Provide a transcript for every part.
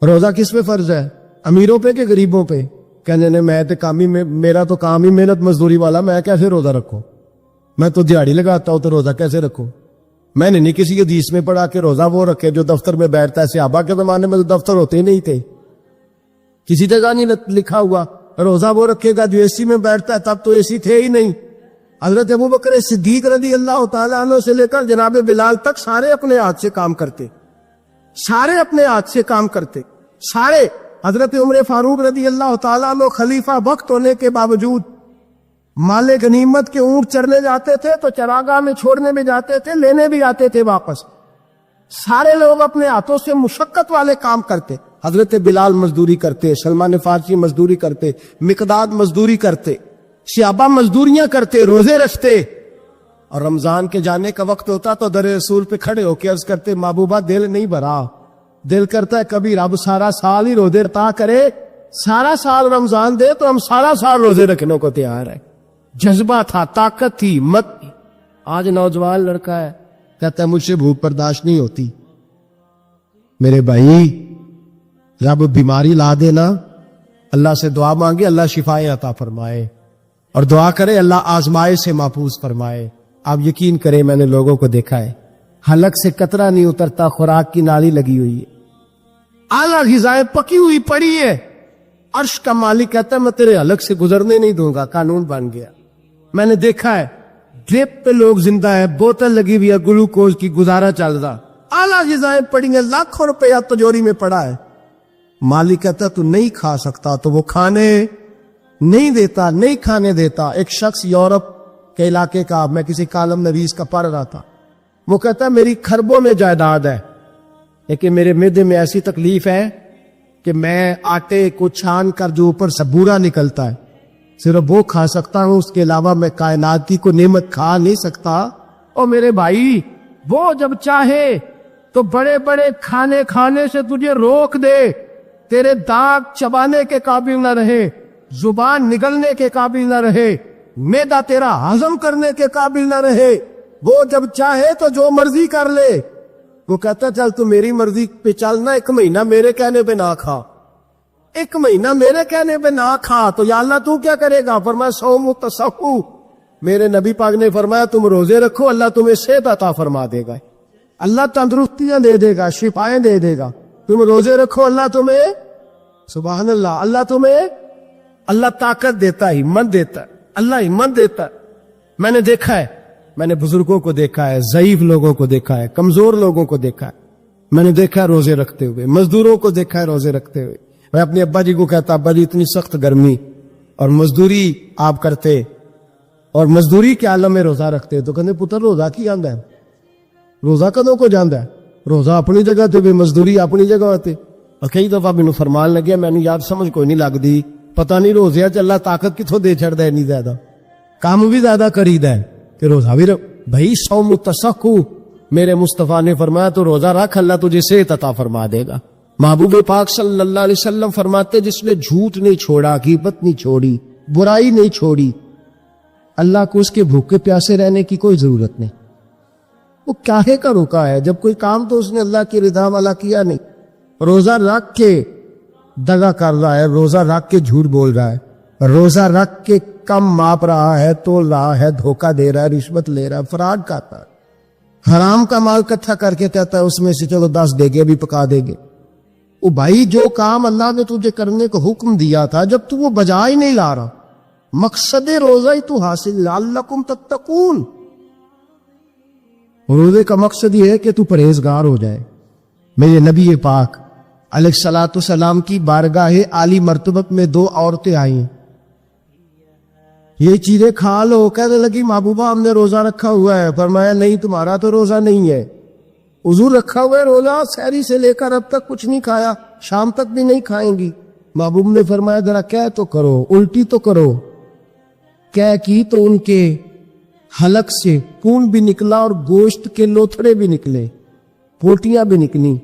روزہ کس پہ فرض ہے؟ امیروں پہ کہ غریبوں پہ؟ کہنے نے میں تو کام ہی میرا تو کام ہی محنت مزدوری والا، میں کیسے روزہ رکھوں؟ میں تو دیہڑی لگاتا ہوں تو روزہ کیسے رکھوں؟ میں نے نہیں کسی حدیث میں پڑھا کہ روزہ وہ رکھے جو دفتر میں بیٹھتا ہے۔ صحابہ کے زمانے میں تو دفتر ہوتے ہی نہیں تھے، کسی جگہ نہیں لکھا ہوا روزہ وہ رکھے گا جو اے سی میں بیٹھتا ہے، تب تو اے سی تھے ہی نہیں۔ حضرت ابوبکر صدیق رضی اللہ تعالیٰ عنہ سے لے کر جناب بلال تک سارے اپنے ہاتھ سے کام کرتے، سارے اپنے ہاتھ سے کام کرتے، سارے۔ حضرت عمر فاروق رضی اللہ تعالیٰ عنہ خلیفہ وقت ہونے کے باوجود مال غنیمت کے اونٹ چرنے جاتے تھے تو چراگاہ میں چھوڑنے بھی جاتے تھے، لینے بھی آتے تھے واپس۔ سارے لوگ اپنے ہاتھوں سے مشقت والے کام کرتے۔ حضرت بلال مزدوری کرتے، سلمان فارسی مزدوری کرتے، مقداد مزدوری کرتے، صحابہ مزدوریاں کرتے، روزے رکھتے۔ اور رمضان کے جانے کا وقت ہوتا تو در رسول پہ کھڑے ہو کے عرض کرتے محبوبہ دل نہیں بھرا، دل کرتا ہے کبھی رب سارا سال ہی روزے عطا کرے، سارا سال رمضان دے تو ہم سارا سال روزے رکھنے کو تیار ہیں۔ جذبہ تھا، طاقت تھی، ہمت تھی۔ آج نوجوان لڑکا ہے کہتا ہے مجھ سے بھوک برداشت نہیں ہوتی۔ میرے بھائی رب بیماری لا دینا، اللہ سے دعا مانگے اللہ شفائیں عطا فرمائے، اور دعا کرے اللہ آزمائے سے محفوظ فرمائے۔ آپ یقین کریں میں نے لوگوں کو دیکھا ہے حلق سے قطرہ نہیں اترتا، خوراک کی نالی لگی ہوئی ہے، اعلیٰ غذائیں پکی ہوئی پڑی ہے، عرش کا مالک کہتا ہے میں تیرے حلق سے گزرنے نہیں دوں گا، قانون بن گیا۔ میں نے دیکھا ہے ڈرپ پہ لوگ زندہ ہے، بوتل لگی ہوئی ہے گلوکوز کی، گزارا چل رہا، اعلیٰ غذائیں پڑی ہیں، لاکھوں روپیہ تجوری میں پڑا ہے۔ مالک کہتا تو نہیں کھا سکتا تو وہ کھانے نہیں دیتا، نہیں کھانے دیتا۔ ایک شخص یورپ کے علاقے کا، میں کسی کالم نویس کا پڑھ رہا تھا، وہ کہتا ہے میری خربوں میں جائیداد ہے لیکن میرے معدے میں ایسی تکلیف ہے کہ میں آٹے کو چھان کر جو اوپر سے بورا نکلتا ہے صرف وہ کھا سکتا ہوں، اس کے علاوہ میں کائنات کی کوئی نعمت کھا نہیں سکتا۔ اور میرے بھائی وہ جب چاہے تو بڑے بڑے کھانے کھانے سے تجھے روک دے، تیرے دانت چبانے کے قابل نہ رہے، زبان نگلنے کے قابل نہ رہے، معدہ تیرا ہضم کرنے کے قابل نہ رہے، وہ جب چاہے تو جو مرضی کر لے۔ وہ کہتا چل تو میری مرضی پہ چلنا، ایک مہینہ میرے کہنے پہ نہ کھا، ایک مہینہ میرے کہنے پہ نہ کھا، تو یا اللہ تو کیا کرے گا؟ فرمایا صوم تصحو، میرے نبی پاک نے فرمایا تم روزے رکھو اللہ تمہیں صحت عطا فرما دے گا، اللہ تندرستیاں دے دے گا، شفائیں دے دے گا۔ تم روزے رکھو اللہ تمہیں، سبحان اللہ، اللہ طاقت دیتا ہے، ہمت دیتا ہے، اللہ ہمت دیتا ہے۔ میں نے دیکھا ہے، میں نے بزرگوں کو دیکھا ہے، ضعیف لوگوں کو دیکھا ہے، کمزور لوگوں کو دیکھا ہے، میں نے دیکھا ہے روزے رکھتے ہوئے، مزدوروں کو دیکھا ہے روزے رکھتے ہوئے۔ میں اپنے ابا جی کو کہتا ابا جی اتنی سخت گرمی اور مزدوری آپ کرتے اور مزدوری کے عالم میں روزہ رکھتے، تو کہتے پتر روزہ کی جاندہ ہے، روزہ کدوں کو جاندہ ہے، روزہ اپنی جگہ تے مزدوری اپنی جگہ ہوتے۔ اور کئی دفعہ مینوں فرمان لگیا، میں نے یاد سمجھ کوئی نہیں لگتی، پتہ نہیں روزے چ اللہ طاقت کتوں دے چھڑ دے، نہیں زیادہ کام بھی زیادہ کرید ہے کہ روزہ بھی بھائی صوم تصحو، میرے مصطفیٰ نے فرمایا تو روزہ رکھ اللہ تجھے صحت عطا فرما دے گا۔ محبوب پاک صلی اللہ علیہ وسلم فرماتے جس نے جھوٹ نہیں چھوڑا، غیبت نہیں چھوڑی، برائی نہیں چھوڑی، اللہ کو اس کے بھوکے پیاسے رہنے کی کوئی ضرورت نہیں۔ وہ کاہے کا رکا ہے؟ جب کوئی کام تو اس نے اللہ کی رضا والا کیا نہیں۔ روزہ رکھ کے دغا کر رہا ہے، روزہ رکھ کے جھوٹ بول رہا ہے، روزہ رکھ کے کم ماپ رہا ہے، تول رہا ہے، دھوکہ دے رہا ہے، رشوت لے رہا ہے، فراڈ کرتا ہے، حرام کا مال اکٹھا کر کے کہتا ہے اس میں سے چلو 10 دے گے بھی پکا دے گے۔ او بھائی جو کام اللہ نے تجھے کرنے کو حکم دیا تھا جب تو وہ بجا ہی نہیں لا رہا، مقصد روزہ ہی تو حاصل لعلکم تتقون، روزے کا مقصد یہ ہے کہ تو پرہیزگار ہو جائے۔ میرے نبی پاک علیہ الصلوۃ والسلام کی بارگاہ عالی مرتبت میں 2 عورتیں آئیں، یہ چیزیں کھا لو، کہنے لگی محبوبہ ہم نے روزہ رکھا ہوا ہے۔ فرمایا نہیں تمہارا تو روزہ نہیں ہے، حضور رکھا ہوا ہے روزہ، سحری سے لے کر اب تک کچھ نہیں کھایا، شام تک بھی نہیں کھائیں گی۔ محبوب نے فرمایا ذرا کہہ تو کرو، الٹی تو کرو۔ کہہ کی تو ان کے حلق سے خون بھی نکلا اور گوشت کے لوتھڑے بھی نکلے، پوٹیاں بھی نکلی۔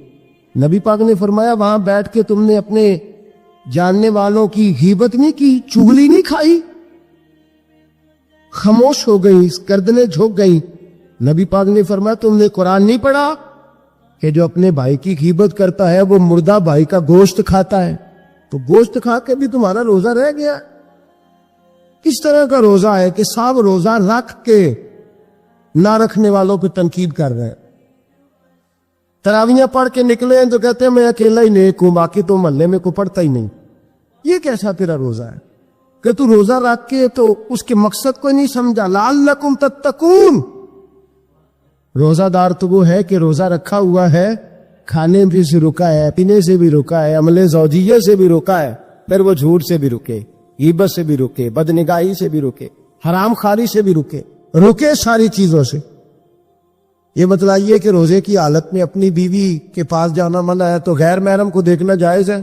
نبی پاک نے فرمایا وہاں بیٹھ کے تم نے اپنے جاننے والوں کی غیبت نہیں کی، چغلی نہیں کھائی؟ خاموش ہو گئی، گردنیں جھک گئی۔ نبی پاک نے فرمایا تم نے قرآن نہیں پڑھا؟ کہ جو اپنے بھائی کی غیبت کرتا ہے وہ مردہ بھائی کا گوشت کھاتا ہے، تو گوشت کھا کے بھی تمہارا روزہ رہ گیا۔ کس طرح کا روزہ ہے کہ صاحب روزہ رکھ کے نہ رکھنے والوں پہ تنقید کر رہے ہیں۔ تراویاں پڑھ کے نکلے ہیں تو کہتے ہیں میں اکیلا ہی نیک ہوں، باقی تو محلے میں کوئی پڑھتا ہی نہیں۔ یہ کیسا تیرا روزہ ہے کہ تو روزہ رکھ کے تو اس کے مقصد کو نہیں سمجھا؟ لعلکم تتقون۔ روزہ دار تو وہ ہے کہ روزہ رکھا ہوا ہے، کھانے بھی سے رکا ہے، پینے سے بھی رکا ہے، عمل زوجیہ سے بھی رکا ہے، پھر وہ جھوٹ سے بھی رکے، غیبت سے بھی رکے، بدنگاہی سے بھی رکے، حرام خواری سے بھی رکے ساری چیزوں سے۔ یہ بتلائیے کہ روزے کی حالت میں اپنی بیوی کے پاس جانا منع ہے تو غیر محرم کو دیکھنا جائز ہے؟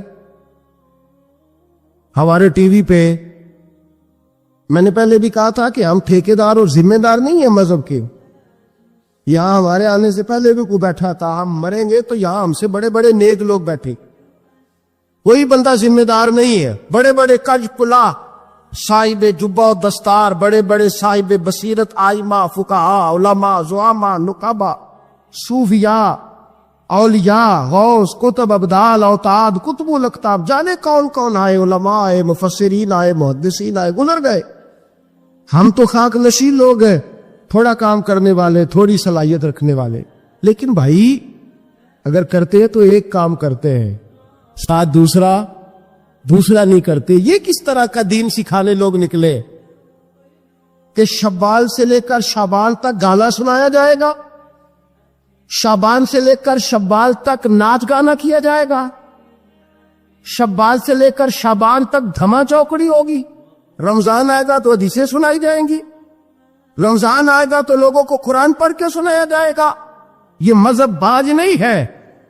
ہمارے ٹی وی پہ میں نے پہلے بھی کہا تھا کہ ہم ٹھیکیدار اور ذمہ دار نہیں ہیں مذہب کے۔ یہاں ہمارے آنے سے پہلے بھی کوئی بیٹھا تھا، ہم مریں گے تو یہاں ہم سے بڑے بڑے نیک لوگ بیٹھے، کوئی بندہ ذمہ دار نہیں ہے۔ بڑے بڑے کج پلا، صاحب جبہ و دستار، بڑے بڑے صاحب بصیرت، آئمہ، فقہاء، علماء، زعماء، نقباء، صوفیاء، اولیاء، غوث، کتب، ابدال، اوتاد، کتب الاقطاب، جانے کون کون آئے، علماء آئے، مفسرین آئے، محدثین آئے، گزر گئے۔ ہم تو خاک نشین لوگ ہیں، تھوڑا کام کرنے والے، تھوڑی صلاحیت رکھنے والے۔ لیکن بھائی اگر کرتے ہیں تو ایک کام کرتے ہیں، ساتھ دوسرا نہیں کرتے۔ یہ کس طرح کا دین سکھانے لوگ نکلے کہ شوال سے لے کر شعبان تک گانا سنایا جائے گا، شعبان سے لے کر شوال تک ناچ گانا کیا جائے گا، شوال سے لے کر شعبان تک دھما چوکڑی ہوگی، رمضان آئے گا تو حدیثیں سنائی جائیں گی، رمضان آئے گا تو لوگوں کو قرآن پڑھ کے سنایا جائے گا۔ یہ مذہب باز نہیں ہے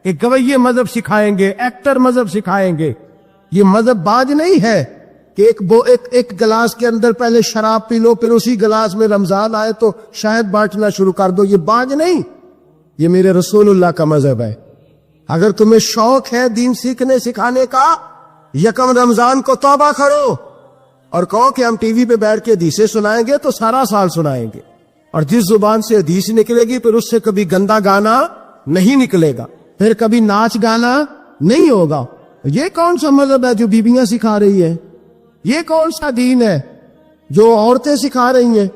کہ گویے مذہب سکھائیں گے، ایکٹر مذہب سکھائیں گے۔ یہ مذہب باز نہیں ہے کہ ایک گلاس کے اندر پہلے شراب پی لو، پھر اسی گلاس میں رمضان آئے تو شاید بانٹنا شروع کر دو۔ یہ باز نہیں، یہ میرے رسول اللہ کا مذہب ہے۔ اگر تمہیں شوق ہے دین سیکھنے سکھانے کا، یکم رمضان کو توبہ کرو اور کہو کہ ہم ٹی وی پہ بیٹھ کے حدیثیں سنائیں گے تو سارا سال سنائیں گے، اور جس زبان سے حدیث نکلے گی پھر اس سے کبھی گندا گانا نہیں نکلے گا، پھر کبھی ناچ گانا نہیں ہوگا۔ یہ کون سا مذہب ہے جو بیویاں سکھا رہی ہیں؟ یہ کون سا دین ہے جو عورتیں سکھا رہی ہیں؟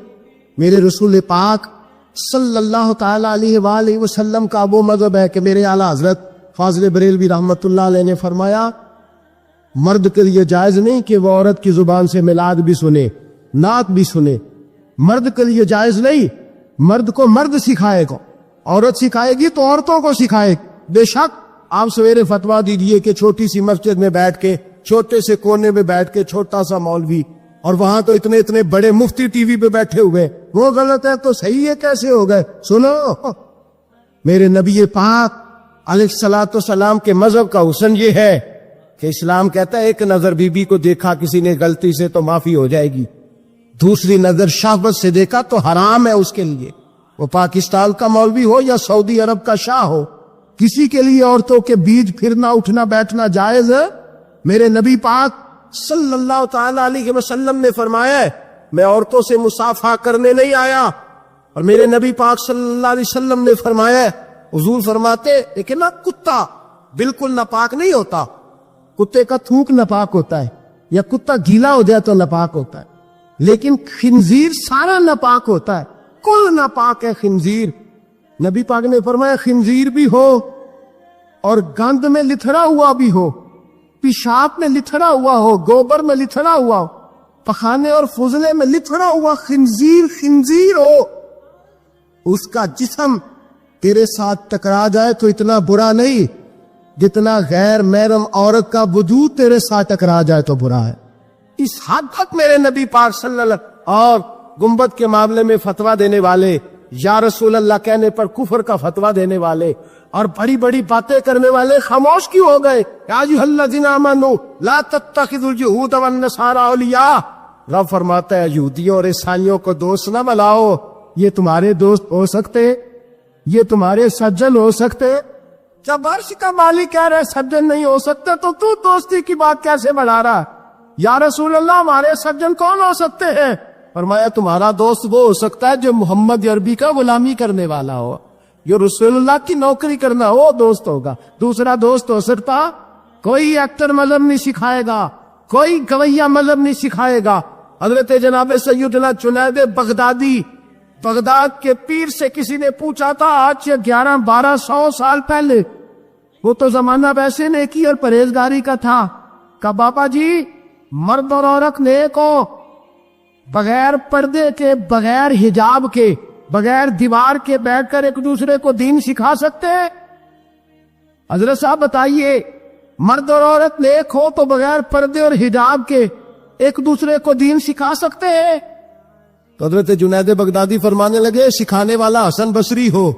میرے رسول پاک صلی اللہ تعالی علیہ وآلہ وسلم کا وہ مذہب ہے کہ میرے اعلیٰ حضرت فاضل بریلوی رحمۃ اللہ علیہ نے فرمایا، مرد کے لیے جائز نہیں کہ وہ عورت کی زبان سے میلاد بھی سنے، نعت بھی سنے۔ مرد کے لیے جائز نہیں، مرد کو مرد سکھائے گا، عورت سکھائے گی تو عورتوں کو سکھائے گی۔ بے شک آپ سویرے فتویٰ دیجئے کہ چھوٹی سی مسجد میں بیٹھ کے، چھوٹے سے کونے میں بیٹھ کے چھوٹا سا مولوی، اور وہاں تو اتنے بڑے مفتی ٹی وی پہ بیٹھے ہوئے، وہ غلط ہے تو صحیح ہے کیسے ہو گئے؟ سنو، میرے نبی پاک علیہ الصلوۃ والسلام کے مذہب کا حسن یہ ہے کہ اسلام کہتا ہے ایک نظر بی بی کو دیکھا کسی نے غلطی سے تو معافی ہو جائے گی، دوسری نظر شہوت سے دیکھا تو حرام ہے اس کے لیے، وہ پاکستان کا مولوی ہو یا سعودی عرب کا شاہ ہو، کسی کے لیے عورتوں کے بیچ پھرنا اٹھنا بیٹھنا جائز ہے؟ میرے نبی پاک صلی اللہ تعالی علیہ وسلم نے فرمایا ہے میں عورتوں سے مصافحہ کرنے نہیں آیا، اور میرے نبی پاک صلی اللہ علیہ وسلم نے فرمایا ہے، حضور فرماتے لیکن نا کتا بالکل ناپاک نہیں ہوتا، کتے کا تھوک ناپاک ہوتا ہے یا کتا گیلا ہو جائے تو ناپاک ہوتا ہے، لیکن خنزیر سارا ناپاک ہوتا ہے، کل ناپاک ہے خنزیر۔ نبی پاک نے فرمایا خنزیر بھی ہو اور گند میں لتھڑا ہوا بھی ہو، پیشاب میں لتھڑا ہوا ہو، گوبر میں لتھڑا ہوا ہو، پخانے اور فضلے میں لتھڑا ہوا خنزیر ہو، اس کا جسم تیرے ساتھ ٹکرا جائے تو اتنا برا نہیں جتنا غیر محرم عورت کا وجود تیرے ساتھ ٹکرا جائے تو برا ہے۔ اس حد تک میرے نبی پاک صلی اللہ علیہ وسلم اور گنبد کے معاملے میں فتویٰ دینے والے، یا رسول اللہ کہنے پر کفر کا فتویٰ دینے والے اور بڑی بڑی باتیں کرنے والے خاموش کیوں ہو گئے؟ یا ایھا الذین آمنوا لا تتخذوا اليہود والنصارى اولیاء، رب فرماتا ہے یہودیوں اور عیسائیوں کو دوست نہ بناؤ، یہ تمہارے دوست ہو سکتے، یہ تمہارے سجن ہو سکتے؟ جب عرش کا مالک کہہ رہے سجن نہیں ہو سکتے تو دوستی کی بات کیسے بڑھا رہا؟ یا رسول اللہ ہمارے سجن کون ہو سکتے ہیں؟ فرمایا تمہارا دوست وہ ہو سکتا ہے جو محمد عربی کا غلامی کرنے والا ہو، جو رسول اللہ کی نوکری کرنا وہ دوست ہوگا، دوسرا دوست ہو سکتا؟ کوئی ایکٹر مذہب نہیں سکھائے گا، کوئی گویہ مذہب نہیں سکھائے گا۔ حضرت جناب سیدنا جنید بغدادی، بغداد کے پیر سے کسی نے پوچھا تھا آج سے 1100-1200 سال پہلے، وہ تو زمانہ ویسے نیکی اور پرہیزگاری کا تھا، کہا بابا جی مرد اور عورت نیک ہو، بغیر پردے کے، بغیر حجاب کے، بغیر دیوار کے بیٹھ کر ایک دوسرے کو دین سکھا سکتے ہیں؟ حضرت صاحب بتائیے، مرد اور عورت نیک ہو تو بغیر پردے اور حجاب کے ایک دوسرے کو دین سکھا سکتے ہیں؟ تو حضرت جنید بغدادی فرمانے لگے سکھانے والا حسن بصری ہو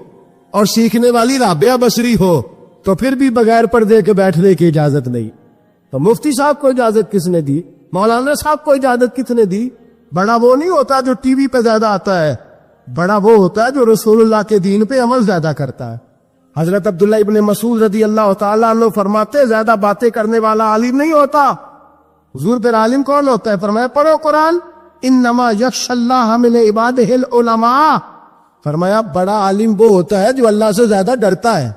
اور سیکھنے والی رابعہ بصری ہو تو پھر بھی بغیر پردے کے بیٹھنے کی اجازت نہیں۔ تو مفتی صاحب کو اجازت کس نے دی؟ مولانا صاحب کو اجازت کس نے دی؟ بڑا وہ نہیں ہوتا جو ٹی وی پہ زیادہ آتا ہے، بڑا وہ ہوتا ہے جو رسول اللہ کے دین پہ عمل زیادہ کرتا ہے۔ حضرت عبداللہ ابن مسعود رضی اللہ تعالیٰ عنہ فرماتے زیادہ باتیں کرنے والا عالم نہیں ہوتا۔ حضور پھر عالم کون ہوتا ہے؟ فرمایا پڑھو قرآن، انما یخشی اللہ من عبادہ العلماء۔ فرمایا بڑا عالم وہ ہوتا ہے جو اللہ سے زیادہ ڈرتا ہے،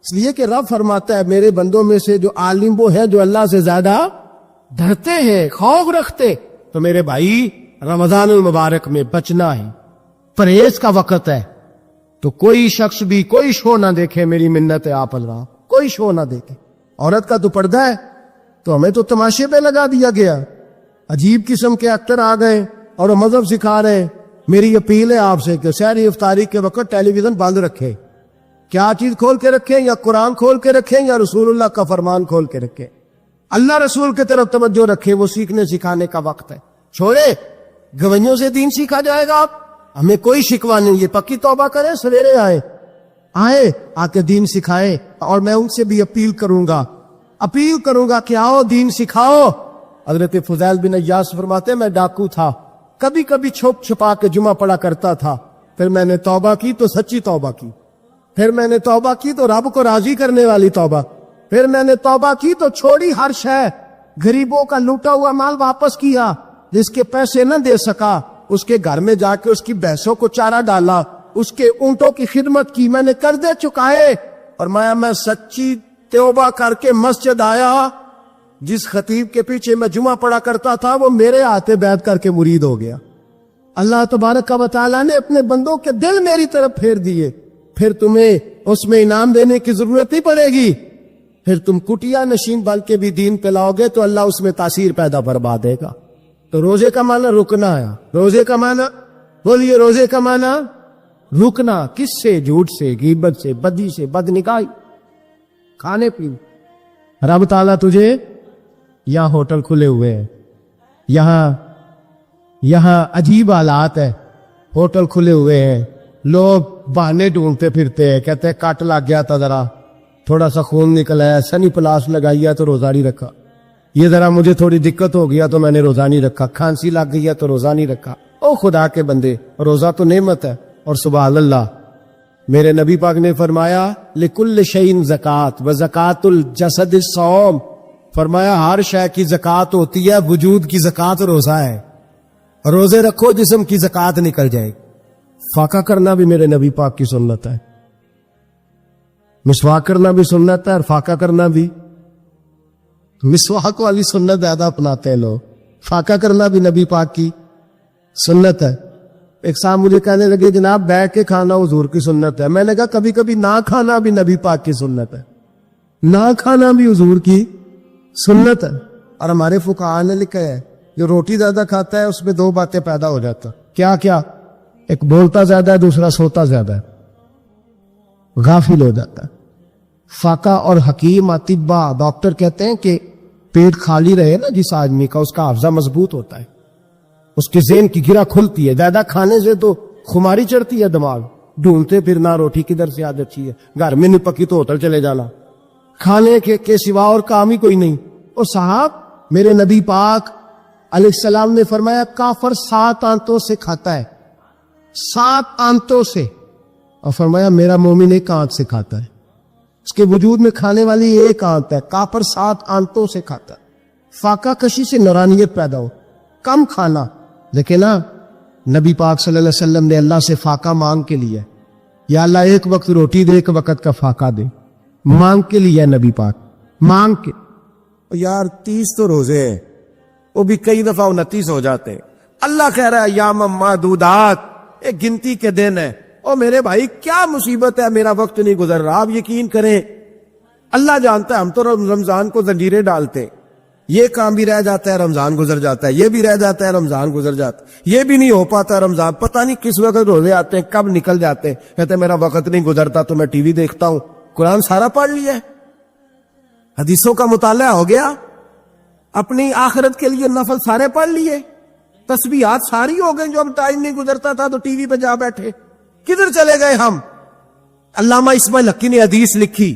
اس لیے کہ رب فرماتا ہے میرے بندوں میں سے جو عالم وہ ہے جو اللہ سے زیادہ ڈرتے ہیں، خوف رکھتے۔ تو میرے بھائی رمضان المبارک میں بچنا ہے، پرہیز کا وقت ہے، تو کوئی شخص بھی کوئی شو نہ دیکھے، میری منت ہے آپ اللہ، کوئی شو نہ دیکھے۔ عورت کا تو پردہ ہے تو ہمیں تو تماشے پہ لگا دیا گیا، عجیب قسم کے ایکٹر آ گئے اور وہ مذہب سکھا رہے ہیں۔ میری اپیل ہے آپ سے کہ سحری افطاری کے وقت ٹیلی ویژن بند رکھے، کیا چیز کھول کے رکھیں؟ یا قرآن کھول کے رکھیں یا رسول اللہ کا فرمان کھول کے رکھیں، اللہ رسول کی طرف توجہ رکھیں، وہ سیکھنے سکھانے کا وقت ہے۔ چھوڑے گویوں سے دین سیکھا جائے گا، آپ ہمیں کوئی شکوہ نہیں، یہ پکی توبہ کریں، سویرے آئے آ کے دین سکھائے۔ اور میں ان سے بھی اپیل کروں گا کہ آؤ دین سکھاؤ۔ حضرت فضیل بن عیاض فرماتے میں ڈاکو تھا، کبھی کبھی چھپ چھپا کے جمعہ پڑھا کرتا تھا، پھر میں نے توبہ کی تو سچی توبہ کی، پھر میں نے توبہ کی تو رب کو راضی کرنے والی توبہ، پھر میں نے توبہ کی تو چھوڑی ہر شے، غریبوں کا لوٹا ہوا مال واپس کیا، جس کے پیسے نہ دے سکا اس کے گھر میں جا کے اس کی بھینسوں کو چارہ ڈالا، اس کے اونٹوں کی خدمت کی، میں نے قرضے چکائے، اور میں سچی توبہ کر کے مسجد آیا۔ جس خطیب کے پیچھے میں جمعہ پڑھا کرتا تھا وہ میرے ہاتھے بیعت کر کے مرید ہو گیا۔ اللہ تبارک و تعالیٰ نے اپنے بندوں کے دل میری طرف پھیر دیے، پھر تمہیں اس میں انعام دینے کی ضرورت نہیں پڑے گی، پھر تم کٹیا نشین بل کے بھی دین پہ لاؤ گے تو اللہ اس میں تاثیر پیدا فرما دے گا۔ تو روزے کا معنی رکنا ہے، روزے کا معنی بولیے، روزے کا معنی رکنا، کس سے؟ جھوٹ سے، غیبت سے، بدی سے، بدنگاہی، کھانے پینے۔ رب تعالیٰ تجھے یہاں ہوٹل کھلے ہوئے ہیں، یہاں عجیب حالات ہے، ہوٹل کھلے ہوئے ہیں، لوگ بہانے ڈھونڈتے پھرتے ہیں، کہتے ہیں کٹ لگ گیا تھا، ذرا تھوڑا سا خون نکل آیا، سنی پلاس لگائی ہے تو روزہ نہیں رکھا، یہ ذرا مجھے تھوڑی دقت ہو گیا تو میں نے روزہ نہیں رکھا، کھانسی لگ گئی ہے تو روزہ نہیں رکھا۔ او خدا کے بندے، روزہ تو نعمت ہے۔ اور سبحان اللہ، میرے نبی پاک نے فرمایا لکل شیء زکات و زکات الجسد الصوم، فرمایا ہر شے کی زکات ہوتی ہے، وجود کی زکات روزہ ہے، روزے رکھو جسم کی زکات نکل جائے۔ فاقہ کرنا بھی میرے نبی پاک کی سنت ہے، مسواک کرنا بھی سنت ہے، اور فاقہ کرنا بھی۔ مسواک والی سنت زیادہ اپناتے ہیں لوگ، فاقہ کرنا بھی نبی پاک کی سنت ہے۔ ایک صاحب مجھے کہنے لگے جناب بیٹھ کے کھانا حضور کی سنت ہے، میں نے کہا کبھی کبھی نہ کھانا بھی نبی پاک کی سنت ہے، نہ کھانا بھی حضور کی سنت ہے۔ اور ہمارے فقہاء نے لکھا ہے جو روٹی زیادہ کھاتا ہے اس میں دو باتیں پیدا ہو جاتا، کیا کیا؟ ایک بولتا زیادہ ہے، دوسرا سوتا زیادہ ہے، غافل ہو جاتا ہے۔ فاقہ اور حکیم اطباء ڈاکٹر کہتے ہیں کہ پیٹ خالی رہے نا جس آدمی کا، اس کا حافظہ مضبوط ہوتا ہے، اس کے ذہن کی گرہ کھلتی ہے، زیادہ کھانے سے تو خماری چڑھتی ہے، دماغ ڈھونڈتے پھرنا روٹی کدھر سے آج اچھی ہے، گھر میں نہیں پکی تو ہوٹل چلے جانا، کھانے کے سوا اور کام ہی کوئی نہیں۔ اور صاحب میرے نبی پاک علیہ السلام نے فرمایا کافر 7 آنتوں سے کھاتا ہے، 7 آنتوں سے، اور فرمایا میرا مومن 1 آنت سے کھاتا ہے، اس کے وجود میں کھانے والی 1 آنت ہے، کافر 7 آنتوں سے کھاتا ہے۔ فاقہ کشی سے نورانیت پیدا ہو، کم کھانا، لیکن نا نبی پاک صلی اللہ علیہ وسلم نے اللہ سے فاقہ مانگ کے لیے یا اللہ ایک وقت روٹی دے، ایک وقت کا فاقہ دے، مانگ کے لیے نبی پاک، مانگ کے۔ یار 30 تو روزے ہیں، وہ بھی کئی دفعہ 29 ہو جاتے ہیں۔ اللہ کہہ رہا ہے ایام معدودات، ایک گنتی کے دن ہے۔ او میرے بھائی کیا مصیبت ہے، میرا وقت نہیں گزر رہا۔ آپ یقین کریں اللہ جانتا ہے، ہم تو رمضان کو زنجیریں ڈالتے ہیں، یہ کام بھی رہ جاتا ہے رمضان گزر جاتا ہے، یہ بھی رہ جاتا ہے رمضان گزر جاتا ہے، یہ بھی نہیں ہو پاتا رمضان، پتہ نہیں کس وقت روزے آتے ہیں، کب نکل جاتے ہیں۔ کہتے ہیں میرا وقت نہیں گزرتا تو میں ٹی وی دیکھتا ہوں۔ قرآن سارا پڑھ لیا ہے، حدیثوں کا مطالعہ ہو گیا، اپنی آخرت کے لیے نفل سارے پڑھ لیے، تسبیحات ساری ہو گئی، جو اب ٹائم نہیں گزرتا تھا تو ٹی وی پہ جا بیٹھے۔ کدھر چلے گئے ہم؟ علامہ اسماعیل حقی نے حدیث لکھی،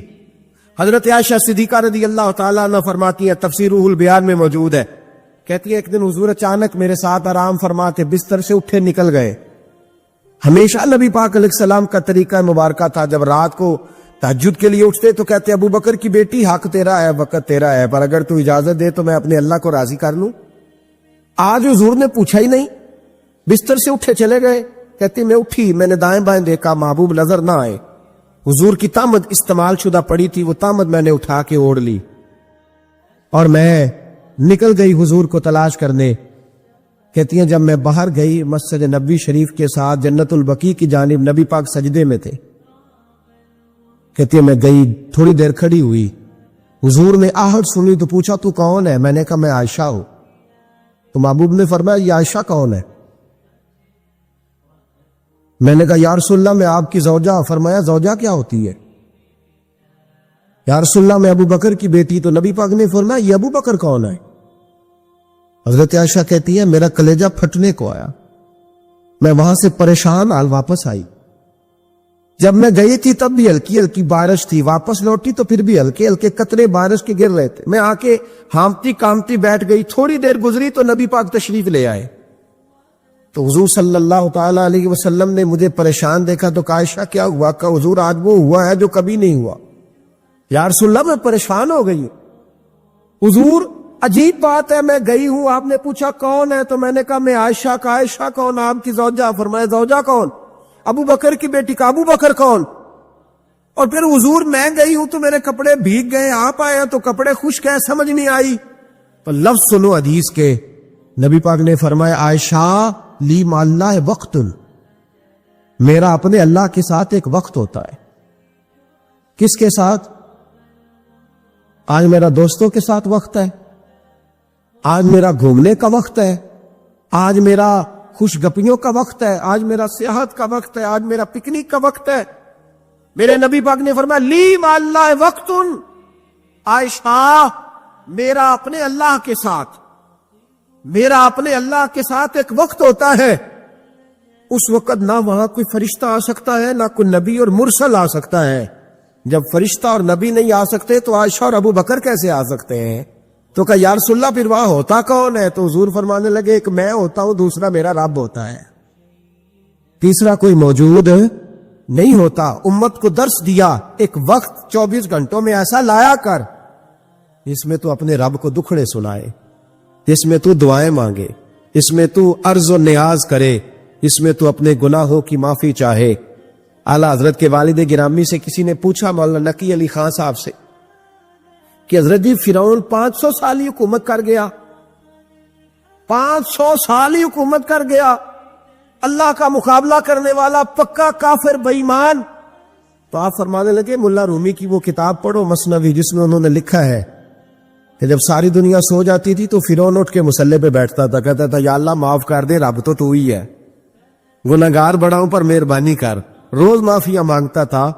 حضرت عائشہ صدیقہ رضی اللہ تعالیٰ عنہ فرماتی ہے، تفسیر روح البیان میں موجود ہے، کہتی ہے ایک دن حضور اچانک میرے ساتھ آرام فرماتے بستر سے اٹھے نکل گئے۔ ہمیشہ نبی پاک علیہ السلام کا طریقہ مبارکہ تھا، جب رات کو تہجد کے لیے اٹھتے تو کہتے ابو بکر کی بیٹی حق تیرا ہے، وقت تیرا ہے، پر اگر تو اجازت دے تو میں اپنے اللہ کو راضی کر لوں۔ آج حضور نے پوچھا ہی نہیں، بستر سے اٹھے چلے گئے۔ کہتی میں اٹھی، میں نے دائیں بائیں دیکھا، محبوب نظر نہ آئے۔ حضور کی تامد استعمال شدہ پڑی تھی، وہ تامد میں نے اٹھا کے اوڑھ لی اور میں نکل گئی حضور کو تلاش کرنے۔ کہتی ہیں جب میں باہر گئی مسجد نبوی شریف کے ساتھ جنت البقیع کی جانب، نبی پاک سجدے میں تھے۔ کہتی ہے میں گئی، تھوڑی دیر کھڑی ہوئی، حضور نے آہٹ سنی تو پوچھا تو کون ہے؟ میں نے کہا میں عائشہ ہوں۔ تو محبوب نے فرمایا یہ عائشہ کون ہے؟ میں نے کہا یا رسول اللہ میں آپ کی زوجہ۔ فرمایا زوجہ کیا ہوتی ہے؟ یا رسول اللہ میں ابو بکر کی بیٹی۔ تو نبی پاک نے فرمایا یہ ابو بکر کون ہے؟ حضرت عائشہ کہتی ہے میرا کلیجہ پھٹنے کو آیا، میں وہاں سے پریشان حال واپس آئی۔ جب میں گئی تھی تب بھی ہلکی ہلکی بارش تھی، واپس لوٹی تو پھر بھی ہلکے ہلکے قطرے بارش کے گر رہے تھے۔ میں آ کے ہامتی کامتی بیٹھ گئی، تھوڑی دیر گزری تو نبی پاک تشریف لے آئے۔ تو حضور صلی اللہ تعالی علیہ وسلم نے مجھے پریشان دیکھا تو کہا عائشہ کیا ہوا؟ کہا حضور آج وہ ہوا ہے جو کبھی نہیں ہوا۔ یا رسول اللہ میں پریشان ہو گئی ہوں۔ حضور عجیب بات ہے، میں گئی ہوں، آپ نے پوچھا کون ہے تو میں نے کہا میں عائشہ۔ کا عائشہ کون؟ آپ کی زوجہ۔ فرمایا زوجہ کون؟ ابو بکر کی بیٹی۔ کا ابو بکر کون؟ اور پھر حضور میں گئی ہوں تو میرے کپڑے بھیگ گئے، آپ آئے تو کپڑے خشک ہیں، سمجھ نہیں آئی۔ تو لفظ سنو حدیث کے، نبی پاک نے فرمایا عائشہ لی مع اللہ وقت، میرا اپنے اللہ کے ساتھ ایک وقت ہوتا ہے۔ کس کے ساتھ؟ آج میرا دوستوں کے ساتھ وقت ہے، آج میرا گھومنے کا وقت ہے، آج میرا خوش گپیوں کا وقت ہے، آج میرا سیاحت کا وقت ہے، آج میرا پکنک کا وقت ہے۔ میرے نبی پاک نے فرمایا لی مع اللہ وقت، عائشہ میرا اپنے اللہ کے ساتھ، میرا اپنے اللہ کے ساتھ ایک وقت ہوتا ہے۔ اس وقت نہ وہاں کوئی فرشتہ آ سکتا ہے، نہ کوئی نبی اور مرسل آ سکتا ہے۔ جب فرشتہ اور نبی نہیں آ سکتے تو عائشہ اور ابو بکر کیسے آ سکتے ہیں؟ تو کہا یا رسول اللہ پھر وہاں ہوتا کون ہے؟ تو حضور فرمانے لگے ایک میں ہوتا ہوں، دوسرا میرا رب ہوتا ہے، تیسرا کوئی موجود نہیں ہوتا۔ امت کو درس دیا ایک وقت 24 گھنٹوں میں ایسا لایا کر اس میں تو اپنے رب کو دکھڑے سنائے، اس میں تو دعائیں مانگے، اس میں تو عرض و نیاز کرے، اس میں تو اپنے گناہوں کی معافی چاہے۔ اعلیٰ حضرت کے والد گرامی سے کسی نے پوچھا مولانا نقی علی خان صاحب سے کہ حضرت جی فرعون 500 سال ہی حکومت کر گیا، 500 سال ہی حکومت کر گیا، اللہ کا مقابلہ کرنے والا پکا کافر بے ایمان۔ تو آپ فرمانے لگے ملا رومی کی وہ کتاب پڑھو مثنوی، جس میں انہوں نے لکھا ہے کہ جب ساری دنیا سو جاتی تھی تو فرعون اٹھ کے مصلے پہ بیٹھتا تھا، کہتا تھا یا اللہ معاف کر دے، رب تو ہی ہے، گناہگار بڑا ہوں پر مہربانی کر۔ روز معافیاں مانگتا تھا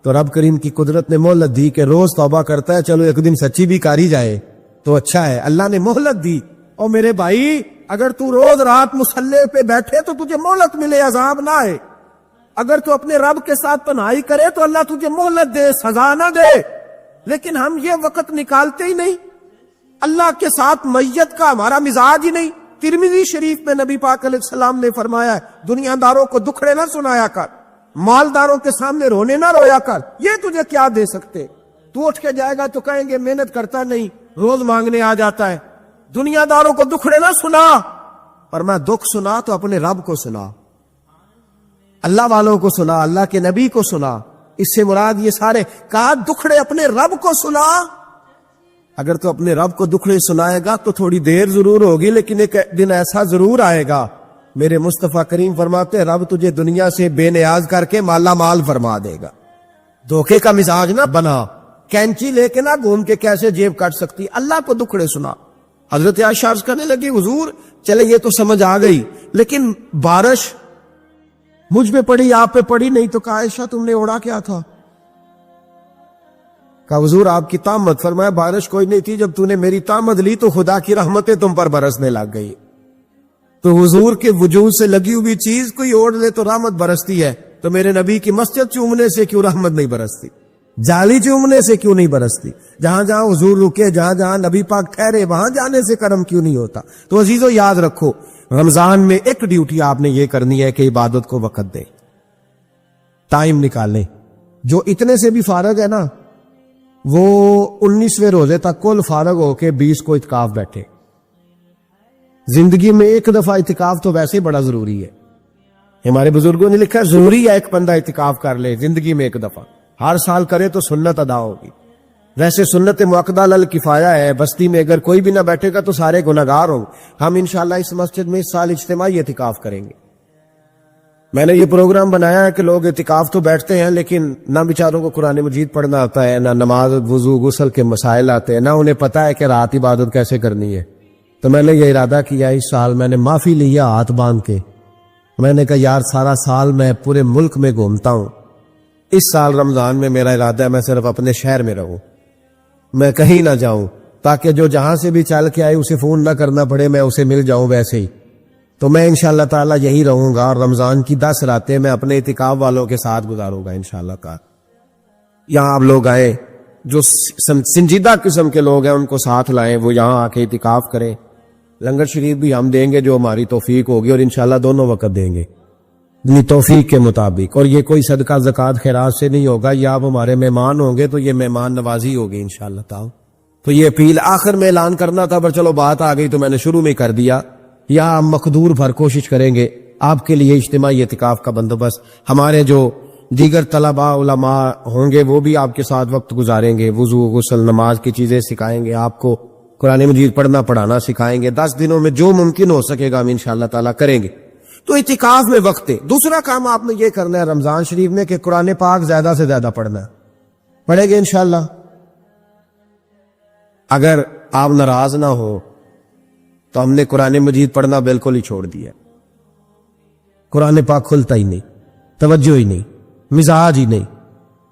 تو رب کریم کی قدرت نے مہلت دی کہ روز توبہ کرتا ہے، چلو ایک دن سچی بھی کاری جائے تو اچھا ہے، اللہ نے مہلت دی۔ اور میرے بھائی اگر تو روز رات مصلے پہ بیٹھے تو تجھے مہلت ملے، عذاب نہ آئے۔ اگر تو اپنے رب کے ساتھ پناہی کرے تو اللہ تجھے مہلت دے، سزا نہ دے۔ لیکن ہم یہ وقت نکالتے ہی نہیں، اللہ کے ساتھ میت کا ہمارا مزاج ہی نہیں۔ ترمذی شریف میں نبی پاک علیہ السلام نے فرمایا ہے دنیا داروں کو دکھڑے نہ سنایا کر، مالداروں کے سامنے رونے نہ رویا کر، یہ تجھے کیا دے سکتے؟ تو اٹھ کے جائے گا تو کہیں گے محنت کرتا نہیں، روز مانگنے آ جاتا ہے۔ دنیا داروں کو دکھڑے نہ سنا، پر میں دکھ سنا تو اپنے رب کو سنا۔ اللہ والوں کو سنا, اللہ کے نبی کو سنا, اس سے مراد یہ سارے. کہا دکھڑے اپنے رب کو سنا. اگر تو اپنے رب کو دکھڑے سنائے گا تو تھوڑی دیر ضرور ہوگی, لیکن ایک دن ایسا ضرور آئے گا. میرے مصطفیٰ کریم فرماتے ہیں رب تجھے دنیا سے بے نیاز کر کے مالا مال فرما دے گا. دھوکے کا مزاج نہ بنا, کینچی لے کے نہ گھوم کے کیسے جیب کاٹ سکتی, اللہ کو دکھڑے سنا. حضرت عائشہ عرض کرنے لگی حضور چلے یہ تو سمجھ آ گئی, لیکن بارش مجھ پہ پڑی آپ پہ پڑی نہیں, تو کہا عائشہ تم نے اوڑا کیا تھا؟ کہا حضور آپ کی طامت. فرمایا بارش کوئی نہیں تھی, جب تو نے میری طامت لی تو خدا کی رحمتیں تم پر برسنے لگ گئی. تو حضور کے وجود سے لگی ہوئی چیز کوئی اوڑھ لے تو رحمت برستی ہے, تو میرے نبی کی مسجد چومنے سے کیوں رحمت نہیں برستی؟ جالی چومنے سے کیوں نہیں برستی؟ جہاں جہاں حضور رکے, جہاں جہاں نبی پاک ٹھہرے, وہاں جانے سے کرم کیوں نہیں ہوتا؟ تو عزیزو یاد رکھو, رمضان میں ایک ڈیوٹی آپ نے یہ کرنی ہے کہ عبادت کو وقت دے, ٹائم نکالیں. جو اتنے سے بھی فارغ ہے نا, وہ 19ویں روزے تک کل فارغ ہو کے 20 کو اعتکاف بیٹھے. زندگی میں ایک دفعہ اعتکاف تو ویسے بڑا ضروری ہے. ہمارے بزرگوں نے لکھا ضروری ہے ایک بندہ اعتکاف کر لے زندگی میں ایک دفعہ, ہر سال کرے تو سنت ادا ہوگی. ویسے سنت مؤکدہ الکفایہ ہے, بستی میں اگر کوئی بھی نہ بیٹھے گا تو سارے گناہگار ہوں. ہم انشاءاللہ اس مسجد میں اس سال اجتماعی اعتکاف کریں گے. میں نے یہ پروگرام بنایا ہے کہ لوگ اعتکاف تو بیٹھتے ہیں, لیکن نہ بیچاروں کو قرآن مجید پڑھنا آتا ہے, نہ نماز وضو غسل کے مسائل آتے ہیں, نہ انہیں پتہ ہے کہ رات عبادت کیسے کرنی ہے. تو میں نے یہ ارادہ کیا اس سال, میں نے معافی لیا ہاتھ باندھ کے. میں نے کہا یار سارا سال میں پورے ملک میں گھومتا ہوں, اس سال رمضان میں میرا ارادہ ہے میں صرف اپنے شہر میں رہوں, میں کہیں نہ جاؤں, تاکہ جو جہاں سے بھی چل کے آئے اسے فون نہ کرنا پڑے, میں اسے مل جاؤں ویسے ہی. تو میں انشاءاللہ تعالی یہی رہوں گا, اور رمضان کی 10 راتیں میں اپنے اعتکاف والوں کے ساتھ گزاروں گا انشاءاللہ تعالی. یہاں آپ لوگ آئیں, جو سنجیدہ قسم کے لوگ ہیں ان کو ساتھ لائیں, وہ یہاں آ کے اعتکاف کریں. لنگر شریف بھی ہم دیں گے جو ہماری توفیق ہوگی, اور انشاءاللہ دونوں وقت دیں گے اپنی توفیق کے مطابق. اور یہ کوئی صدقہ زکوٰۃ خیرات سے نہیں ہوگا, یا آپ ہمارے مہمان ہوں گے تو یہ مہمان نوازی ہوگی انشاءاللہ تعالی. تو یہ اپیل آخر میں اعلان کرنا تھا, پر چلو بات آ گئی تو میں نے شروع میں کر دیا. یا ہم مقدور بھر کوشش کریں گے آپ کے لیے اجتماعی اعتکاف کا بندوبست. ہمارے جو دیگر طلباء علماء ہوں گے وہ بھی آپ کے ساتھ وقت گزاریں گے, وضو غسل نماز کی چیزیں سکھائیں گے, آپ کو قرآن مجید پڑھنا پڑھانا سکھائیں گے. 10 دنوں میں جو ممکن ہو سکے گا ہم انشاءاللہ تعالیٰ کریں گے. تو اعتکاف میں وقت ہے. دوسرا کام آپ نے یہ کرنا ہے رمضان شریف میں کہ قرآن پاک زیادہ سے زیادہ پڑھنا ہے. پڑھیں گے انشاءاللہ. اگر آپ ناراض نہ ہو تو ہم نے قرآن مجید پڑھنا بالکل ہی چھوڑ دیا. قرآن پاک کھلتا ہی نہیں, توجہ ہی نہیں, مزاج ہی نہیں.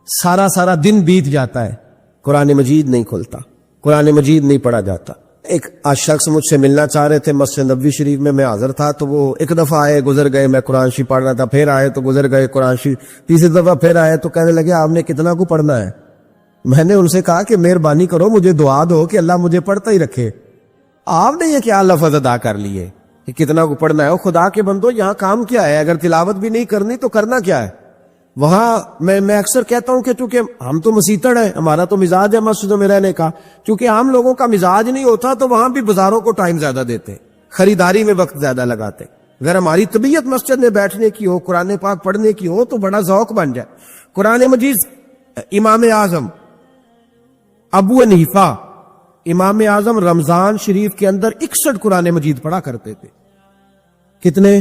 سارا دن بیت جاتا ہے, قرآن مجید نہیں کھلتا, قرآن مجید نہیں پڑھا جاتا. ایک شخص مجھ سے ملنا چاہ رہے تھے مسجد نبوی شریف میں حاضر تھا, تو وہ ایک دفعہ آئے گزر گئے, میں قرآن شریف پڑھ رہا تھا, پھر آئے تو گزر گئے قرآن شریف, تیسری دفعہ پھر آئے تو کہنے لگے آپ نے کتنا کو پڑھنا ہے. میں نے ان سے کہا کہ مہربانی کرو مجھے دعا دو کہ اللہ مجھے پڑھتا ہی رکھے. آپ نے یہ کیا لفظ ادا کر لیے کہ کتنا کو پڑھنا ہے؟ خدا کے بندو یہاں کام کیا ہے؟ اگر تلاوت بھی نہیں کرنی تو کرنا کیا ہے وہاں؟ میں اکثر کہتا ہوں کہ چونکہ ہم تو مسیتڑ ہیں, ہمارا تو مزاج ہے مسجدوں میں رہنے کا, چونکہ عام لوگوں کا مزاج نہیں ہوتا تو وہاں بھی بازاروں کو ٹائم زیادہ دیتے, خریداری میں وقت زیادہ لگاتے. اگر ہماری طبیعت مسجد میں بیٹھنے کی ہو, قرآن پاک پڑھنے کی ہو, تو بڑا ذوق بن جائے. قرآن مجید امام اعظم ابو حنیفہ امام اعظم رمضان شریف کے اندر 61 قرآن مجید پڑھا کرتے تھے. کتنے؟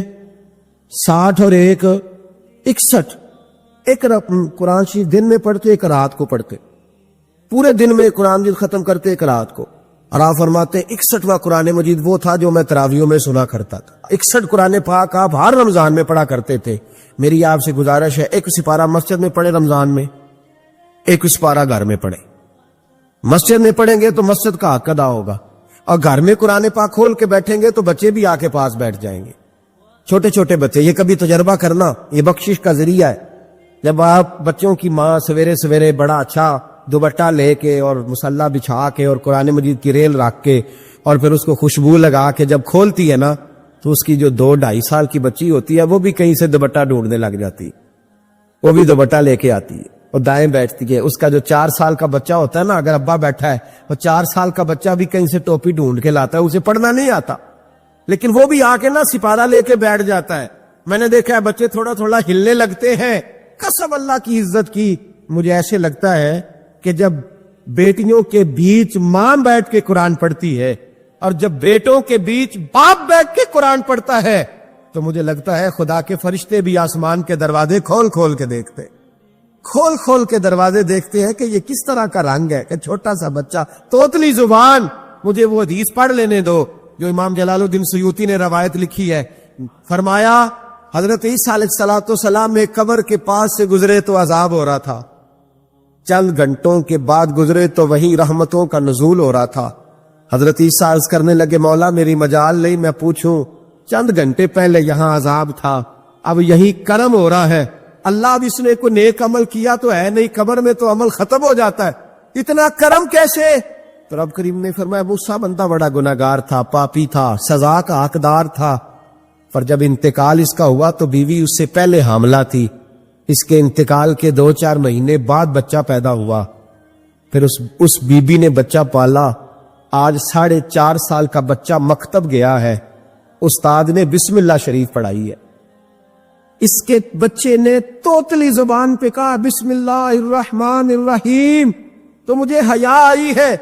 60 اور 1 61. ایک قرآن شریف دن میں پڑھتے, ایک رات کو پڑھتے, پورے دن میں قرآن مجید ختم کرتے, ایک رات کو. اور آپ فرماتے 61واں قرآن مجید وہ تھا جو میں تراویحوں میں سنا کرتا تھا. 61 قرآن پاک آپ ہر رمضان میں پڑھا کرتے تھے. میری آپ سے گزارش ہے ایک سپارہ مسجد میں پڑھے رمضان میں, ایک سپارہ گھر میں پڑھے. مسجد میں پڑھیں گے تو مسجد کا حق ادا ہوگا, اور گھر میں قرآن پاک کھول کے بیٹھیں گے تو بچے بھی آ کے پاس بیٹھ جائیں گے, چھوٹے چھوٹے بچے. یہ کبھی تجربہ کرنا, یہ بخشش کا ذریعہ ہے. جب آپ بچوں کی ماں سویرے سویرے بڑا اچھا دوپٹہ لے کے اور مصلی بچھا کے اور قرآن مجید کی ریل رکھ کے اور پھر اس کو خوشبو لگا کے جب کھولتی ہے نا, تو اس کی جو 2-2.5 سال کی بچی ہوتی ہے وہ بھی کہیں سے دوپٹہ ڈھونڈنے لگ جاتی, وہ بھی دوپٹہ لے کے آتی ہے اور دائیں بیٹھتی ہے. اس کا جو 4 سال کا بچہ ہوتا ہے نا, اگر ابا بیٹھا ہے, وہ 4 سال کا بچہ بھی کہیں سے ٹوپی ڈھونڈ کے لاتا ہے, اسے پڑھنا نہیں آتا, لیکن وہ بھی آ کے نا سپارہ لے کے بیٹھ جاتا ہے. میں نے دیکھا ہے بچے تھوڑا تھوڑا ہلنے لگتے ہیں. قسم اللہ کی عزت کی, مجھے ایسے لگتا ہے کہ جب بیٹیوں کے بیچ ماں بیٹھ کے قرآن پڑھتی ہے اور جب بیٹوں کے بیچ باپ بیٹھ کے قرآن پڑھتا ہے تو مجھے لگتا ہے خدا کے فرشتے بھی آسمان کے دروازے کھول کھول کے دیکھتے, کھول کھول کے دروازے دیکھتے ہیں کہ یہ کس طرح کا رنگ ہے کہ چھوٹا سا بچہ توتلی زبان. مجھے وہ حدیث پڑھ لینے دو جو امام جلال الدین سیوطی نے روایت لکھی ہے. فرمایا حضرت عیسیٰ علیہ السلام میں قبر کے پاس سے گزرے تو عذاب ہو رہا تھا, چند گھنٹوں کے بعد گزرے تو وہیں رحمتوں کا نزول ہو رہا تھا. حضرت عیسیٰ عرض کرنے لگے مولا میری مجال نہیں میں پوچھوں, چند گھنٹے پہلے یہاں عذاب تھا اب یہی کرم ہو رہا ہے. اللہ اب اس نے کوئی نیک عمل کیا تو ہے نہیں, قبر میں تو عمل ختم ہو جاتا ہے, اتنا کرم کیسے؟ تو رب کریم نے فرمایا موسیٰ بندہ بڑا گناہگار تھا, پاپی تھا, سزا کا حقدار تھا, پر جب انتقال اس کا ہوا تو بیوی اس سے پہلے حاملہ تھی, اس کے انتقال کے 2-4 مہینے بعد بچہ پیدا ہوا, پھر اس بیوی نے بچہ پالا, آج 4.5 سال کا بچہ مکتب گیا ہے, استاد نے بسم اللہ شریف پڑھائی ہے, اس کے بچے نے توتلی زبان پہ کہا بسم اللہ الرحمن الرحیم. تو مجھے حیا آئی ہے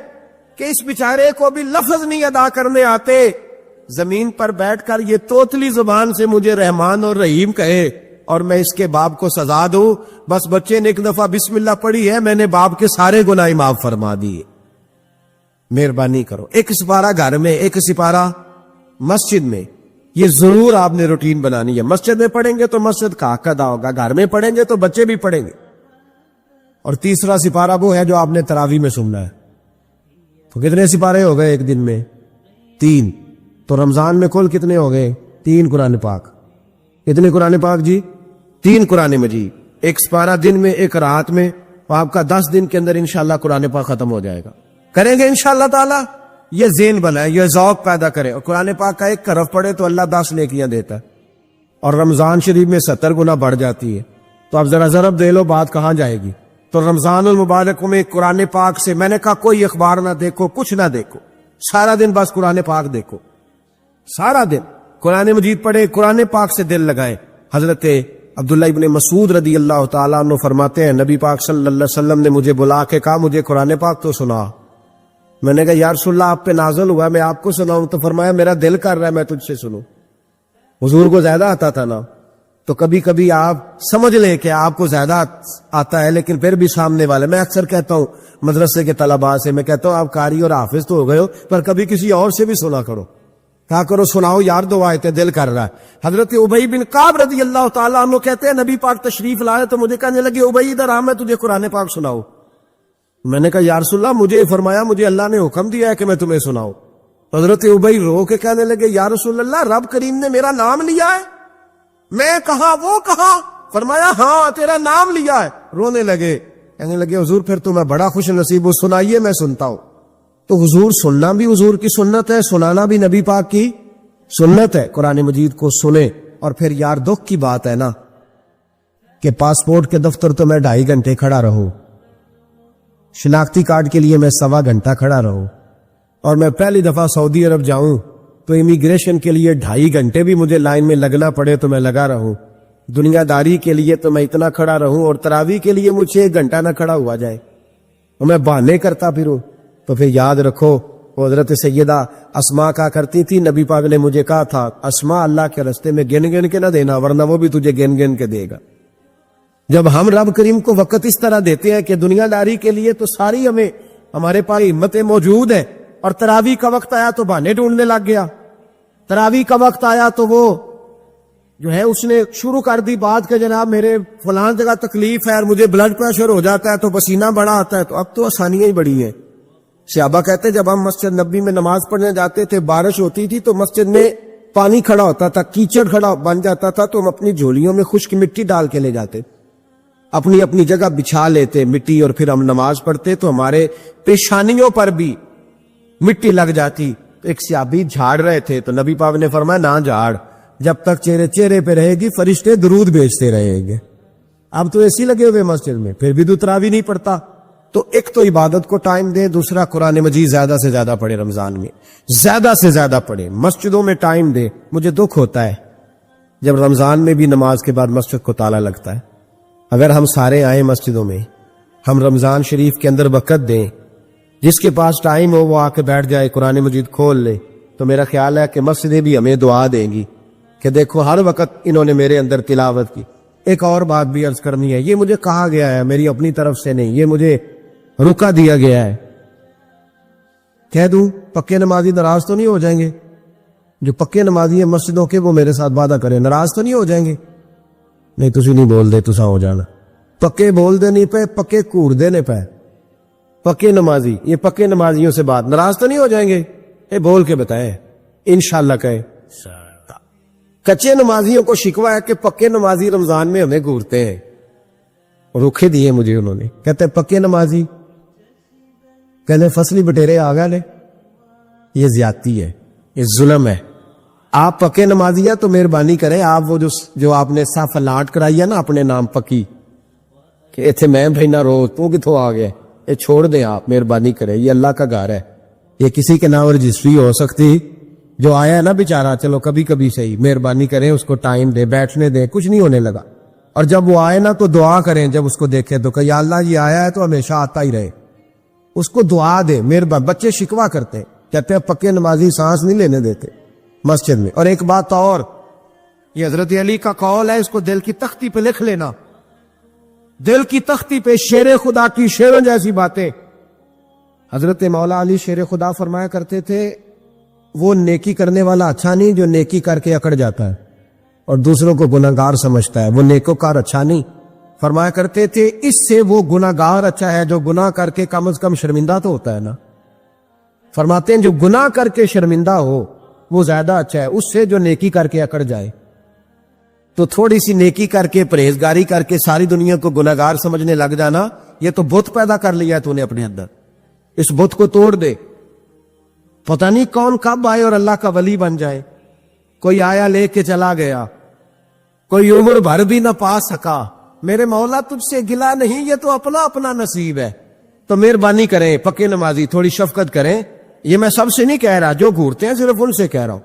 کہ اس بیچارے کو بھی لفظ نہیں ادا کرنے آتے, زمین پر بیٹھ کر یہ توتلی زبان سے مجھے رحمان اور رحیم کہے اور میں اس کے باپ کو سزا دوں. بس بچے نے ایک دفعہ بسم اللہ پڑھی ہے, میں نے باپ کے سارے گناہ معاف فرما دیے, مہربانی کرو. ایک سپارہ گھر میں, ایک سپارہ مسجد میں, یہ ضرور آپ نے روٹین بنانی ہے. مسجد میں پڑھیں گے تو مسجد کا حق ادا ہوگا, گھر میں پڑھیں گے تو بچے بھی پڑھیں گے. اور تیسرا سپارہ وہ ہے جو آپ نے تراویح میں سننا ہے. تو کتنے سپارے ہو گئے ایک دن میں؟ 3. تو رمضان میں کل کتنے ہو گئے؟ 3 قرآن پاک. کتنے قرآن پاک جی؟ 3 قرآن مجید. ایک سپارہ دن میں, ایک رات میں, تو آپ کا 10 دن کے اندر انشاءاللہ قرآن پاک ختم ہو جائے گا. کریں گے انشاءاللہ تعالی. یہ ذہن بنائے, یہ ذوق پیدا کرے, اور قرآن پاک کا ایک حرف پڑھے تو اللہ 10 نیکیاں دیتا ہے, اور رمضان شریف میں 70 گنا بڑھ جاتی ہے. تو اب ذرا ضرب دے لو بات کہاں جائے گی. تو رمضان المبارک میں قرآن پاک سے میں نے کہا کوئی اخبار نہ دیکھو, کچھ نہ دیکھو, سارا دن بس قرآن پاک دیکھو, سارا دن قرآن مجید پڑھے, قرآن پاک سے دل لگائے. حضرت عبداللہ ابن مسعود رضی اللہ تعالیٰ عنہ فرماتے ہیں نبی پاک صلی اللہ علیہ وسلم نے مجھے بلا کے کہا مجھے قرآن پاک تو سنا. میں نے کہا یا رسول اللہ آپ پہ نازل ہوا میں آپ کو سناؤں؟ تو فرمایا میرا دل کر رہا ہے میں تجھ سے سنوں. حضور کو زیادہ آتا تھا نا, تو کبھی کبھی آپ سمجھ لیں کہ آپ کو زیادہ آتا ہے, لیکن پھر بھی سامنے والے, میں اکثر کہتا ہوں مدرسے کے طلباء سے, میں کہتا ہوں آپ قاری اور حافظ تو ہو گئے ہو, پر کبھی کسی اور سے بھی سنا کرو, کہا کرو سناؤ یار 2 آیتیں دل کر رہا ہے. حضرت ابی بن کعب رضی اللہ تعالیٰ عنہ کہتے ہیں نبی پاک تشریف لائے تو مجھے کہنے لگے ابی ادھر آ میں تجھے قرآن پاک سناؤں. میں نے کہا یا رسول اللہ مجھے فرمایا مجھے اللہ نے حکم دیا ہے کہ میں تمہیں سناؤں. حضرت ابی رو کے کہنے لگے یا رسول اللہ رب کریم نے میرا نام لیا ہے. میں کہا وہ کہا؟ فرمایا ہاں تیرا نام لیا ہے. رونے لگے, کہنے لگے حضور پھر تو میں بڑا خوش نصیب ہوں, سنائیے میں سنتا ہوں. تو حضور سننا بھی حضور کی سنت ہے, سنانا بھی نبی پاک کی سنت ہے. قرآن مجید کو سنیں. اور پھر یار دکھ کی بات ہے نا کہ پاسپورٹ کے دفتر تو میں 2.5 گھنٹے کھڑا رہوں, شناختی کارڈ کے لیے میں 1.25 گھنٹہ کھڑا رہوں, اور میں پہلی دفعہ سعودی عرب جاؤں تو امیگریشن کے لیے 2.5 گھنٹے بھی مجھے لائن میں لگنا پڑے تو میں لگا رہوں, دنیا داری کے لیے تو میں اتنا کھڑا رہوں, اور تراویح کے لیے مجھے 1 گھنٹہ نہ کھڑا ہوا جائے اور میں بہانے کرتا پھروں. تو پھر یاد رکھو حضرت سیدہ اسماء کا کرتی تھی, نبی پاک نے مجھے کہا تھا اسماء اللہ کے رستے میں گن گن کے نہ دینا ورنہ وہ بھی تجھے گن گن کے دے گا. جب ہم رب کریم کو وقت اس طرح دیتے ہیں کہ دنیا داری کے لیے تو ساری ہمارے پاس ہمتیں موجود ہیں, اور تراویح کا وقت آیا تو بہانے ڈھونڈنے لگ گیا. تراویح کا وقت آیا تو وہ جو ہے اس نے شروع کر دی بات کہ جناب میرے فلان جگہ تکلیف ہے اور مجھے بلڈ پریشر ہو جاتا ہے تو پسینہ بڑا آتا ہے. تو اب تو آسانیاں ہی بڑی ہیں. صحابہ کہتے جب ہم مسجد نبی میں نماز پڑھنے جاتے تھے بارش ہوتی تھی تو مسجد میں پانی کھڑا ہوتا تھا, کیچڑ کھڑا بن جاتا تھا, تو ہم اپنی جھولیوں میں خشک مٹی ڈال کے لے جاتے, اپنی اپنی جگہ بچھا لیتے مٹی, اور پھر ہم نماز پڑھتے تو ہمارے پیشانیوں پر بھی مٹی لگ جاتی. ایک صحابی جھاڑ رہے تھے تو نبی پاک نے فرمایا نہ جھاڑ, جب تک چہرے پہ رہے گی فرشتے درود بھیجتے رہیں گے. اب تو ایسی لگے ہوئے مسجد میں پھر بھی تو تراویح نہیں پڑھتا. تو ایک تو عبادت کو ٹائم دے, دوسرا قرآن مجید زیادہ سے زیادہ پڑھے, رمضان میں زیادہ سے زیادہ پڑھے, مسجدوں میں ٹائم دے. مجھے دکھ ہوتا ہے جب رمضان میں بھی نماز کے بعد مسجد کو تالا لگتا ہے. اگر ہم سارے آئیں مسجدوں میں, ہم رمضان شریف کے اندر وقت دیں, جس کے پاس ٹائم ہو وہ آ کے بیٹھ جائے, قرآن مجید کھول لے, تو میرا خیال ہے کہ مسجدیں بھی ہمیں دعا دیں گی کہ دیکھو ہر وقت انہوں نے میرے اندر تلاوت کی. ایک اور بات بھی عرض کرنی ہے, یہ مجھے کہا گیا ہے, میری اپنی طرف سے نہیں, یہ مجھے رکا دیا گیا ہے. کہہ دوں پکے نمازی ناراض تو نہیں ہو جائیں گے؟ جو پکے نمازی ہیں مسجدوں کے وہ میرے ساتھ وعدہ کریں, ناراض تو نہیں ہو جائیں گے؟ نہیں تسی نہیں بول دے, تسا ہو جانا. پکے بول دے نہیں پے, پکے کوڑ دے نہیں پے. پکے نمازی, یہ پکے نمازیوں سے بات, ناراض تو نہیں ہو جائیں گے؟ اے بول کے بتائیں, انشاءاللہ کہے. کچے نمازیوں کو شکوہ ہے کہ پکے نمازی رمضان میں ہمیں گھورتے ہیں. روکے دیے مجھے انہوں نے, کہتے ہیں پکے نمازی, کہنے فصلی بٹیرے آ گئے. یہ زیادتی ہے, یہ ظلم ہے. آپ پکے نمازی ہیں تو مہربانی کریں, آپ وہ جو آپ نے صف الاٹ کرائی ہے نا اپنے نام پکی, کہ اتھے میں بھینا رو تو کتوں آ گئے, یہ چھوڑ دیں آپ, مہربانی کریں. یہ اللہ کا گھر ہے, یہ کسی کے نام رجسٹری ہو سکتی. جو آیا ہے نا بیچارہ, چلو کبھی کبھی صحیح, مہربانی کریں اس کو ٹائم دے, بیٹھنے دیں, کچھ نہیں ہونے لگا. اور جب وہ آئے نا تو دعا کریں, جب اس کو دیکھیں تو کہ یا اللہ یہ آیا ہے تو ہمیشہ آتا ہی رہے, اس کو دعا دے. مہربان, بچے شکوا کرتے ہیں, کہتے ہیں پکے نمازی سانس نہیں لینے دیتے مسجد میں. اور ایک بات اور, یہ حضرت علی کا قول ہے, اس کو دل کی تختی پہ لکھ لینا, دل کی تختی پہ شیر خدا کی شیروں جیسی باتیں. حضرت مولا علی شیر خدا فرمایا کرتے تھے, وہ نیکی کرنے والا اچھا نہیں جو نیکی کر کے اکڑ جاتا ہے اور دوسروں کو گناہگار سمجھتا ہے, وہ نیکوکار اچھا نہیں. فرمایا کرتے تھے اس سے وہ گناہگار اچھا ہے جو گناہ کر کے کم از کم شرمندہ تو ہوتا ہے نا. فرماتے ہیں جو گناہ کر کے شرمندہ ہو وہ زیادہ اچھا ہے اس سے جو نیکی کر کے اکڑ جائے. تو تھوڑی سی نیکی کر کے, پرہیزگاری کر کے ساری دنیا کو گناہگار سمجھنے لگ جانا, یہ تو بت پیدا کر لیا ہے تو نے اپنے اندر. اس بت کو توڑ دے. پتہ نہیں کون کب آئے اور اللہ کا ولی بن جائے. کوئی آیا لے کے چلا گیا, کوئی عمر بھر بھی نہ پا سکا. میرے مولا تجھ سے گلا نہیں, یہ تو اپنا اپنا نصیب ہے. تو مہربانی کریں پکے نمازی, تھوڑی شفقت کریں. یہ میں سب سے نہیں کہہ رہا, جو گھورتے ہیں صرف ان سے کہہ رہا ہوں.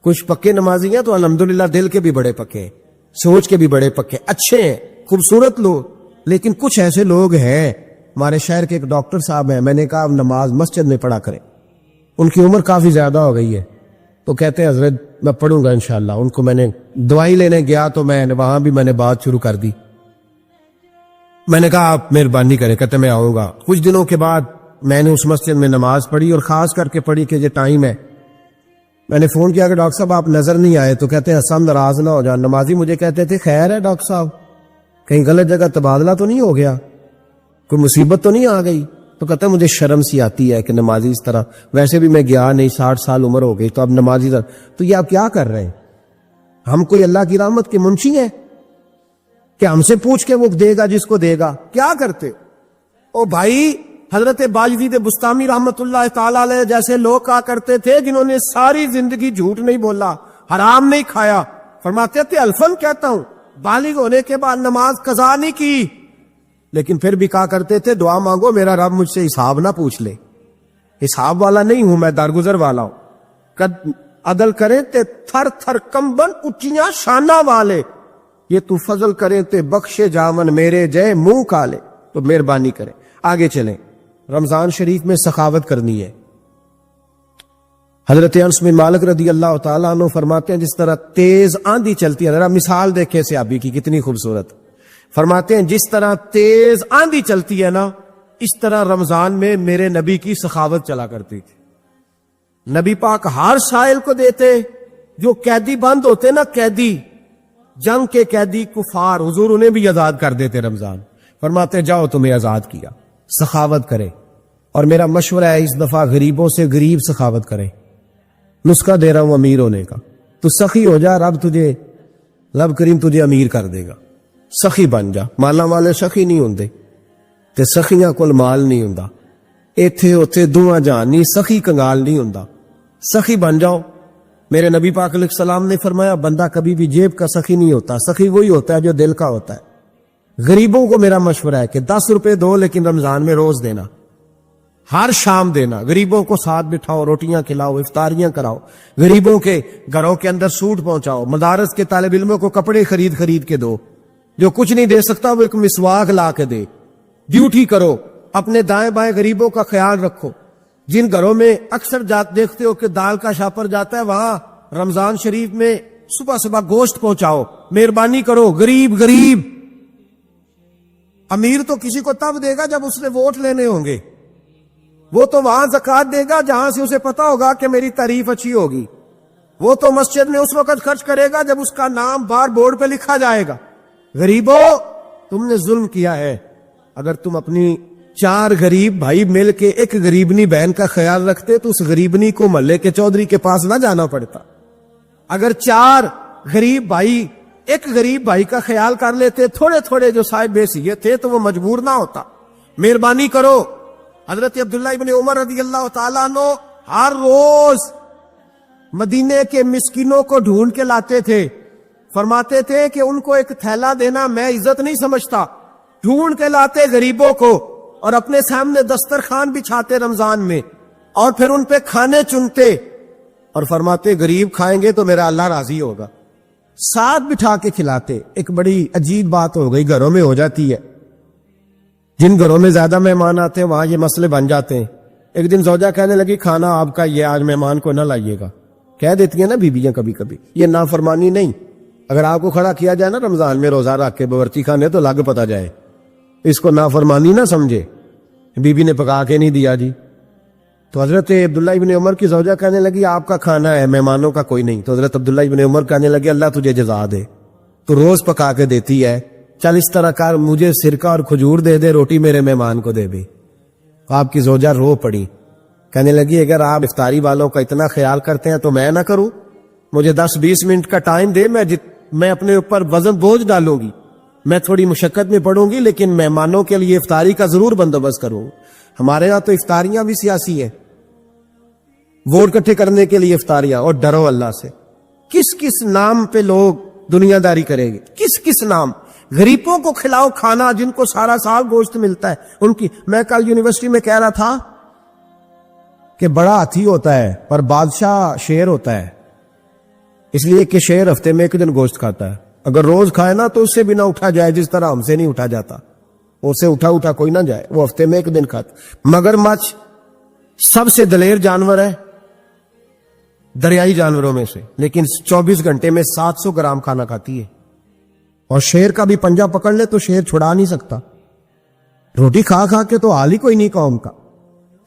کچھ پکے نمازی ہیں تو الحمدللہ دل کے بھی بڑے پکے, سوچ کے بھی بڑے پکے, اچھے ہیں, خوبصورت لوگ. لیکن کچھ ایسے لوگ ہیں, ہمارے شہر کے ایک ڈاکٹر صاحب ہیں, میں نے کہا نماز مسجد میں پڑھا کریں. ان کی عمر کافی زیادہ ہو گئی ہے, تو کہتے ہیں حضرت میں پڑھوں گا انشاءاللہ. ان کو میں نے دوائی لینے گیا تو وہاں بھی میں نے بات شروع کر دی. میں نے کہا آپ مہربانی کریں, کہتے میں آؤں گا. کچھ دنوں کے بعد میں نے اس مسجد میں نماز پڑھی اور خاص کر کے پڑھی کہ یہ ٹائم ہے. میں نے فون کیا کہ ڈاکٹر صاحب آپ نظر نہیں آئے, تو کہتے ہیں حسن ناراض نہ ہو جا. نمازی مجھے کہتے تھے خیر ہے ڈاکٹر صاحب, کہیں غلط جگہ تبادلہ تو نہیں ہو گیا, کوئی مصیبت تو نہیں آ گئی؟ تو کہتا ہے مجھے شرم سی آتی ہے کہ نمازی اس طرح, ویسے بھی میں گیا نہیں, 60 سال عمر ہو گئی, تو اب نمازی تو یہ آپ کیا کر رہے ہیں؟ ہم کوئی اللہ کی رحمت کے منشی ہیں کہ ہم سے پوچھ کے وہ دے گا جس کو دے گا؟ کیا کرتے او بھائی؟ حضرت باجدید بستامی رحمت اللہ تعالی علیہ جیسے لوگ کہا کرتے تھے جنہوں نے ساری زندگی جھوٹ نہیں بولا, حرام نہیں کھایا. فرماتے تھے الفن کہتا ہوں, بالغ ہونے کے بعد نماز قضا نہیں کی, لیکن پھر بھی کہا کرتے تھے دعا مانگو میرا رب مجھ سے حساب نہ پوچھ لے. حساب والا نہیں ہوں میں, درگزر والا ہوں. عدل کریں تے تھر تھر کمبن اچیاں شانہ والے, یہ تو فضل کریں تے بخشے جامن میرے جے منہ کالے. تو مہربانی کریں. آگے چلیں, رمضان شریف میں سخاوت کرنی ہے. حضرت انس بن مالک رضی اللہ تعالیٰ عنہ فرماتے ہیں جس طرح تیز آندھی چلتی ہے, ذرا مثال دیکھیں صحابی کی کتنی خوبصورت. فرماتے ہیں جس طرح تیز آندھی چلتی ہے نا, اس طرح رمضان میں میرے نبی کی سخاوت چلا کرتی تھی. نبی پاک ہر سائل کو دیتے. جو قیدی بند ہوتے نا, قیدی جنگ کے قیدی کفار, حضور انہیں بھی آزاد کر دیتے رمضان. فرماتے جاؤ تمہیں آزاد کیا, سخاوت کرے. اور میرا مشورہ ہے اس دفعہ غریبوں سے غریب سخاوت کریں. نسخہ دے رہا ہوں امیر ہونے کا. تو سخی ہو جا, رب کریم تجھے امیر کر دے گا. سخی بن جا. مالا والے سخی نہیں ہوندے تے سخیاں کول مال نہیں ہوندا. ایتھے اوتھے دوواں جہان نہیں, سخی کنگال نہیں ہوندا. سخی بن جاؤ. میرے نبی پاک علیہ السلام نے فرمایا بندہ کبھی بھی جیب کا سخی نہیں ہوتا, سخی وہی ہوتا ہے جو دل کا ہوتا ہے. غریبوں کو میرا مشورہ ہے کہ 10 روپے دو لیکن رمضان میں روز دینا. ہر شام دینا, غریبوں کو ساتھ بٹھاؤ, روٹیاں کھلاؤ, افطاریاں کراؤ, غریبوں کے گھروں کے اندر سوٹ پہنچاؤ, مدارس کے طالب علموں کو کپڑے خرید کے دو, جو کچھ نہیں دے سکتا وہ ایک مسواک لا کے دے. ڈیوٹی کرو, اپنے دائیں بائیں غریبوں کا خیال رکھو. جن گھروں میں اکثر دیکھتے ہو کہ دال کا شاپر جاتا ہے, وہاں رمضان شریف میں صبح صبح گوشت پہنچاؤ. مہربانی کرو, غریب. امیر تو کسی کو تب دے گا جب اس نے ووٹ لینے ہوں گے. وہ تو وہاں زکات دے گا جہاں سے اسے پتا ہوگا کہ میری تعریف اچھی ہوگی. وہ تو مسجد میں اس وقت خرچ کرے گا جب اس کا نام بار بورڈ پہ لکھا جائے گا. غریبوں, تم نے ظلم کیا ہے. اگر تم اپنی 4 غریب بھائی مل کے ایک غریبنی بہن کا خیال رکھتے تو اس غریبنی کو محلے کے چودھری کے پاس نہ جانا پڑتا. اگر 4 غریب بھائی ایک غریب بھائی کا خیال کر لیتے, تھوڑے جو صاحب حیثیت تھے, تو وہ مجبور نہ ہوتا. مہربانی کرو. حضرت عبداللہ ابن عمر رضی اللہ تعالیٰ عنہ ہر روز مدینے کے مسکینوں کو ڈھونڈ کے لاتے تھے. فرماتے تھے کہ ان کو ایک تھیلا دینا میں عزت نہیں سمجھتا. ڈھونڈ کے لاتے غریبوں کو اور اپنے سامنے دسترخوان بچھاتے رمضان میں, اور پھر ان پہ کھانے چنتے اور فرماتے غریب کھائیں گے تو میرا اللہ راضی ہوگا. ساتھ بٹھا کے کھلاتے. ایک بڑی عجیب بات ہو گئی, گھروں میں ہو جاتی ہے. جن گھروں میں زیادہ مہمان آتے ہیں وہاں یہ مسئلے بن جاتے ہیں. ایک دن زوجہ کہنے لگی کھانا آپ کا یہ آج مہمان کو نہ لائیے گا. کہہ دیتی ہیں نا بیویاں کبھی کبھی, یہ نافرمانی نہیں. اگر آپ کو کھڑا کیا جائے نا رمضان میں روزہ رکھ کے باورچی خانے تو لگ پتا جائے, اس کو نافرمانی نہ سمجھے. بیوی نے پکا کے نہیں دیا جی. تو حضرت عبداللہ ابن عمر کی زوجہ کہنے لگی آپ کا کھانا ہے, مہمانوں کا کوئی نہیں. تو حضرت عبداللہ ابن عمر کہنے لگے اللہ تجھے جزا دے, تو روز پکا کے دیتی ہے, چل اس طرح کر, مجھے سرکہ اور کھجور دے دے, روٹی میرے مہمان کو دے دے. آپ کی زوجہ رو پڑی, کہنے لگی اگر آپ افطاری والوں کا اتنا خیال کرتے ہیں تو میں نہ کروں. مجھے 10-20 منٹ کا ٹائم دے, میں اپنے اوپر وزن بوجھ ڈالوں گی, میں تھوڑی مشقت میں پڑوں گی, لیکن مہمانوں کے لیے افطاری کا ضرور بندوبست کروں. ہمارے ہاں تو افطاریاں بھی سیاسی ہیں, ووٹ اکٹھے کرنے کے لیے افطاریاں. اور ڈرو اللہ سے. کس نام پہ لوگ دنیا داری کریں گے, کس نام. غریبوں کو کھلاؤ کھانا جن کو سارا سال گوشت ملتا ہے ان کی. میں کل یونیورسٹی میں کہہ رہا تھا کہ بڑا ہاتھی ہوتا ہے پر بادشاہ شیر ہوتا ہے, اس لیے کہ شیر ہفتے میں 1 دن گوشت کھاتا ہے. اگر روز کھائے نا تو اس سے بھی نہ اٹھا جائے, جس طرح ہم سے نہیں اٹھا جاتا, اس سے اٹھا کوئی نہ جائے. وہ ہفتے میں 1 دن کھاتا. مگرمچھ سب سے دلیر جانور ہے دریائی جانوروں میں سے, لیکن 24 گھنٹے میں 700 گرام کھانا کھاتی ہے. اور شیر کا بھی پنجہ پکڑ لے تو شیر چھڑا نہیں سکتا. روٹی کھا کے تو حال ہی کوئی نہیں قوم کا.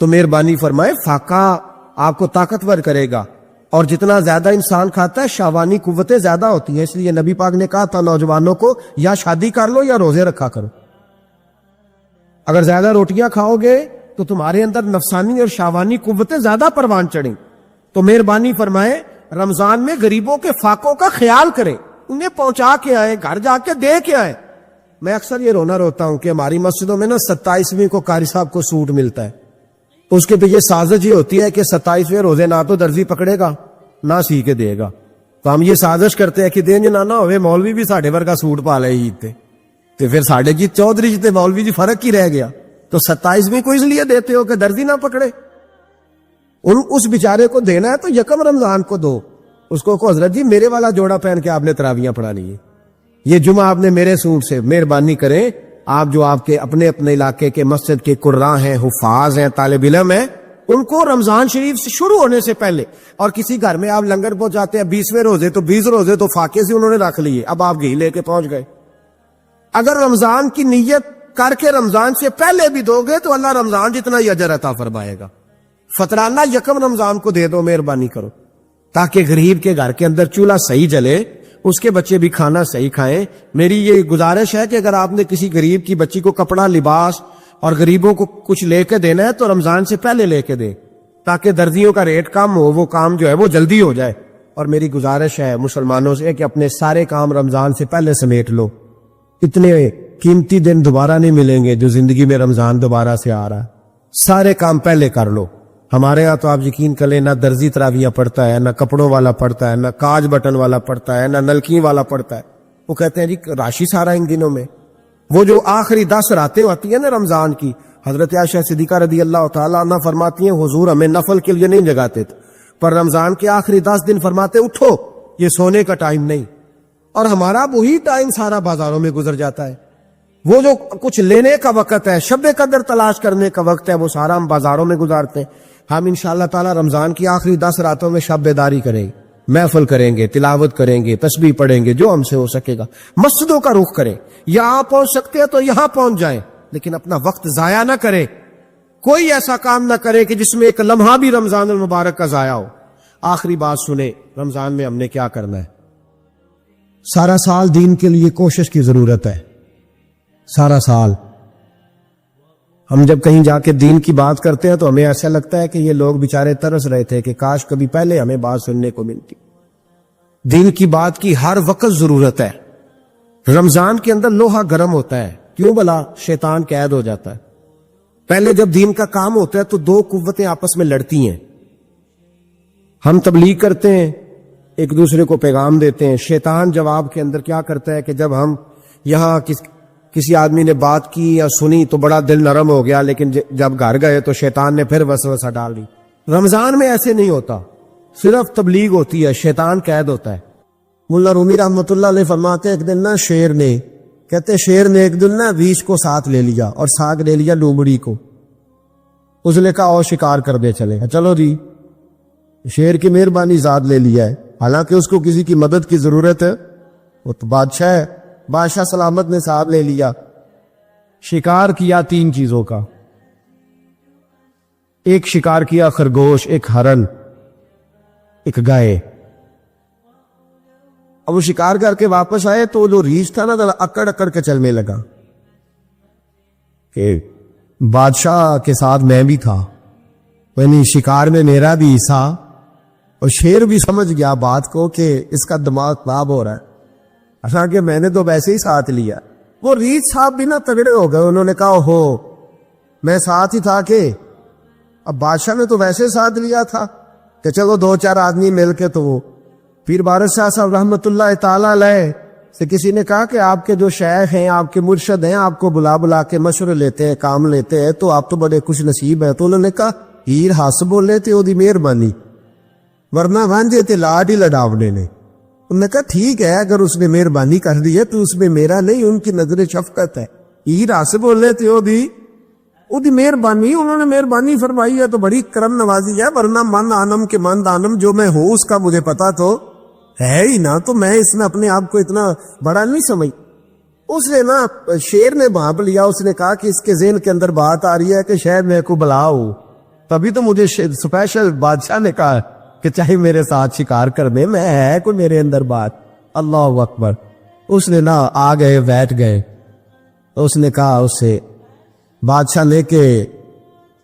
تو مہربانی فرمائے, فاقہ آپ کو طاقتور کرے گا, اور جتنا زیادہ انسان کھاتا ہے شہوانی قوتیں زیادہ ہوتی ہیں. اس لیے نبی پاک نے کہا تھا نوجوانوں کو یا شادی کر لو یا روزے رکھا کرو. اگر زیادہ روٹیاں کھاؤ گے تو تمہارے اندر نفسانی اور شہوانی قوتیں زیادہ پروان چڑھیں. تو مہربانی فرمائے رمضان میں غریبوں کے فاقوں کا خیال کریں, انہیں پہنچا کے آئے, گھر جا کے دے کے آئے. میں اکثر یہ روتا ہوں کہ ہماری مسجدوں میں نا 27ویں کو قاری صاحب کو سوٹ ملتا ہے. اس کے پیچھے سازش یہ ہوتی ہے کہ 27ویں روزے نہ تو درزی پکڑے گا نہ سی کے دے گا. تو ہم یہ سازش کرتے ہیں کہ دین جنانا ہوئے مولوی بھی ساڑھے ورگا سوٹ پا لے عید تے, تو پھر ساڑھے کی چودھری جتے مولوی جی فرق ہی رہ گیا. تو 27ویں کو اس لیے دیتے ہو کہ درزی نہ پکڑے. اس بیچارے کو دینا ہے تو 1 رمضان کو دو. اس کو حضرت جی میرے والا جوڑا پہن کے آپ نے تراویاں پڑھانی ہے, یہ جمعہ آپ نے میرے سوٹ سے. مہربانی کریں آپ جو آپ کے اپنے علاقے کے مسجد کے قراء ہیں, حفاظ ہیں, طالب علم ہیں, ان کو رمضان شریف سے شروع ہونے سے پہلے, اور کسی گھر میں آپ لنگر پہنچاتے ہیں 20ویں روزے تو 20 روزے تو فاقے سے انہوں نے رکھ لیے, اب آپ گھی لے کے پہنچ گئے. اگر رمضان کی نیت کر کے رمضان سے پہلے بھی دو گے تو اللہ رمضان جتنا ہی اجر عطا فرمائے گا. فطرانہ 1 رمضان کو دے دو, مہربانی کرو, تاکہ غریب کے گھر کے اندر چولہا صحیح جلے, اس کے بچے بھی کھانا صحیح کھائیں. میری یہ گزارش ہے کہ اگر آپ نے کسی غریب کی بچی کو کپڑا, لباس اور غریبوں کو کچھ لے کے دینا ہے تو رمضان سے پہلے لے کے دیں, تاکہ درزیوں کا ریٹ کم ہو, وہ کام جو ہے وہ جلدی ہو جائے. اور میری گزارش ہے مسلمانوں سے کہ اپنے سارے کام رمضان سے پہلے سمیٹ لو. اتنے قیمتی دن دوبارہ نہیں ملیں گے جو زندگی میں رمضان دوبارہ سے آ رہا ہے. سارے کام پہلے کر لو. ہمارے ہاں تو آپ یقین کر لیں, نہ درزی تراویاں پڑھتا ہے, نہ کپڑوں والا پڑھتا ہے, نہ کاج بٹن والا پڑھتا ہے, نہ نلکی والا پڑھتا ہے. وہ کہتے ہیں جی راشی سارا ان دنوں میں. وہ جو آخری 10 راتیں ہوتی ہیں نا رمضان کی, حضرت عائشہ صدیقہ رضی اللہ تعالیٰ عنہ فرماتی ہیں حضور ہمیں نفل کے لیے نہیں جگاتے تھے، پر رمضان کے آخری 10 دن فرماتے اٹھو، یہ سونے کا ٹائم نہیں. اور ہمارا وہی ٹائم سارا بازاروں میں گزر جاتا ہے. وہ جو کچھ لینے کا وقت ہے، شب قدر تلاش کرنے کا وقت ہے، وہ سارا ہم بازاروں میں گزارتے ہیں. ہم انشاءاللہ تعالی رمضان کی آخری 10 راتوں میں شب بیداری کریں گے، محفل کریں گے، تلاوت کریں گے، تسبیح پڑھیں گے، جو ہم سے ہو سکے گا. مسجدوں کا رخ کریں، یہاں پہنچ سکتے ہیں تو یہاں پہنچ جائیں، لیکن اپنا وقت ضائع نہ کریں. کوئی ایسا کام نہ کرے کہ جس میں ایک لمحہ بھی رمضان المبارک کا ضائع ہو. آخری بات سنیں، رمضان میں ہم نے کیا کرنا ہے. سارا سال دین کے لیے کوشش کی ضرورت ہے. سارا سال ہم جب کہیں جا کے دین کی بات کرتے ہیں تو ہمیں ایسا لگتا ہے کہ یہ لوگ بیچارے ترس رہے تھے کہ کاش کبھی پہلے ہمیں بات سننے کو ملتی. دین کی بات کی ہر وقت ضرورت ہے. رمضان کے اندر لوہا گرم ہوتا ہے. کیوں بلا؟ شیطان قید ہو جاتا ہے. پہلے جب دین کا کام ہوتا ہے تو دو قوتیں آپس میں لڑتی ہیں. ہم تبلیغ کرتے ہیں، ایک دوسرے کو پیغام دیتے ہیں. شیطان جواب کے اندر کیا کرتا ہے کہ جب ہم یہاں کسی آدمی نے بات کی یا سنی تو بڑا دل نرم ہو گیا، لیکن جب گھر گئے تو شیطان نے پھر وسوسہ ڈال دی. رمضان میں ایسے نہیں ہوتا، صرف تبلیغ ہوتی ہے، شیطان قید ہوتا ہے. ملا رومی رحمۃ اللہ علیہ فرماتے ایک دن نا شیر نے ایک دن نا ریچھ کو ساتھ لے لیا اور ساتھ لے لیا لومڑی کو. اس نے کہا اور شکار کر دے چلے. چلو جی، شیر کی مہربانی ذات لے لیا ہے، حالانکہ اس کو کسی کی مدد کی ضرورت ہے. وہ تو بادشاہ ہے، بادشاہ سلامت نے ساتھ لے لیا. شکار کیا 3 چیزوں کا. ایک شکار کیا خرگوش، ایک ہرن، ایک گائے. اب وہ شکار کر کے واپس آئے تو جو ریچھ تھا نا اکڑ اکڑ کے چلنے لگا کہ بادشاہ کے ساتھ میں بھی تھا، یعنی شکار میں میرا بھی حصہ. اور شیر بھی سمجھ گیا بات کو کہ اس کا دماغ خراب ہو رہا ہے، ایسا کہ میں نے تو ویسے ہی ساتھ لیا. وہ ریچھ صاحب بھی نا تگڑے ہو گئے. انہوں نے کہا ہو میں ساتھ ہی تھا کہ اب بادشاہ نے تو ویسے ساتھ لیا تھا کہ چلو 2-4 آدمی مل کے. تو وہ پیر بارش شاہ صاحب رحمۃ اللہ تعالی علیہ سے کسی نے کہا کہ آپ کے جو شیخ ہیں، آپ کے مرشد ہیں، آپ کو بلا کے مشورے لیتے ہیں، کام لیتے ہیں، تو آپ تو بڑے خوش نصیب ہیں. تو انہوں نے کہا ہیر ہس بولے تے دی مہربانی، ورنہ وانجے تے لاڈ ہی لڈاونے نے. انہوں نے کہا ٹھیک ہے، اگر اس نے مہربانی کر دی ہے تو اس میں میرا نہیں، ان کی نظر شفقت ہے. ہیر ہس بولے تے او دی مہربانی، انہوں نے مہربانی فرمائی ہے تو بڑی کرم نوازی ہے، ورنہ من آنم کے من دانم، جو میں ہوں اس کا مجھے پتا تو ہے ہی نا، تو میں اس میں اپنے آپ کو اتنا بڑا نہیں سمجھ. اس نے نا شیر نے بھانپ لیا. اس نے کہا کہ اس کے ذہن کے اندر بات آ رہی ہے کہ شاید میں کو بلاؤ. تبھی تو مجھے اسپیشل بادشاہ نے کہا کہ چاہے میرے ساتھ شکار کر دے، میں ہے کوئی میرے اندر بات. اللہ اکبر. اس نے نا آ گئے، بیٹھ گئے. اس نے کہا اس سے بادشاہ نے کہ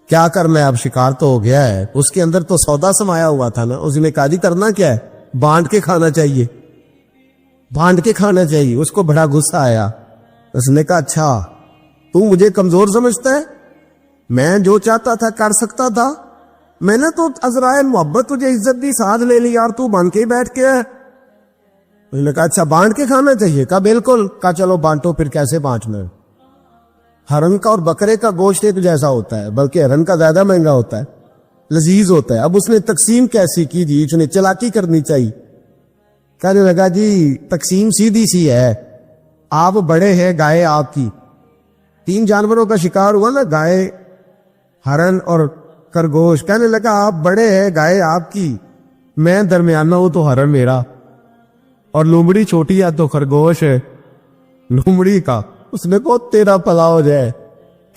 کیا کرنا ہے، اب شکار تو ہو گیا ہے. اس کے اندر تو سودا سمایا ہوا تھا نا. اس نے کہا جی کرنا کیا ہے، بانٹ کے کھانا چاہیے، بانٹ کے کھانا چاہیے. اس کو بڑا غصہ آیا. اس نے کہا اچھا تو مجھے کمزور سمجھتا ہے، میں جو چاہتا تھا کر سکتا تھا، میں نے تو عذرائے محبت تجھے عزت دی، ساتھ لے لی اور تو بن کے ہی بیٹھ کے ہے. اس نے کہا اچھا بانٹ کے کھانا چاہیے. کہا بالکل. کہا چلو بانٹو. پھر کیسے بانٹنا ہے؟ ہرن کا اور بکرے کا گوشت ایک جیسا ہوتا ہے، بلکہ ہرن کا زیادہ مہنگا ہوتا ہے، لذیذ ہوتا ہے. اب اس نے تقسیم کیسی کی جی؟ اس نے چلاکی کرنی چاہیے. کہنے لگا جی تقسیم سیدھی سی ہے، آپ بڑے ہیں، گائے آپ کی. 3 جانوروں کا شکار ہوا نا، گائے، ہرن اور خرگوش. کہنے لگا آپ بڑے ہیں، گائے آپ کی، میں درمیانہ ہوں تو ہرن میرا، اور لومڑی چھوٹی ہے تو خرگوش ہے لومڑی کا. اس نے کہا تیرا پلا ہو جائے،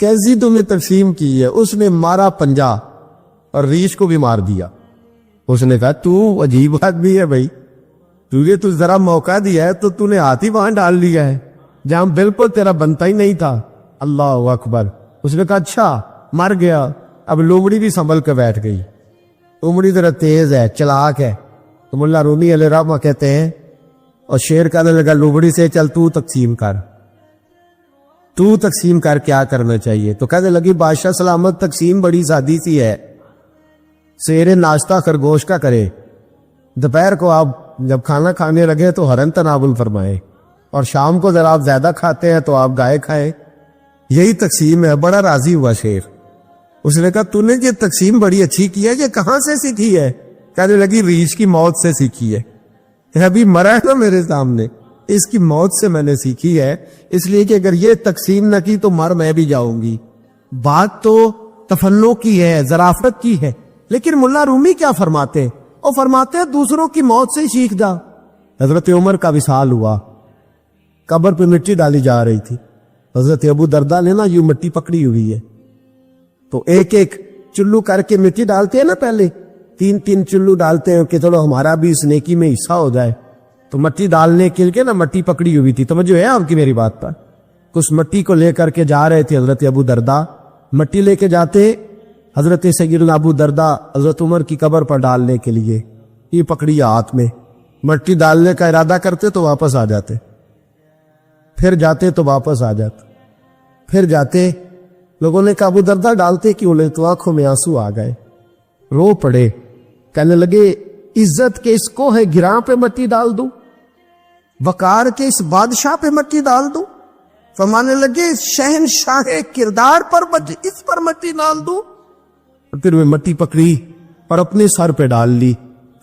کیسی تم نے تقسیم کی ہے؟ اس نے مارا پنجا اور ریچھ کو بھی مار دیا. اس نے کہا تو عجیب آدمی ہے بھائی، تجھے تو ذرا موقع دیا ہے تو نے ہاتھ ہی وہاں ڈال لیا ہے جہاں بالکل تیرا بنتا ہی نہیں تھا. اللہ اکبر. اس نے کہا اچھا مر گیا. اب لومڑی بھی سنبھل کے بیٹھ گئی. لومڑی ذرا تیز ہے، چلاک ہے. تو ملا رومی علیہ رحمہ کہتے ہیں، اور شیر کہنے لگا لومڑی سے چل تو تقسیم کر، تو تقسیم کر کیا کرنا چاہیے. تو کہنے لگی بادشاہ سلامت تقسیم بڑی سادی سی ہے، سیرے ناشتہ خرگوش کا کرے، دوپہر کو آپ جب کھانا کھانے لگے تو ہرن تناول فرمائے، اور شام کو ذرا آپ زیادہ کھاتے ہیں تو آپ گائے کھائیں. یہی تقسیم ہے. بڑا راضی ہوا شیر. اس نے کہا تو نے یہ تقسیم بڑی اچھی کی ہے, یہ کہاں سے سیکھی ہے؟ کہنے لگی ریچھ کی موت سے سیکھی ہے. ابھی مرا ہے نا میرے سامنے, اس کی موت سے میں نے سیکھی ہے, اس لیے کہ اگر یہ تقسیم نہ کی تو مر میں بھی جاؤں گی. بات تو تفنن کی ہے, ظرافت کی ہے, لیکن ملا رومی کیا فرماتے؟ وہ فرماتے ہیں دوسروں کی موت سے ہی سیکھ جا. حضرت عمر کا وصال ہوا, قبر پہ مٹی ڈالی جا رہی تھی. حضرت ابو درداء نے نا یوں مٹی پکڑی ہوئی ہے, تو ایک ایک چلو کر کے مٹی ڈالتے ہیں نا, پہلے 3 چلو ڈالتے ہیں کہ چلو ہمارا بھی اس نیکی میں حصہ ہو جائے. تو مٹی ڈالنے کے لیے نا مٹی پکڑی ہوئی تھی. توجہ ہے آپ کی میری بات پر؟ کچھ مٹی کو لے کر کے جا رہے تھے حضرت ابو درداء. مٹی لے کے جاتے حضرت سیدنا ابو درداء حضرت عمر کی قبر پر ڈالنے کے لیے, یہ پکڑی ہاتھ میں, مٹی ڈالنے کا ارادہ کرتے تو واپس آ جاتے, پھر جاتے تو واپس آ جاتے, پھر جاتے. لوگوں نے کہا ابو درداء ڈالتے کیوں لے؟ تو آنکھوں میں آنسو آ گئے, رو پڑے. کہنے لگے عزت کے اس کو ہے گراں پہ مٹی ڈال دوں, وقار کے اس بادشاہ پہ مٹی ڈال دوں. فرمانے لگے شہنشاہ کردار پر اس پر مٹی ڈال دوں. پھر وہ مٹی پکڑی اور اپنے سر پہ ڈال لی.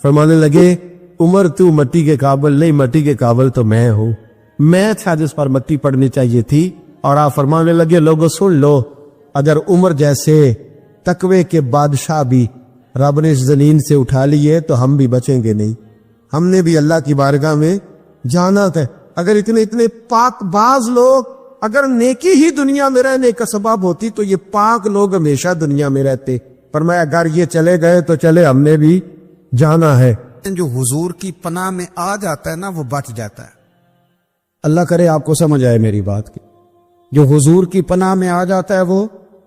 فرمانے لگے عمر تو مٹی کے قابل نہیں, مٹی کے قابل تو میں ہوں, میں تھا جس پر مٹی پڑنی چاہیے تھی. اور آپ فرمانے لگے لوگوں سن لو, اگر عمر جیسے تقوی کے بادشاہ بھی رب نے اس زمین سے اٹھا لیے تو ہم بھی بچیں گے نہیں. ہم نے بھی اللہ کی بارگاہ میں جانا تھا. اگر اتنے پاک باز لوگ, اگر نیکی ہی دنیا میں رہنے کا سبب ہوتی تو یہ پاک لوگ ہمیشہ دنیا میں رہتے. پر میں اگر یہ چلے گئے تو چلے, ہم نے بھی جانا ہے. جو حضور کی پناہ میں آ جاتا ہے نا وہ بچ جاتا ہے. اللہ کرے آپ کو سمجھ آئے میری بات کی. جو حضور کی پناہ میں آ جاتا ہے وہ,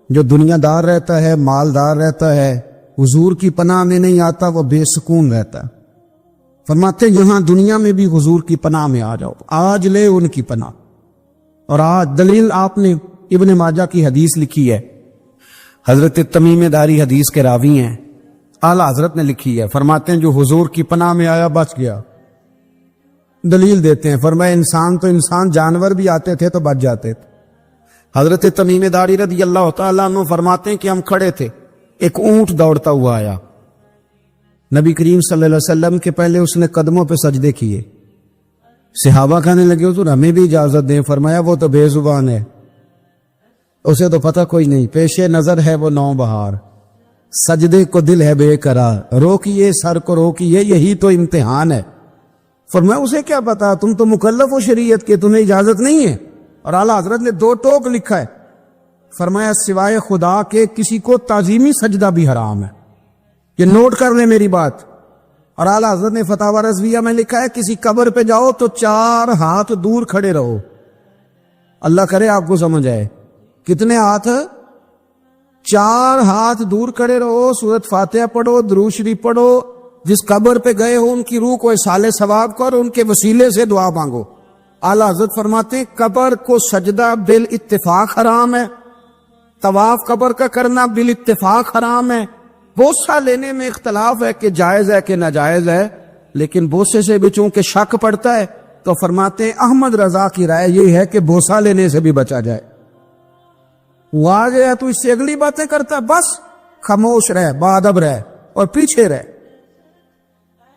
جو دنیا دار رہتا ہے, مالدار رہتا ہے, حضور کی پناہ میں نہیں آتا وہ بے سکون رہتا ہے. فرماتے یہاں دنیا میں بھی حضور کی پناہ میں آ جاؤ, آج لے ان کی پناہ. اور آج دلیل آپ نے ابن ماجہ کی حدیث لکھی ہے, حضرت تمیم داری حدیث کے راوی ہیں, اعلیٰ حضرت نے لکھی ہے. فرماتے ہیں جو حضور کی پناہ میں آیا بچ گیا. دلیل دیتے ہیں, فرمایا انسان تو انسان, جانور بھی آتے تھے تو بچ جاتے تھے. حضرت تمیم داری رضی اللہ تعالیٰ عنہ فرماتے ہیں کہ ہم کھڑے تھے, ایک اونٹ دوڑتا ہوا آیا. نبی کریم صلی اللہ علیہ وسلم کے پہلے اس نے قدموں پہ سجدے کیے. صحابہ کہنے لگے حضور ہمیں بھی اجازت دیں. فرمایا وہ تو بے زبان ہے, اسے تو پتہ کوئی نہیں, پیش نظر ہے وہ نو بہار, سجدے کو دل ہے بے قرار, روکیے سر کو روکیے, یہی تو امتحان ہے. فرمایا اسے کیا پتا, تم تو مکلف ہو شریعت کے, تمہیں اجازت نہیں ہے. اور اعلیٰ حضرت نے 2 ٹوک لکھا ہے. فرمایا سوائے خدا کے کسی کو تعظیمی سجدہ بھی حرام ہے. یہ نوٹ کر لیں میری بات. اور اعلیٰ حضرت نے فتاوی رضویہ میں لکھا ہے کسی قبر پہ جاؤ تو 4 ہاتھ دور کھڑے رہو. اللہ کرے آپ کو سمجھ آئے. کتنے ہاتھ؟ 4 ہاتھ دور کھڑے رہو, سورۃ فاتحہ پڑھو, درود شریف پڑھو, جس قبر پہ گئے ہو ان کی روح کو اصال ثواب کر, ان کے وسیلے سے دعا مانگو. اعلیٰ حضرت فرماتے ہیں قبر کو سجدہ بالاتفاق حرام ہے, طواف قبر کا کرنا بالاتفاق حرام ہے. بوسہ لینے میں اختلاف ہے کہ جائز ہے کہ ناجائز ہے, لیکن بوسے سے بھی چونکہ شک پڑتا ہے تو فرماتے ہیں احمد رضا کی رائے یہ ہے کہ بوسہ لینے سے بھی بچا جائے. وہ آ گیا تو اس سے اگلی باتیں کرتا, بس خاموش رہ, باادب رہ اور پیچھے رہ.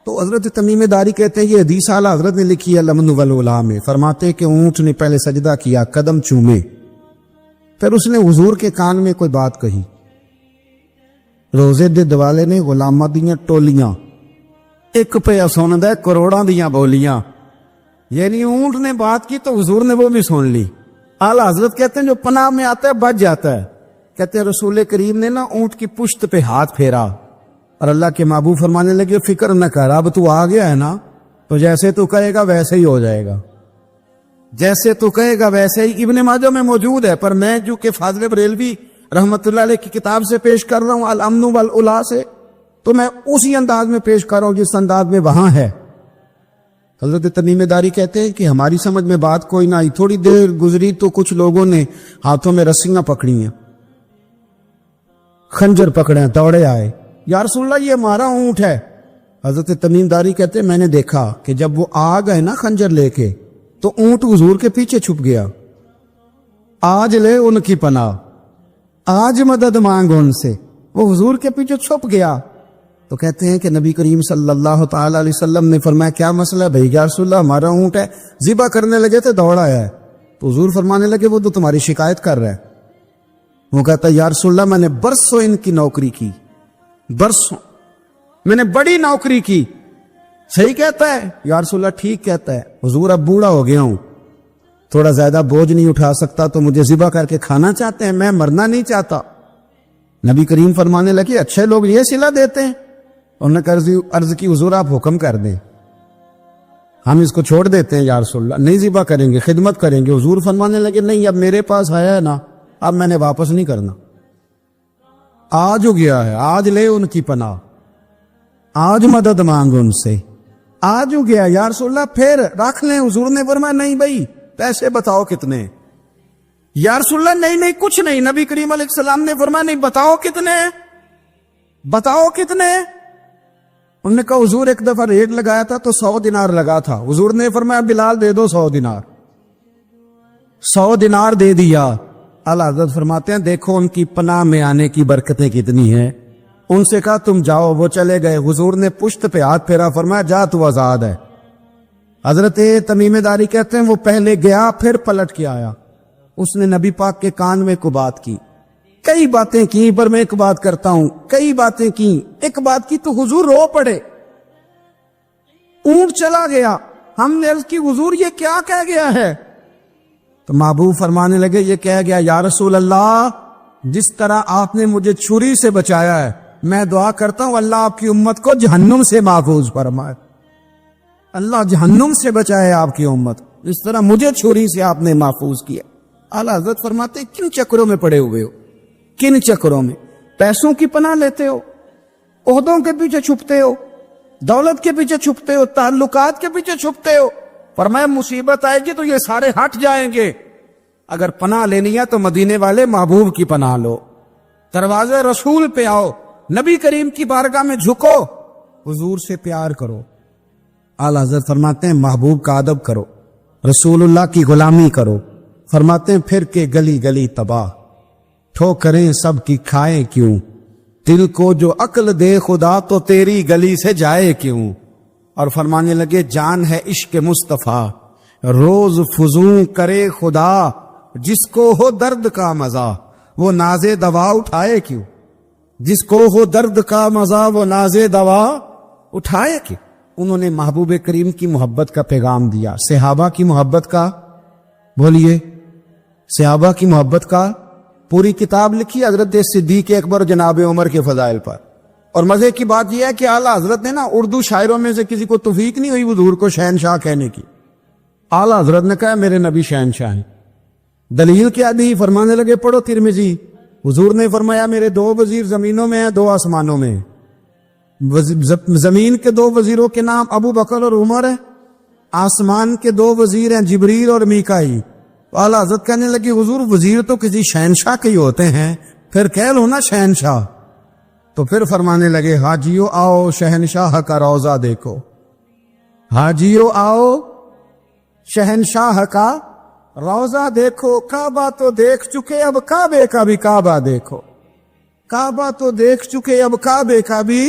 تو حضرت تمیم داری کہتے ہیں یہ حدیث اعلیٰ حضرت نے لکھی ہے لمن والعلا میں. فرماتے ہیں کہ اونٹ نے پہلے سجدہ کیا, قدم چومے, پھر اس نے حضور کے کان میں کوئی بات کہی. روزے دے دوالے نے غلاماں دیاں ٹولیاں, ایک پہ سن دے کروڑاں دیاں بولیاں. یعنی اونٹ نے بات کی تو حضور نے وہ بھی سن لی. اعلیٰ حضرت کہتے ہیں جو پناہ میں آتا ہے بچ جاتا ہے. کہتے ہیں رسول کریم نے نا اونٹ کی پشت پہ ہاتھ پھیرا اور اللہ کے محبوب فرمانے لگے فکر نہ کر, اب تو آ گیا ہے نا, تو جیسے تو کہے گا ویسے ہی ہو جائے گا, جیسے تو کہے گا ویسے ہی. ابن ماجہ میں موجود ہے, پر میں جو کہ فاضل بریلوی رحمت اللہ علیہ کی کتاب سے پیش کر رہا ہوں الامن والعلا سے, تو میں اسی انداز میں پیش کر رہا ہوں جس انداز میں وہاں ہے. حضرت تمیم داری کہتے ہیں کہ ہماری سمجھ میں بات کوئی نہ آئی. تھوڑی دیر گزری تو کچھ لوگوں نے ہاتھوں میں رسیاں پکڑی ہیں, خنجر پکڑے ہیں, دوڑے آئے, یا رسول اللہ یہ ہمارا اونٹ ہے. حضرت تمیم داری کہتے ہیں میں نے دیکھا کہ جب وہ آ گئے نا خنجر لے کے تو اونٹ حضور کے پیچھے چھپ گیا. آج لے ان کی پناہ، آج مدد مانگ ان سے۔ وہ حضور کے پیچھے چھپ گیا تو کہتے ہیں کہ نبی کریم صلی اللہ تعالی علیہ وسلم نے فرمایا کیا مسئلہ ہے بھائی؟ یا رسول اللہ ہمارا اونٹ ہے، ذبح کرنے لگے تھے دوڑ آیا ہے۔ تو حضور فرمانے لگے وہ تو تمہاری شکایت کر رہا ہے۔ وہ کہتا ہے یا رسول اللہ میں نے برسوں ان کی نوکری کی، برسوں میں نے بڑی نوکری کی۔ صحیح کہتا ہے یا رسول اللہ؟ ٹھیک کہتا ہے حضور، اب بوڑھا ہو گیا ہوں، تھوڑا زیادہ بوجھ نہیں اٹھا سکتا تو مجھے ذبح کر کے کھانا چاہتے ہیں، میں مرنا نہیں چاہتا۔ نبی کریم فرمانے لگے اچھے لوگ یہ صلہ دیتے ہیں؟ انہوں نے عرض کی حضور آپ حکم کر دیں، ہم اس کو چھوڑ دیتے ہیں یا رسول اللہ، نہیں ذبح کریں گے، خدمت کریں گے۔ حضور فرمانے لگے نہیں، اب میرے پاس آیا ہے نا، اب میں نے واپس نہیں کرنا، آج ہو گیا ہے، آج لے ان کی پناہ، آج مدد مانگ ان سے، آج ہو گیا یا رسول اللہ پھر رکھ لیں۔ حضور نے فرمایا نہیں بھائی پیسے بتاؤ کتنے؟ یا رسول اللہ نہیں کچھ نہیں۔ نبی کریم علیہ السلام نے فرمایا نہیں، بتاؤ کتنے، بتاؤ کتنے؟ انہوں نے کہا حضور ایک دفعہ ریٹ لگایا تھا تو 100 دینار لگا تھا۔ حضور نے فرمایا بلال دے دو 100 دینار، 100 دینار دے دیا۔ اعلیٰ حضرت فرماتے ہیں دیکھو ان کی پناہ میں آنے کی برکتیں کتنی ہیں۔ ان سے کہا تم جاؤ، وہ چلے گئے۔ حضور نے پشت پہ ہاتھ پھیرا، فرمایا جا تو آزاد ہے۔ حضرت تمیم داری کہتے ہیں وہ پہلے گیا پھر پلٹ کے آیا، اس نے نبی پاک کے کان میں کو بات کی، کئی باتیں کی، پر میں ایک بات کرتا ہوں، کئی باتیں کی، ایک بات کی تو حضور رو پڑے۔ اونٹ چلا گیا، ہم نے عرض کی حضور یہ کیا کہہ گیا ہے؟ تو محبوب فرمانے لگے یہ کہہ گیا یا رسول اللہ جس طرح آپ نے مجھے چھری سے بچایا ہے، میں دعا کرتا ہوں اللہ آپ کی امت کو جہنم سے محفوظ فرمائے، اللہ جہنم سے بچائے آپ کی امت، جس طرح مجھے چھری سے آپ نے محفوظ کیا۔ اعلیٰ حضرت فرماتے کن چکروں میں پڑے ہوئے ہو، کن چکروں میں؟ پیسوں کی پناہ لیتے ہو، عہدوں کے پیچھے چھپتے ہو، دولت کے پیچھے چھپتے ہو، تعلقات کے پیچھے چھپتے ہو۔ فرمایا مصیبت آئے گی تو یہ سارے ہٹ جائیں گے، اگر پناہ لینی ہے تو مدینے والے محبوب کی پناہ لو، دروازے رسول پہ آؤ، نبی کریم کی بارگاہ میں جھکو، حضور سے پیار کرو۔ اعلیٰ حضرت فرماتے ہیں محبوب کا ادب کرو، رسول اللہ کی غلامی کرو۔ فرماتے ہیں پھر کے گلی گلی تباہ، ٹھوکریں سب کی کھائے کیوں، دل کو جو عقل دے خدا تو تیری گلی سے جائے کیوں۔ اور فرمانے لگے جان ہے عشق مصطفیٰ، روز فزوں کرے خدا، جس کو ہو درد کا مزہ وہ ناز دوا اٹھائے کیوں، جس کو ہو درد کا مزہ وہ ناز دوا اٹھائے کیوں۔ انہوں نے محبوب کریم کی محبت کا پیغام دیا، صحابہ کی محبت کا، بولیے صحابہ کی محبت کا پوری کتاب لکھی حضرت صدیق اکبر جناب عمر کے فضائل پر۔ اور مزے کی بات یہ ہے کہ اعلیٰ حضرت نے نا اردو شاعروں میں سے کسی کو توفیق نہیں ہوئی حضور کو شہنشاہ کہنے کی، اعلیٰ حضرت نے کہا میرے نبی شہنشاہ ہیں۔ دلیل کیا دی؟ فرمانے لگے پڑھو ترمذی، حضور نے فرمایا میرے 2 وزیر زمینوں میں ہیں، 2 آسمانوں میں۔ زمین کے 2 وزیروں کے نام ابو بکر اور عمر ہیں، آسمان کے 2 وزیر ہیں جبریل اور میکائیل۔ اعلیٰ حضرت کہنے لگی حضور وزیر تو کسی شہنشاہ کے ہی ہوتے ہیں، پھر کہہ لو نا شہنشاہ۔ تو پھر فرمانے لگے حاجیو آؤ شہنشاہ کا روضہ دیکھو، حاجیو آؤ شہنشاہ کا روضہ دیکھو، کعبہ تو دیکھ چکے اب کعبے کا بھی کعبہ دیکھو، کعبہ تو دیکھ چکے اب کعبے کا بھی،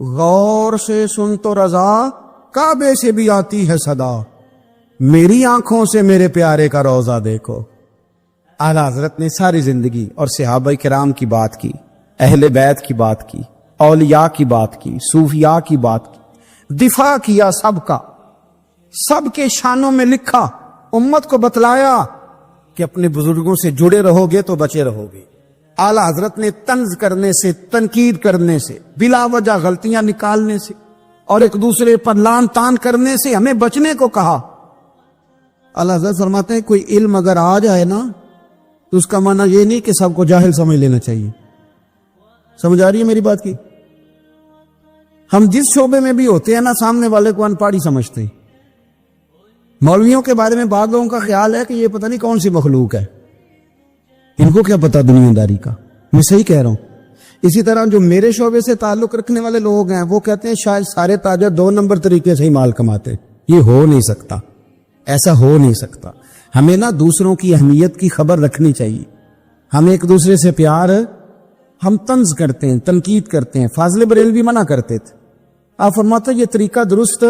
غور سے سن تو رضا کعبے سے بھی آتی ہے صدا، میری آنکھوں سے میرے پیارے کا روضہ دیکھو۔ اعلیٰ حضرت نے ساری زندگی اور صحابہ کرام کی بات کی، اہل بیت کی بات کی، اولیاء کی بات کی، صوفیاء کی بات کی، دفاع کیا سب کا، سب کے شانوں میں لکھا، امت کو بتلایا کہ اپنے بزرگوں سے جڑے رہو گے تو بچے رہو گے۔ اعلیٰ حضرت نے طنز کرنے سے، تنقید کرنے سے، بلا وجہ غلطیاں نکالنے سے اور ایک دوسرے پر لان تان کرنے سے ہمیں بچنے کو کہا۔ اعلیٰ حضرت فرماتے ہیں کوئی علم اگر آ جائے نا تو اس کا معنی یہ نہیں کہ سب کو جاہل سمجھ لینا چاہیے۔ سمجھ آ رہی ہے میری بات کی؟ ہم جس شعبے میں بھی ہوتے ہیں نا سامنے والے کو ان پڑھ ہی سمجھتے ہیں۔ مولویوں کے بارے میں بعض لوگوں کا خیال ہے کہ یہ پتہ نہیں کون سی مخلوق ہے، ان کو کیا پتا دنیا داری کا، میں صحیح کہہ رہا ہوں۔ اسی طرح جو میرے شعبے سے تعلق رکھنے والے لوگ ہیں وہ کہتے ہیں شاید سارے تاجر 2 نمبر طریقے سے ہی مال کماتے، یہ ہو نہیں سکتا، ایسا ہو نہیں سکتا۔ ہمیں نا دوسروں کی اہمیت کی خبر رکھنی چاہیے. ہم ایک دوسرے سے پیار ہم طنز کرتے ہیں, تنقید کرتے ہیں. فاضل بریلوی منع کرتے تھے. آپ فرماتے یہ طریقہ درست.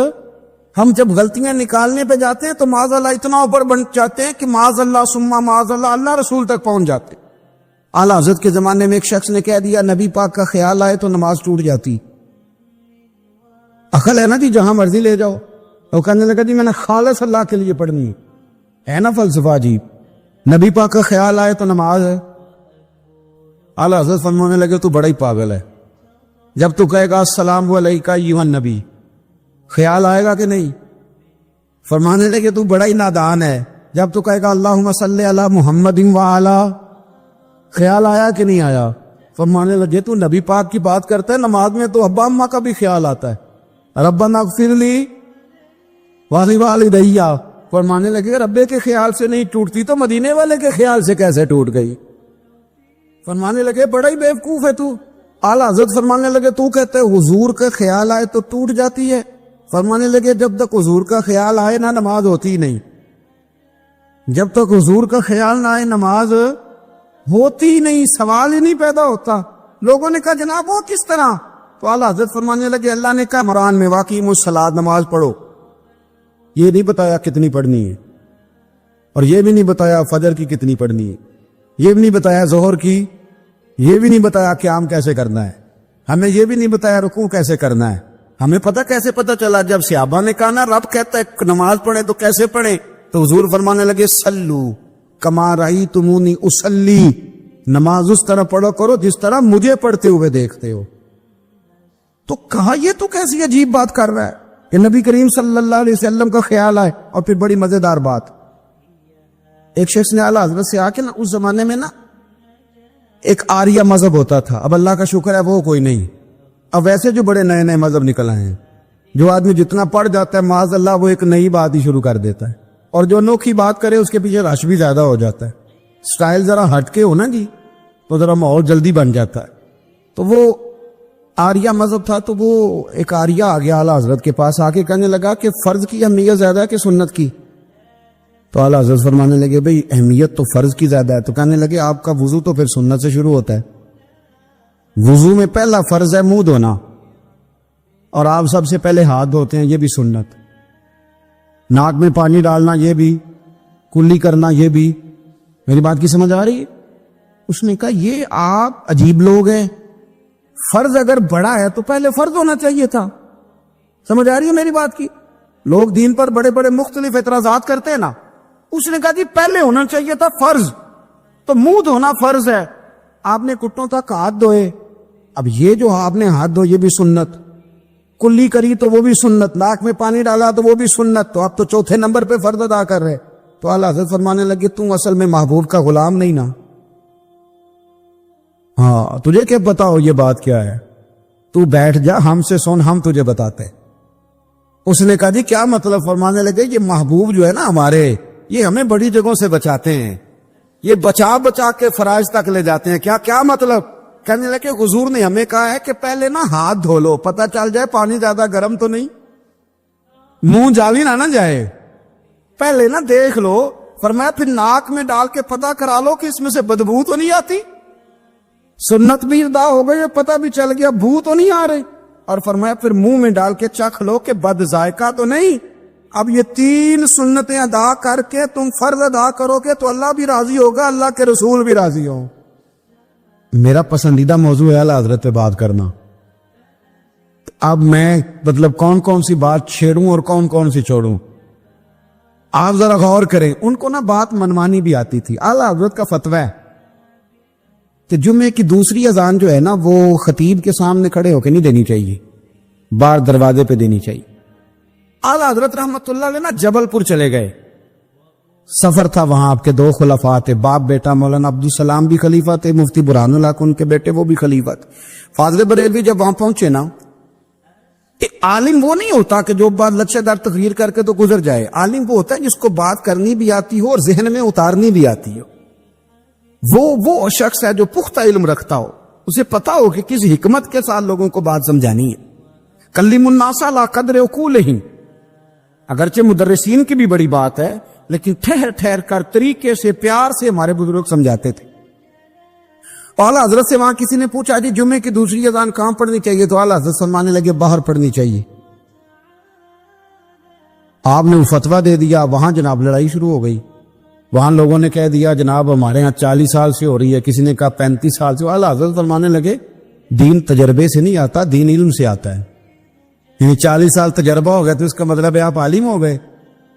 ہم جب غلطیاں نکالنے پہ جاتے ہیں تو معاذ اللہ اتنا اوپر بن جاتے ہیں کہ معاذ اللہ ثم معاذ اللہ اللہ رسول تک پہنچ جاتے. اعلیٰ حضرت کے زمانے میں ایک شخص نے کہہ دیا نبی پاک کا خیال آئے تو نماز ٹوٹ جاتی. عقل ہے نا جی, جہاں مرضی لے جاؤ. وہ کہنے لگا جی میں نے خالص اللہ کے لیے پڑھنی ہے نا فلسفہ عجیب. نبی پاک کا خیال آئے تو نماز ہے. اعلیٰ حضرت فرمانے لگے تو بڑا ہی پاگل ہے. جب تو کہے گا السلام علیکہ ایھا النبی, خیال آئے گا کہ نہیں؟ فرمانے لگے تو بڑا ہی نادان ہے. جب تو کہے گا اللہم صلی علی محمد وعلی, خیال آیا کہ نہیں آیا؟ فرمانے لگے تو نبی پاک کی بات کرتا ہے, نماز میں تو ابا اماں کا بھی خیال آتا ہے. ربنا اغفر لی ولیوالدی. فرمانے لگے ربے کے خیال سے نہیں ٹوٹتی تو مدینے والے کے خیال سے کیسے ٹوٹ گئی؟ فرمانے لگے بڑا ہی بیوقوف ہے تو. اعلیٰ حضرت فرمانے لگے تو کہتے ہیں حضور کا خیال آئے تو ٹوٹ جاتی ہے. فرمانے لگے جب تک حضور کا خیال آئے نہ نماز ہوتی نہیں. جب تک حضور کا خیال نہ آئے نماز ہوتی نہیں, سوال ہی نہیں پیدا ہوتا. لوگوں نے کہا جناب وہ کس طرح؟ تو اعلیٰ حضرت فرمانے لگے اللہ نے کہا قرآن میں واقعی الصلاۃ, نماز پڑھو. یہ نہیں بتایا کتنی پڑھنی ہے, اور یہ بھی نہیں بتایا فجر کی کتنی پڑھنی ہے, یہ بھی نہیں بتایا ظہر کی, یہ بھی نہیں بتایا قیام کیسے کرنا ہے, ہمیں یہ بھی نہیں بتایا رکوع کیسے کرنا ہے. ہمیں پتا کیسے پتا چلا؟ جب صحابہ نے کہا نا رب کہتا ہے نماز پڑھیں تو کیسے پڑھیں, تو حضور فرمانے لگے سلو کما رأیتمونی اصلی, نماز اس طرح پڑھو کرو جس طرح مجھے پڑھتے ہوئے دیکھتے ہو. تو کہا یہ تو کیسی عجیب بات کر رہا ہے کہ نبی کریم صلی اللہ علیہ وسلم کا خیال آئے. اور پھر بڑی مزیدار بات, ایک شخص نے اعلیٰ حضرت سے آ کے نا اس زمانے میں نا ایک آریہ مذہب ہوتا تھا, اب اللہ کا شکر ہے وہ کوئی نہیں. اب ویسے جو بڑے نئے نئے مذہب نکل آئے ہیں, جو آدمی جتنا پڑھ جاتا ہے معاذ اللہ وہ ایک نئی بات ہی شروع کر دیتا ہے, اور جو انوکھی بات کرے اس کے پیچھے رش بھی زیادہ ہو جاتا ہے. سٹائل ذرا ہٹ کے ہو نا جی تو ذرا ماحول جلدی بن جاتا ہے. تو وہ آریہ مذہب تھا, تو وہ ایک آریہ آ گیا اعلیٰ حضرت کے پاس, آ کے کہنے لگا کہ فرض کی اہمیت زیادہ ہے کہ سنت کی؟ تو اعلیٰ حضرت فرمانے لگے بھئی اہمیت تو فرض کی زیادہ ہے. تو کہنے لگے آپ کا وضو تو پھر سنت سے شروع ہوتا ہے. وضو میں پہلا فرض ہے منہ دھونا, اور آپ سب سے پہلے ہاتھ دھوتے ہیں, یہ بھی سنت. ناک میں پانی ڈالنا یہ بھی, کلی کرنا یہ بھی. میری بات کی سمجھ آ رہی ہے؟ اس نے کہا یہ آپ عجیب لوگ ہیں, فرض اگر بڑا ہے تو پہلے فرض ہونا چاہیے تھا. سمجھ آ رہی ہے میری بات کی؟ لوگ دین پر بڑے بڑے مختلف اعتراضات کرتے ہیں نا. اس نے کہا جی پہلے ہونا چاہیے تھا فرض, تو منہ دھونا فرض ہے, آپ نے گھٹنوں تک ہاتھ دھوئے, اب یہ جو آپ نے ہاتھ دھو یہ بھی سنت, کلی کری تو وہ بھی سنت, ناک میں پانی ڈالا تو وہ بھی سنت, تو آپ تو چوتھے نمبر پہ فرض ادا کر رہے. تو اعلیٰ حضرت فرمانے لگے تم اصل میں محبوب کا غلام نہیں نا. ہاں تجھے کیا پتا ہو یہ بات کیا ہے, تو بیٹھ جا ہم سے سن, ہم تجھے بتاتے. اس نے کہا جی کیا مطلب؟ فرمانے لگے یہ محبوب جو ہے نا ہمارے, یہ ہمیں بڑی جگہوں سے بچاتے ہیں, یہ بچا بچا کے فرائض تک لے جاتے ہیں. کیا کیا مطلب؟ کہنے لگے حضور نے ہمیں کہا ہے کہ پہلے نا ہاتھ دھو لو, پتہ چل جائے پانی زیادہ گرم تو نہیں, منہ جاوی نہ جائے, پہلے نا دیکھ لو. فرمایا پھر ناک میں ڈال کے پتہ کرا لو کہ اس میں سے بدبو تو نہیں آتی. سنت بھی ادا ہو گئی, پتہ بھی چل گیا بو تو نہیں آ رہی. اور فرمایا پھر منہ میں ڈال کے چکھ لو کہ بد ذائقہ تو نہیں. اب یہ 3 سنتیں ادا کر کے تم فرض ادا کرو گے تو اللہ بھی راضی ہوگا, اللہ کے رسول بھی راضی ہو. میرا پسندیدہ موضوع ہے اعلیٰ حضرت پہ بات کرنا. اب میں مطلب کون کون سی بات چھیڑوں اور کون کون سی چھوڑوں, آپ ذرا غور کریں. ان کو نا بات منوانی بھی آتی تھی. اعلیٰ حضرت کا فتویٰ ہے کہ جمعے کی دوسری اذان جو ہے نا وہ خطیب کے سامنے کھڑے ہو کے نہیں دینی چاہیے, باہر دروازے پہ دینی چاہیے. اعلیٰ حضرت رحمت اللہ علیہ نا جبل پور چلے گئے, سفر تھا وہاں. آپ کے 2 خلفاء تھے, باپ بیٹا مولانا عبدالسلام بھی خلیفہ تھے, مفتی برہان اللہ ان کے بیٹے وہ بھی خلیفہ تھے. فاضل بریلوی جب وہاں پہنچے نا, عالم وہ نہیں ہوتا کہ جو بات لچھے دار تقریر کر کے تو گزر جائے. عالم وہ ہوتا ہے جس کو بات کرنی بھی آتی ہو اور ذہن میں اتارنی بھی آتی ہو. وہ شخص ہے جو پختہ علم رکھتا ہو, اسے پتا ہو کہ کس حکمت کے ساتھ لوگوں کو بات سمجھانی ہے. کلم الناس علی قدر عقولہم, اگرچہ مدرسین کی بھی بڑی بات ہے لیکن ٹھہر ٹھہر کر طریقے سے پیار سے ہمارے بزرگ سمجھاتے تھے. اعلیٰ حضرت سے وہاں کسی نے پوچھا جی جمعے کی دوسری اذان کہاں پڑھنی چاہیے؟ تو اعلیٰ حضرت فرمانے لگے باہر پڑھنی چاہیے. آپ نے وہ فتویٰ دے دیا. وہاں جناب لڑائی شروع ہو گئی. وہاں لوگوں نے کہہ دیا جناب ہمارے ہاں 40 سال سے ہو رہی ہے, کسی نے کہا 35 سال سے. اعلیٰ حضرت فرمانے لگے دین تجربے سے نہیں آتا, دین علم سے آتا ہے. یعنی 40 سال تجربہ ہو گیا تو اس کا مطلب ہے آپ عالم ہو گئے.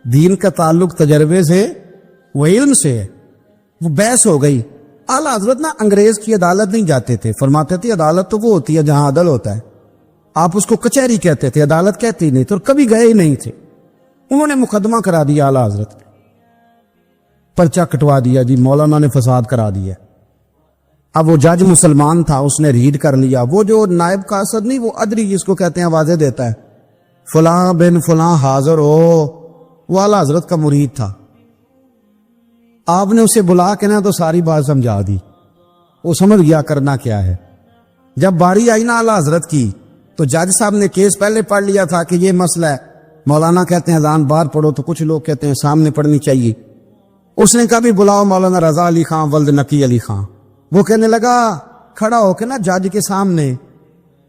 دین کا تعلق تجربے سے وہ علم سے ہے. وہ بحث ہو گئی. اعلیٰ حضرت نا انگریز کی عدالت نہیں جاتے تھے. فرماتے تھے عدالت تو وہ ہوتی ہے جہاں عدل ہوتا ہے, آپ اس کو کچہری کہتے تھے, عدالت کہتے ہی نہیں تھے, اور کبھی گئے ہی نہیں تھے. انہوں نے مقدمہ کرا دیا اعلیٰ حضرت نے, پرچہ کٹوا دیا جی مولانا نے فساد کرا دیا. اب وہ جج مسلمان تھا, اس نے ریڈ کر لیا. وہ جو نائب قاصد نہیں, وہ ادری جس کو کہتے ہیں آوازیں دیتا ہے, فلاں بن فلاں حاضر ہو, وہ اعلیٰ حضرت کا مرید تھا. آپ نے اسے بلا کے نا تو ساری بات سمجھا دی. وہ سمجھ گیا کرنا کیا ہے. جب باری آئی نا اعلیٰ حضرت کی تو جج صاحب نے کیس پہلے پڑھ لیا تھا کہ یہ مسئلہ ہے. مولانا کہتے ہیں اذان باہر پڑھو, تو کچھ لوگ کہتے ہیں سامنے پڑھنی چاہیے. اس نے کہا بھی بلاؤ مولانا رضا علی خان ولد نقی علی خان. وہ کہنے لگا کھڑا ہو کے نا جج کے سامنے,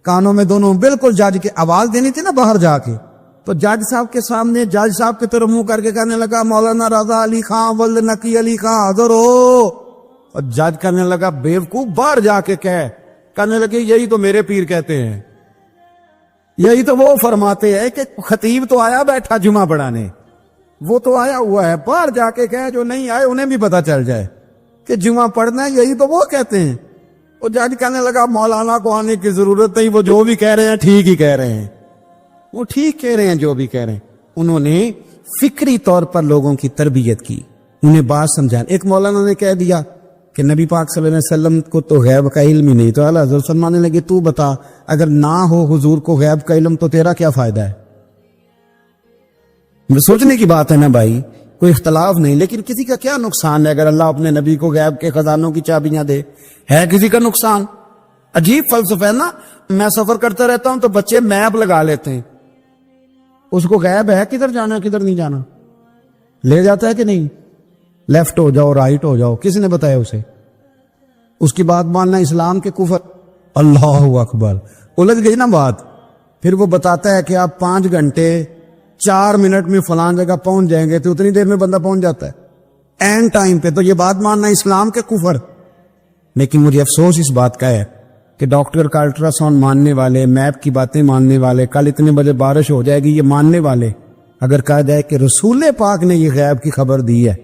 کانوں میں دونوں بالکل جج کے آواز دینی تھی نا باہر جا کے, تو جج صاحب کے سامنے جج صاحب کی طرف منہ کر کے کہنے لگا مولانا رضا علی خان ولد نقی علی خان حاضر ہو. اور جج کہنے لگا بیوقوف باہر جا کے کہنے لگے یہی تو میرے پیر کہتے ہیں, یہی تو وہ فرماتے ہیں کہ خطیب تو آیا بیٹھا جمعہ پڑھانے, وہ تو آیا ہوا ہے, باہر جا کے کہے جو نہیں آئے انہیں بھی پتا چل جائے کہ جمعہ پڑھنا ہے, یہی تو وہ کہتے ہیں. وہ جج کہنے لگا مولانا کو آنے کی ضرورت نہیں, وہ جو بھی کہہ رہے ہیں ٹھیک ہی کہہ رہے ہیں, وہ ٹھیک کہہ رہے ہیں جو بھی کہہ رہے ہیں. انہوں نے فکری طور پر لوگوں کی تربیت کی, انہیں بات سمجھا. ایک مولانا نے کہہ دیا کہ نبی پاک صلی اللہ علیہ وسلم کو تو غیب کا علم ہی نہیں, تو اعلیٰ حضرت فرمانے لگے تو بتا اگر نہ ہو حضور کو غیب کا علم تو تیرا کیا فائدہ ہے. سوچنے کی بات ہے نا بھائی, کوئی اختلاف نہیں, لیکن کسی کا کیا نقصان ہے اگر اللہ اپنے نبی کو غیب کے خزانوں کی چابیاں دے؟ ہے کسی کا نقصان؟ عجیب فلسفہ ہے نا. میں سفر کرتا رہتا ہوں تو بچے میپ لگا لیتے ہیں, اس کو غیب ہے کدھر جانا کدھر نہیں جانا, لے جاتا ہے کہ نہیں, لیفٹ ہو جاؤ رائٹ ہو جاؤ, کس نے بتایا اسے؟ اس کی بات ماننا اسلام کے کفر. اللہ اکبر, الجھ گئی نا بات. پھر وہ بتاتا ہے کہ آپ 5 گھنٹے 4 منٹ میں فلان جگہ پہنچ جائیں گے, تو اتنی دیر میں بندہ پہنچ جاتا ہے اینڈ ٹائم پہ. تو یہ بات ماننا اسلام کے کفر. لیکن مجھے افسوس اس بات کا ہے کہ ڈاکٹر کا الٹرا ساؤنڈ ماننے والے, میپ کی باتیں ماننے والے, کل اتنے بجے بارش ہو جائے گی یہ ماننے والے, اگر کہا جائے کہ رسول پاک نے یہ غیب کی خبر دی ہے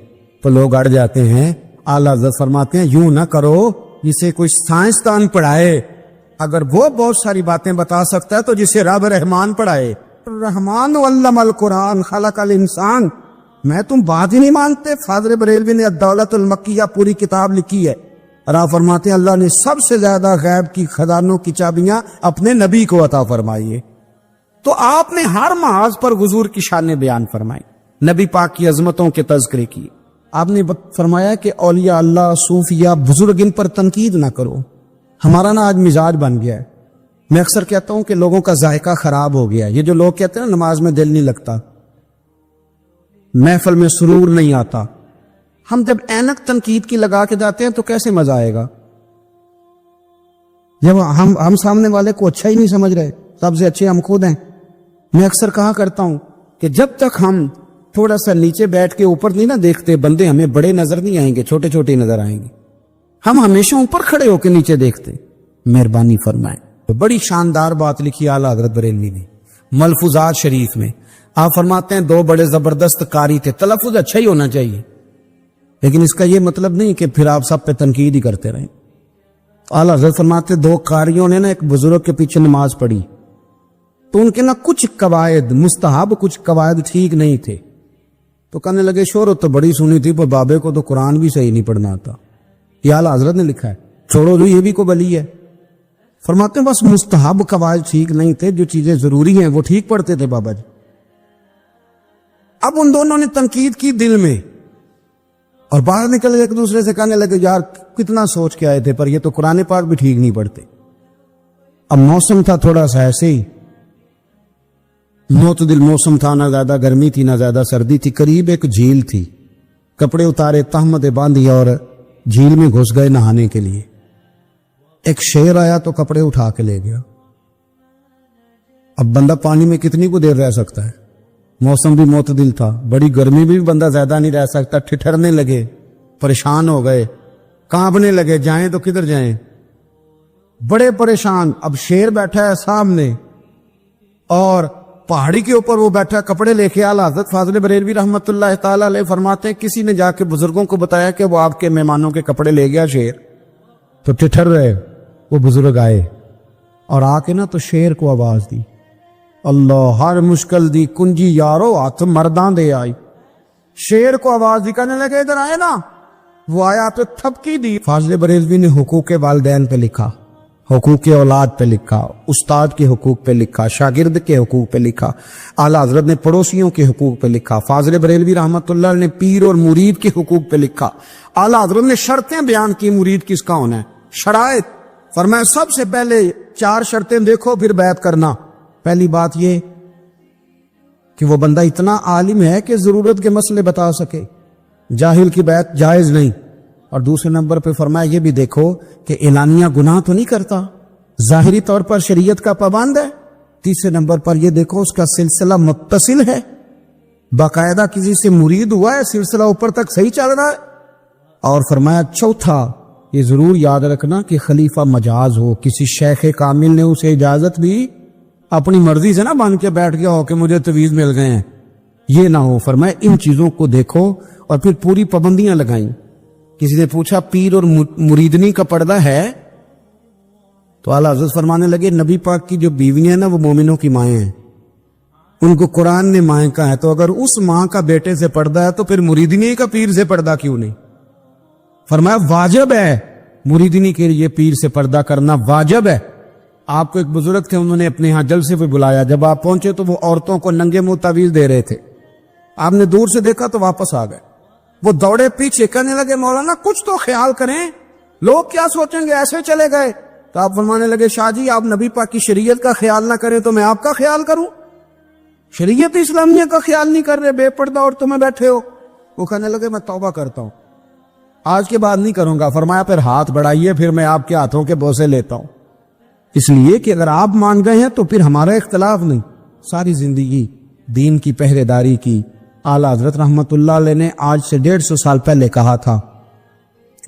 تو لوگ اڑ جاتے ہیں. اعلیٰ حضرت فرماتے ہیں یوں نہ کرو جسے کوئی سائنسدان پڑھائے, اگر وہ بہت ساری باتیں بتا سکتا ہے تو جسے رب رحمان پڑھائے. رحمان علم القرآن خلق الانسان. میں تم بات ہی نہیں مانتے. فاضل بریلوی نے الدولت المکیہ پوری کتاب لکھی ہے, اور فرماتے ہیں اللہ نے سب سے زیادہ غیب کی خزانوں کی چابیاں اپنے نبی کو عطا فرمائی ہے. تو آپ نے ہر محاذ پر حضور کی شانیں بیان فرمائی, نبی پاک کی عظمتوں کے تذکرے کی. آپ نے فرمایا کہ اولیاء اللہ صوفیہ بزرگ ان پر تنقید نہ کرو. ہمارا نا آج مزاج بن گیا ہے, میں اکثر کہتا ہوں کہ لوگوں کا ذائقہ خراب ہو گیا ہے. یہ جو لوگ کہتے ہیں نا نماز میں دل نہیں لگتا, محفل میں سرور نہیں آتا, ہم جب اینک تنقید کی لگا کے جاتے ہیں تو کیسے مزہ آئے گا جب ہم سامنے والے کو اچھا ہی نہیں سمجھ رہے. سب سے اچھے ہم خود ہیں. میں اکثر کہا کرتا ہوں کہ جب تک ہم تھوڑا سا نیچے بیٹھ کے اوپر نہیں نہ دیکھتے, بندے ہمیں بڑے نظر نہیں آئیں گے, چھوٹے چھوٹے نظر آئیں گے. ہم ہمیشہ اوپر کھڑے ہو کے نیچے دیکھتے. مہربانی فرمائیں. تو بڑی شاندار بات لکھی اعلیٰ حضرت بریلوی نے ملفوظات شریف میں. آپ فرماتے ہیں 2 بڑے زبردست قاری تھے. تلفظ اچھا ہی ہونا چاہیے, لیکن اس کا یہ مطلب نہیں کہ پھر آپ سب پہ تنقید ہی کرتے رہیں. اعلیٰ حضرت فرماتے 2 قاریوں نے نا ایک بزرگ کے پیچھے نماز پڑھی, تو ان کے نا کچھ قواعد مستحب, کچھ قواعد ٹھیک نہیں تھے. تو کہنے لگے شہرت تو بڑی سنی تھی پر بابے کو تو قرآن بھی صحیح نہیں پڑھنا آتا. یہ اعلیٰ حضرت نے لکھا ہے, چھوڑو جو یہ بھی کو بلی ہے. فرماتے ہیں بس مستحب قواعد ٹھیک نہیں تھے, جو چیزیں ضروری ہیں وہ ٹھیک پڑھتے تھے بابا جی. اب ان دونوں نے تنقید کی دل میں, اور باہر نکل ایک دوسرے سے کہنے لگے یار کتنا سوچ کے آئے تھے, پر یہ تو قرآن پاک بھی ٹھیک نہیں پڑھتے. اب موسم تھا تھوڑا سا ایسے ہی, معتدل موسم تھا, نہ زیادہ گرمی تھی نہ زیادہ سردی تھی. قریب ایک جھیل تھی, کپڑے اتارے، تہمتیں باندھی اور جھیل میں گھس گئے نہانے کے لیے۔ ایک شیر آیا تو کپڑے اٹھا کے لے گیا۔ اب بندہ پانی میں کتنی کو دیر رہ سکتا ہے؟ موسم بھی معتدل تھا، بڑی گرمی بھی بندہ زیادہ نہیں رہ سکتا، ٹھٹھرنے لگے، پریشان ہو گئے، کانپنے لگے، جائیں تو کدھر جائیں، بڑے پریشان۔ اب شیر بیٹھا ہے سامنے اور پہاڑی کے اوپر وہ بیٹھا، کپڑے لے کے آل حضرت فاضل بریلوی رحمت اللہ تعالی علیہ فرماتے ہیں کسی نے جا کے بزرگوں کو بتایا کہ وہ آپ کے مہمانوں کے کپڑے لے گیا شیر، تو ٹھٹھر رہے۔ وہ بزرگ آئے اور آ کے نا تو شیر کو آواز دی، اللہ ہر مشکل دی کنجی یارو ہاتھ مردان دے آئی۔ شیر کو آواز دی، کہنے لگے ادھر آئے نا۔ وہ آیا تو تھپکی دی۔ فاضل بریلوی نے حقوق والدین پہ لکھا، حقوق اولاد پہ لکھا، استاد کے حقوق پہ لکھا، شاگرد کے حقوق پہ لکھا، اعلی حضرت نے پڑوسیوں کے حقوق پہ لکھا، فاضل بریلوی رحمت اللہ نے پیر اور مرید کے حقوق پہ لکھا، اعلی حضرت نے شرطیں بیان کی مرید کس کا ہونا ہے، شرائط فرمایا سب سے پہلے 4 شرطیں دیکھو پھر بیعت کرنا۔ پہلی بات یہ کہ وہ بندہ اتنا عالم ہے کہ ضرورت کے مسئلے بتا سکے، جاہل کی بیعت جائز نہیں۔ اور دوسرے نمبر پہ فرمایا یہ بھی دیکھو کہ اعلانیہ گناہ تو نہیں کرتا، ظاہری طور پر شریعت کا پابند ہے۔ تیسرے نمبر پر یہ دیکھو اس کا سلسلہ متصل ہے، باقاعدہ کسی سے مرید ہوا ہے، سلسلہ اوپر تک صحیح چل رہا ہے۔ اور فرمایا چوتھا یہ ضرور یاد رکھنا کہ خلیفہ مجاز ہو، کسی شیخ کامل نے اسے اجازت بھی اپنی مرضی سے نہ بن کے بیٹھ گیا ہو کہ مجھے تویز مل گئے ہیں، یہ نہ ہو۔ فرمایا ان چیزوں کو دیکھو اور پھر پوری پابندیاں لگائیں۔ کسی نے پوچھا پیر اور مریدنی کا پردہ ہے؟ تو اعلیٰ حضرت فرمانے لگے نبی پاک کی جو بیویاں ہیں نا وہ مومنوں کی مائیں ہیں، ان کو قرآن نے مائیں کہا ہے، تو اگر اس ماں کا بیٹے سے پردہ ہے تو پھر مریدنی کا پیر سے پردہ کیوں نہیں؟ فرمایا واجب ہے مریدنی کے لیے پیر سے پردہ کرنا، واجب ہے۔ آپ کو ایک بزرگ تھے، انہوں نے اپنے ہاں جلسے پہ بلایا، جب آپ پہنچے تو وہ عورتوں کو ننگے منہ تعویذ دے رہے تھے، آپ نے دور سے دیکھا تو واپس آ گئے۔ وہ دوڑے پیچھے، کہنے لگے مولانا کچھ تو خیال کریں، لوگ کیا سوچیں گے، ایسے چلے گئے۔ تو آپ فرمانے لگے شاہ جی آپ نبی پاک کی شریعت کا خیال نہ کریں تو میں آپ کا خیال کروں؟ شریعت اسلامیہ کا خیال نہیں کر رہے، بے پردہ عورتوں میں بیٹھے ہو۔ وہ کہنے لگے میں توبہ کرتا ہوں، آج کے بعد نہیں کروں گا۔ فرمایا پھر ہاتھ بڑھائیے، پھر میں آپ کے ہاتھوں کے بوسے لیتا ہوں، اس لیے کہ اگر آپ مان گئے ہیں تو پھر ہمارا اختلاف نہیں۔ ساری زندگی دین کی پہرے داری کی۔ اعلیٰ حضرت رحمت اللہ علیہ نے آج سے 150 سال پہلے کہا تھا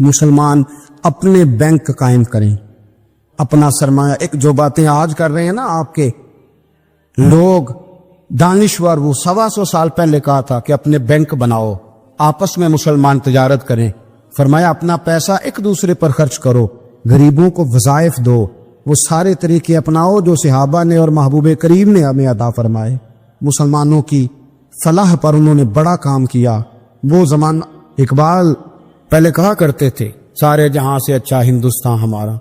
مسلمان اپنے بینک قائم کریں، اپنا سرمایہ۔ ایک جو باتیں آج کر رہے ہیں نا آپ کے لوگ دانشور، وہ 125 سال پہلے کہا تھا کہ اپنے بینک بناؤ، آپس میں مسلمان تجارت کریں۔ فرمایا اپنا پیسہ ایک دوسرے پر خرچ کرو، غریبوں کو وظائف دو، وہ سارے طریقے اپناؤ جو صحابہ نے اور محبوب کریم نے ہمیں عطا فرمائے۔ مسلمانوں کی فلاح پر انہوں نے بڑا کام کیا۔ وہ زمانہ اقبال پہلے کہا کرتے تھے سارے جہاں سے اچھا ہندوستان ہمارا،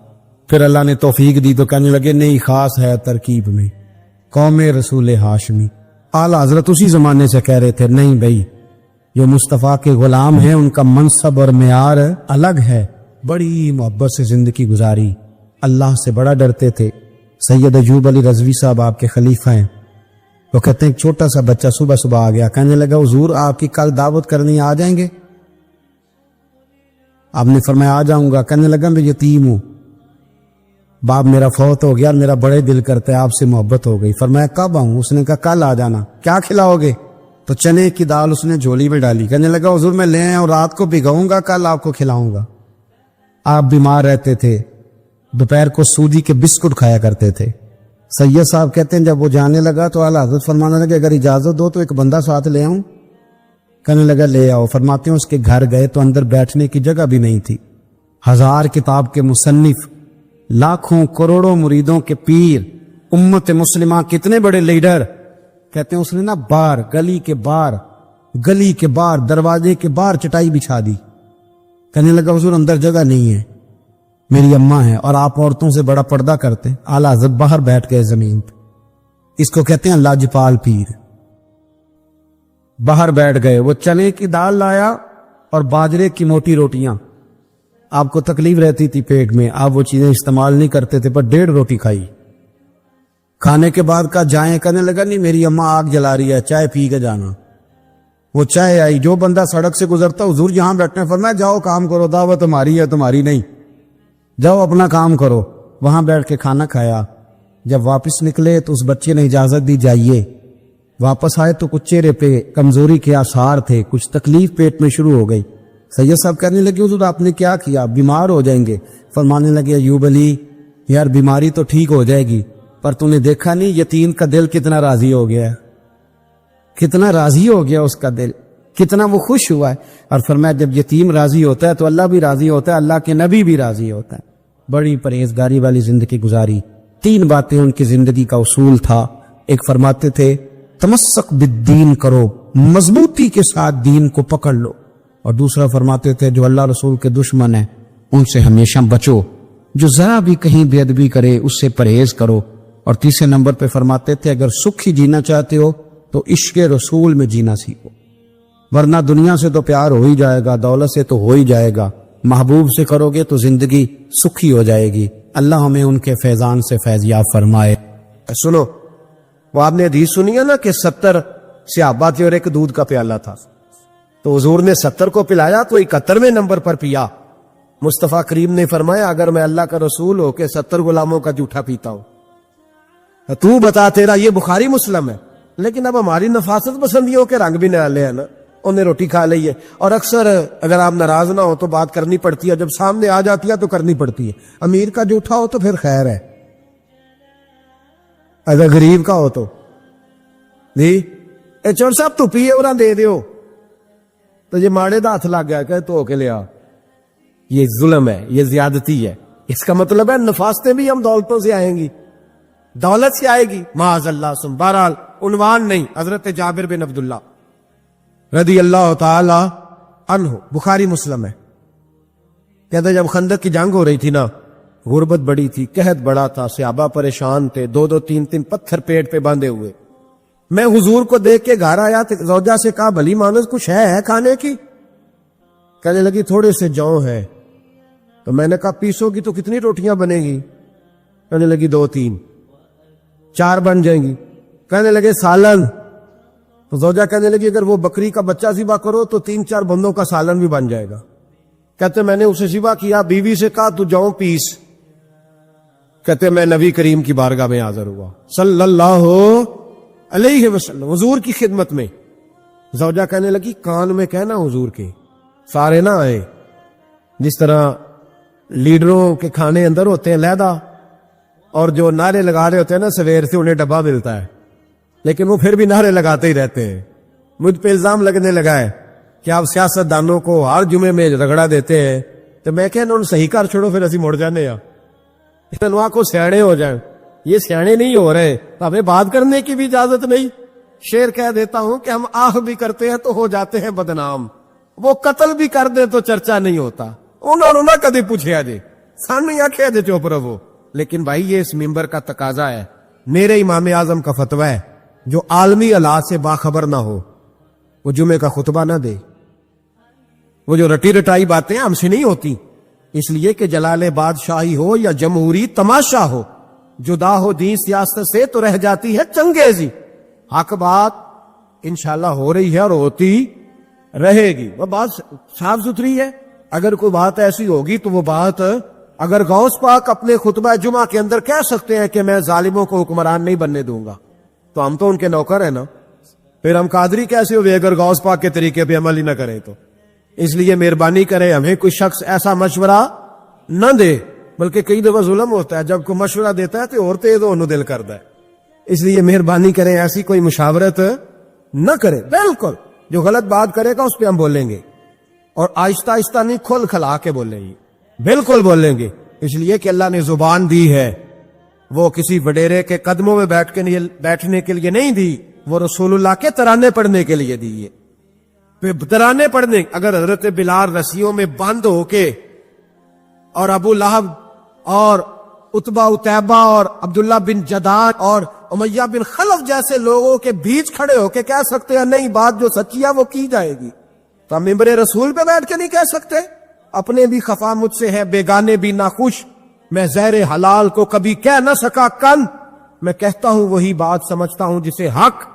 پھر اللہ نے توفیق دی تو کہنے لگے نہیں خاص ہے ترکیب میں قوم رسول ہاشمی۔ اعلیٰ حضرت اسی زمانے سے کہہ رہے تھے نہیں بھائی جو مصطفیٰ کے غلام ہیں ان کا منصب اور معیار الگ ہے، بڑی محبت سے زندگی گزاری، اللہ سے بڑا ڈرتے تھے۔ سید ایوب علی رضوی صاحب آپ کے خلیفہ ہیں، وہ کہتے ہیں ایک چھوٹا سا بچہ صبح صبح آ گیا، کہنے لگا حضور آپ کی کل دعوت کرنی آ جائیں گے؟ آپ نے فرمایا آ جاؤں گا۔ کہنے لگا میں یتیم ہوں، باپ میرا فوت ہو گیا، میرا بڑے دل کرتا ہے آپ سے محبت ہو گئی۔ فرمایا کب آؤں؟ اس نے کہا کل آ جانا۔ کیا کھلاؤ گے؟ تو چنے کی دال اس نے جھولی میں ڈالی۔ کہنے لگا حضور میں لے آیا ہوں، رات کو بھگاؤں گا، کل آپ کو کھلاؤں گا۔ آپ بیمار رہتے تھے، دوپہر کو سوجی کے بسکٹ کھایا کرتے تھے۔ سید صاحب کہتے ہیں جب وہ جانے لگا تو اعلیٰ حضرت فرمانے لگے اگر اجازت دو تو ایک بندہ ساتھ لے آؤں؟ کہنے لگا لے آؤ۔ فرماتے ہیں اس کے گھر گئے تو اندر بیٹھنے کی جگہ بھی نہیں تھی۔ 1000 کتاب کے مصنف، لاکھوں کروڑوں مریدوں کے پیر، امت مسلمہ کتنے بڑے لیڈر، کہتے ہیں اس نے نا باہر گلی کے باہر دروازے کے باہر چٹائی بچھا دی۔ کہنے لگا حضور اندر جگہ نہیں ہے، میری اماں ہے اور آپ عورتوں سے بڑا پردہ کرتے۔ اعلیٰ حضرت باہر بیٹھ گئے زمین پہ، اس کو کہتے ہیں لاجپال پیر۔ باہر بیٹھ گئے، وہ چنے کی دال لایا اور باجرے کی موٹی روٹیاں۔ آپ کو تکلیف رہتی تھی پیٹ میں، آپ وہ چیزیں استعمال نہیں کرتے تھے، پر 1.5 روٹی کھائی۔ کھانے کے بعد کہا جائیں؟ کہنے لگا نہیں میری اماں آگ جلا رہی ہے، چائے پی کے جانا۔ وہ چائے آئی, جو بندہ سڑک سے گزرتا حضور یہاں بیٹھنے, فرمایا جاؤ کام کرو, دعوت ہماری ہے تمہاری نہیں, جاؤ اپنا کام کرو. وہاں بیٹھ کے کھانا کھایا. جب واپس نکلے تو اس بچے نے اجازت دی جائیے. واپس آئے تو کچھ چہرے پہ کمزوری کے آثار تھے, کچھ تکلیف پیٹ میں شروع ہو گئی. سید صاحب کہنے لگے حضور آپ نے کیا کیا, بیمار ہو جائیں گے. فرمانے لگے ایوب علی یار بیماری تو ٹھیک ہو جائے گی, پر تو نے دیکھا نہیں یتیم کا دل کتنا راضی ہو گیا ہے, کتنا راضی ہو گیا اس کا دل, کتنا وہ خوش ہوا ہے. اور فرمایا جب یتیم راضی ہوتا ہے تو اللہ بھی راضی ہوتا ہے, اللہ کے نبی بھی راضی ہوتا ہے. بڑی پرہیزگاری والی زندگی گزاری. 3 باتیں ان کی زندگی کا اصول تھا. ایک فرماتے تھے تمسک بالدین کرو, مضبوطی کے ساتھ دین کو پکڑ لو. اور دوسرا فرماتے تھے جو اللہ رسول کے دشمن ہیں ان سے ہمیشہ بچو, جو ذرا بھی کہیں بے ادبی کرے اس سے پرہیز کرو. اور تیسرے نمبر پہ فرماتے تھے اگر سکھ ہی جینا چاہتے ہو تو عشق رسول میں جینا سیکھو, ورنہ دنیا سے تو پیار ہو ہی جائے گا, دولت سے تو ہو ہی جائے گا, محبوب سے کرو گے تو زندگی سکھی ہو جائے گی. اللہ ہمیں ان کے فیضان سے فیض یاب فرمائے. سنو, وہ آپ نے حدیث سنی ہے نا کہ 70 صحابہ تھے اور ایک دودھ کا پیالہ تھا, تو حضور نے 70 کو پلایا تو 71ویں نمبر پر پیا. مصطفیٰ کریم نے فرمایا اگر میں اللہ کا رسول ہو کے 70 غلاموں کا جھوٹا پیتا ہوں, تو بتا تیرا, یہ بخاری مسلم ہے. لیکن اب ہماری نفاست پسندیوں کے رنگ بھی نالے ہیں نا, انہیں روٹی کھا لی ہے. اور اکثر اگر آپ ناراض نہ ہو تو بات کرنی پڑتی ہے, جب سامنے آ جاتی ہے تو کرنی پڑتی ہے. امیر کا جھوٹا ہو تو پھر خیر ہے, اگر غریب کا ہو تو جی اے چور صاحب تو پیے اور دے دیو, تو یہ ماڑے دا ہاتھ لگ گیا کہ تو کے لیا, یہ ظلم ہے, یہ زیادتی ہے. اس کا مطلب ہے نفاستیں بھی ہم دولتوں سے آئیں گی, دولت سے آئے گی معاذ اللہ. سن بہرحال عنوان نہیں, حضرت جابر بن عبداللہ رضی اللہ تعالی عنہ, بخاری مسلم ہے, کہتے جب خندق کی جنگ ہو رہی تھی نا, غربت بڑی تھی, قحط بڑا تھا, صحابہ پریشان تھے, 2-2 3-3 پتھر پیٹ پہ باندھے ہوئے. میں حضور کو دیکھ کے گھر آیا تو زوجہ سے کہا بھلی مانس کچھ ہے کھانے کی؟ کہنے لگی تھوڑے سے جوں ہے. تو میں نے کہا پیسو گی تو کتنی روٹیاں بنے گی؟ کہنے لگی 2-3. 4 بن جائیں گی. کہنے لگے سالن. تو زوجہ کہنے لگی اگر وہ بکری کا بچہ ذبح کرو تو 3-4 بندوں کا سالن بھی بن جائے گا. کہتے میں نے اسے ذبح کیا, بیوی سے کہا تو جاؤ پیس. کہتے میں نبی کریم کی بارگاہ میں حاضر ہوا صلی اللہ علیہ وسلم, حضور کی خدمت میں. زوجہ کہنے لگی کان میں کہنا حضور کے سارے نہ آئے, جس طرح لیڈروں کے کھانے اندر ہوتے ہیں علیحدہ, اور جو نعرے لگا رہے ہوتے ہیں نا سویر سے انہیں ڈبہ ملتا ہے, لیکن وہ پھر بھی نعرے لگاتے ہی رہتے ہیں. مجھ پہ الزام لگنے لگا ہے کہ آپ سیاست دانوں کو ہر جمعے میں رگڑا دیتے ہیں, تو میں کہنا ان صحیح کر چھوڑو, پھر اسی مڑ جانے اتنوا کو سیاڑے ہو جائیں. یہ سیاڑے نہیں ہو رہے تو ہمیں بات کرنے کی بھی اجازت نہیں. شعر کہہ دیتا ہوں کہ ہم آہ بھی کرتے ہیں تو ہو جاتے ہیں بدنام, وہ قتل بھی کر دے تو چرچا نہیں ہوتا. انہوں نے کدی پوچھا جی سانو آخیا جی چپ رہو. لیکن بھائی یہ اس ممبر کا تقاضا ہے, میرے امام اعظم کا فتویٰ ہے, جو عالمی حالات سے باخبر نہ ہو وہ جمعے کا خطبہ نہ دے. وہ جو رٹی رٹائی باتیں ہم سے نہیں ہوتی, اس لیے کہ جلال بادشاہی ہو یا جمہوری تماشا ہو, جدا ہو دین سیاست سے تو رہ جاتی ہے چنگیزی. حق بات انشاءاللہ ہو رہی ہے اور ہوتی رہے گی. وہ بات صاف ستھری ہے. اگر کوئی بات ایسی ہوگی تو وہ بات اگر غوث پاک اپنے خطبہ جمعہ کے اندر کہہ سکتے ہیں کہ میں ظالموں کو حکمران نہیں بننے دوں گا, تو ہم تو ان کے نوکر ہیں نا, پھر ہم قادری کیسے ہوئے اگر غوث پاک کے طریقے پہ عمل ہی نہ کریں تو. اس لیے مہربانی کرے ہمیں کوئی شخص ایسا مشورہ نہ دے, بلکہ کئی دفعہ ظلم ہوتا ہے جب کوئی مشورہ دیتا ہے تو اور تیز انہوں دل کرتا ہے. اس لیے مہربانی کریں ایسی کوئی مشاورت نہ کرے. بالکل جو غلط بات کرے گا اس پہ ہم بولیں گے, اور آہستہ آہستہ نہیں کھل کھلا کے بولیں گے, بالکل بولیں گے. اس لیے کہ اللہ نے زبان دی ہے, وہ کسی وڈیرے کے قدموں میں بیٹھنے کے لیے نہیں دی, وہ رسول اللہ کے ترانے پڑھنے کے لیے دی ہے. ترانے پڑھنے, اگر حضرت بلال رسیوں میں بند ہو کے اور ابو لہب اور عتبہ اتیبہ اور عبداللہ بن جداد اور امیہ بن خلف جیسے لوگوں کے بیچ کھڑے ہو کے کہہ سکتے ہیں نہیں بات جو سچی ہے وہ کی جائے گی, تو ہم ممبر رسول پہ بیٹھ کے نہیں کہہ سکتے اپنے بھی خفا مجھ سے ہے بیگانے بھی ناخوش, میں زہر حلال کو کبھی کہہ نہ سکا کن, میں کہتا ہوں وہی بات سمجھتا ہوں جسے حق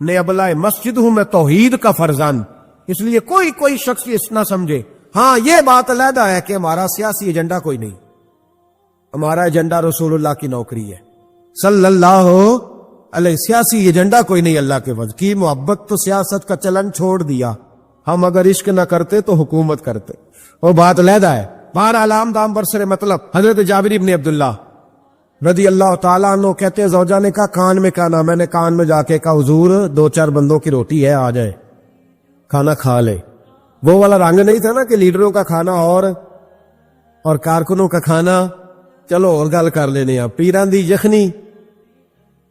نے ابلائے مسجد ہوں، میں توحید کا فرزند. اس لیے کوئی شخص اس نہ سمجھے. ہاں یہ بات علیحدہ ہے کہ ہمارا سیاسی ایجنڈا کوئی نہیں، ہمارا ایجنڈا رسول اللہ کی نوکری ہے صلی اللہ علیہ. سیاسی ایجنڈا کوئی نہیں. اللہ کے وجہ کی محبت تو سیاست کا چلن چھوڑ دیا. ہم اگر عشق نہ کرتے تو حکومت کرتے، وہ بات علیحدہ ہے. بہرحال عام دام برسر مطلب حضرت جابر ابن عبداللہ رضی اللہ تعالیٰ عنہ کہتے ہیں زوجہ نے کہا کان میں کھانا. میں نے کان میں جا کے کہا حضور 2-4 بندوں کی روٹی ہے، آ جائے کھانا کھا لے. وہ والا رنگ نہیں تھا نا کہ لیڈروں کا کھانا اور کارکنوں کا کھانا چلو اور گل کر لینے. پیران دی یخنی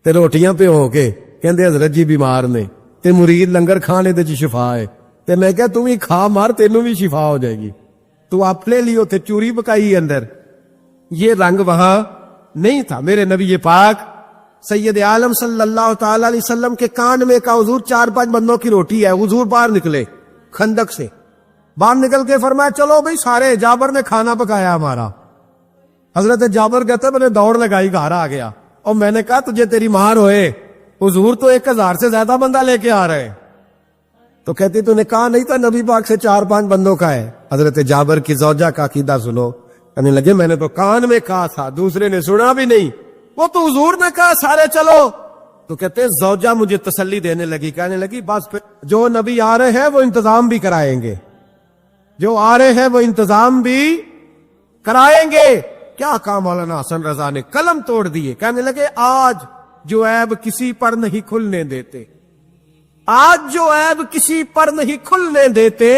تے روٹیاں پہ ہو کے کہندے حضرت جی بیمار نے تے مرید لنگر کھانے دے شفا ہے. تے میں کہا تم ہی کھا مار، تینوں بھی شفا ہو جائے گی. تو اپنے لیے تے چوری پکائی اندر. یہ رنگ وہاں نہیں تھا. میرے نبی پاک سید عالم صلی اللہ تعالی علیہ وسلم کے کان میں کا حضور 4-5 بندوں کی روٹی ہے. حضور باہر نکلے خندق سے، باہر نکل کے فرمایا چلو بھئی سارے، جابر نے کھانا پکایا ہمارا. حضرت جابر کہتے میں نے دوڑ لگائی، گھر آ گیا اور میں نے کہا تجھے تیری مار ہوئے، حضور تو 1000 سے زیادہ بندہ لے کے آ رہے. تو کہتی تو نے کہا نہیں تھا نبی پاک سے 4-5 بندوں کا ہے. حضرت جابر کی زوجہ کا عقیدہ سنو. کہنے لگے میں نے تو کان میں کہا تھا، دوسرے نے سنا بھی نہیں، وہ تو حضور نے کہا سارے چلو. تو کہتے زوجہ مجھے تسلی دینے لگی، کہنے لگی بس پھر جو نبی آ رہے ہیں وہ انتظام بھی کرائیں گے، جو آ رہے ہیں وہ انتظام بھی کرائیں گے. کیا کہا مولانا حسن رضا نے؟ قلم توڑ دیے. کہنے لگے آج جو عیب کسی پر نہیں کھلنے دیتے، آج جو عیب کسی پر نہیں کھلنے دیتے،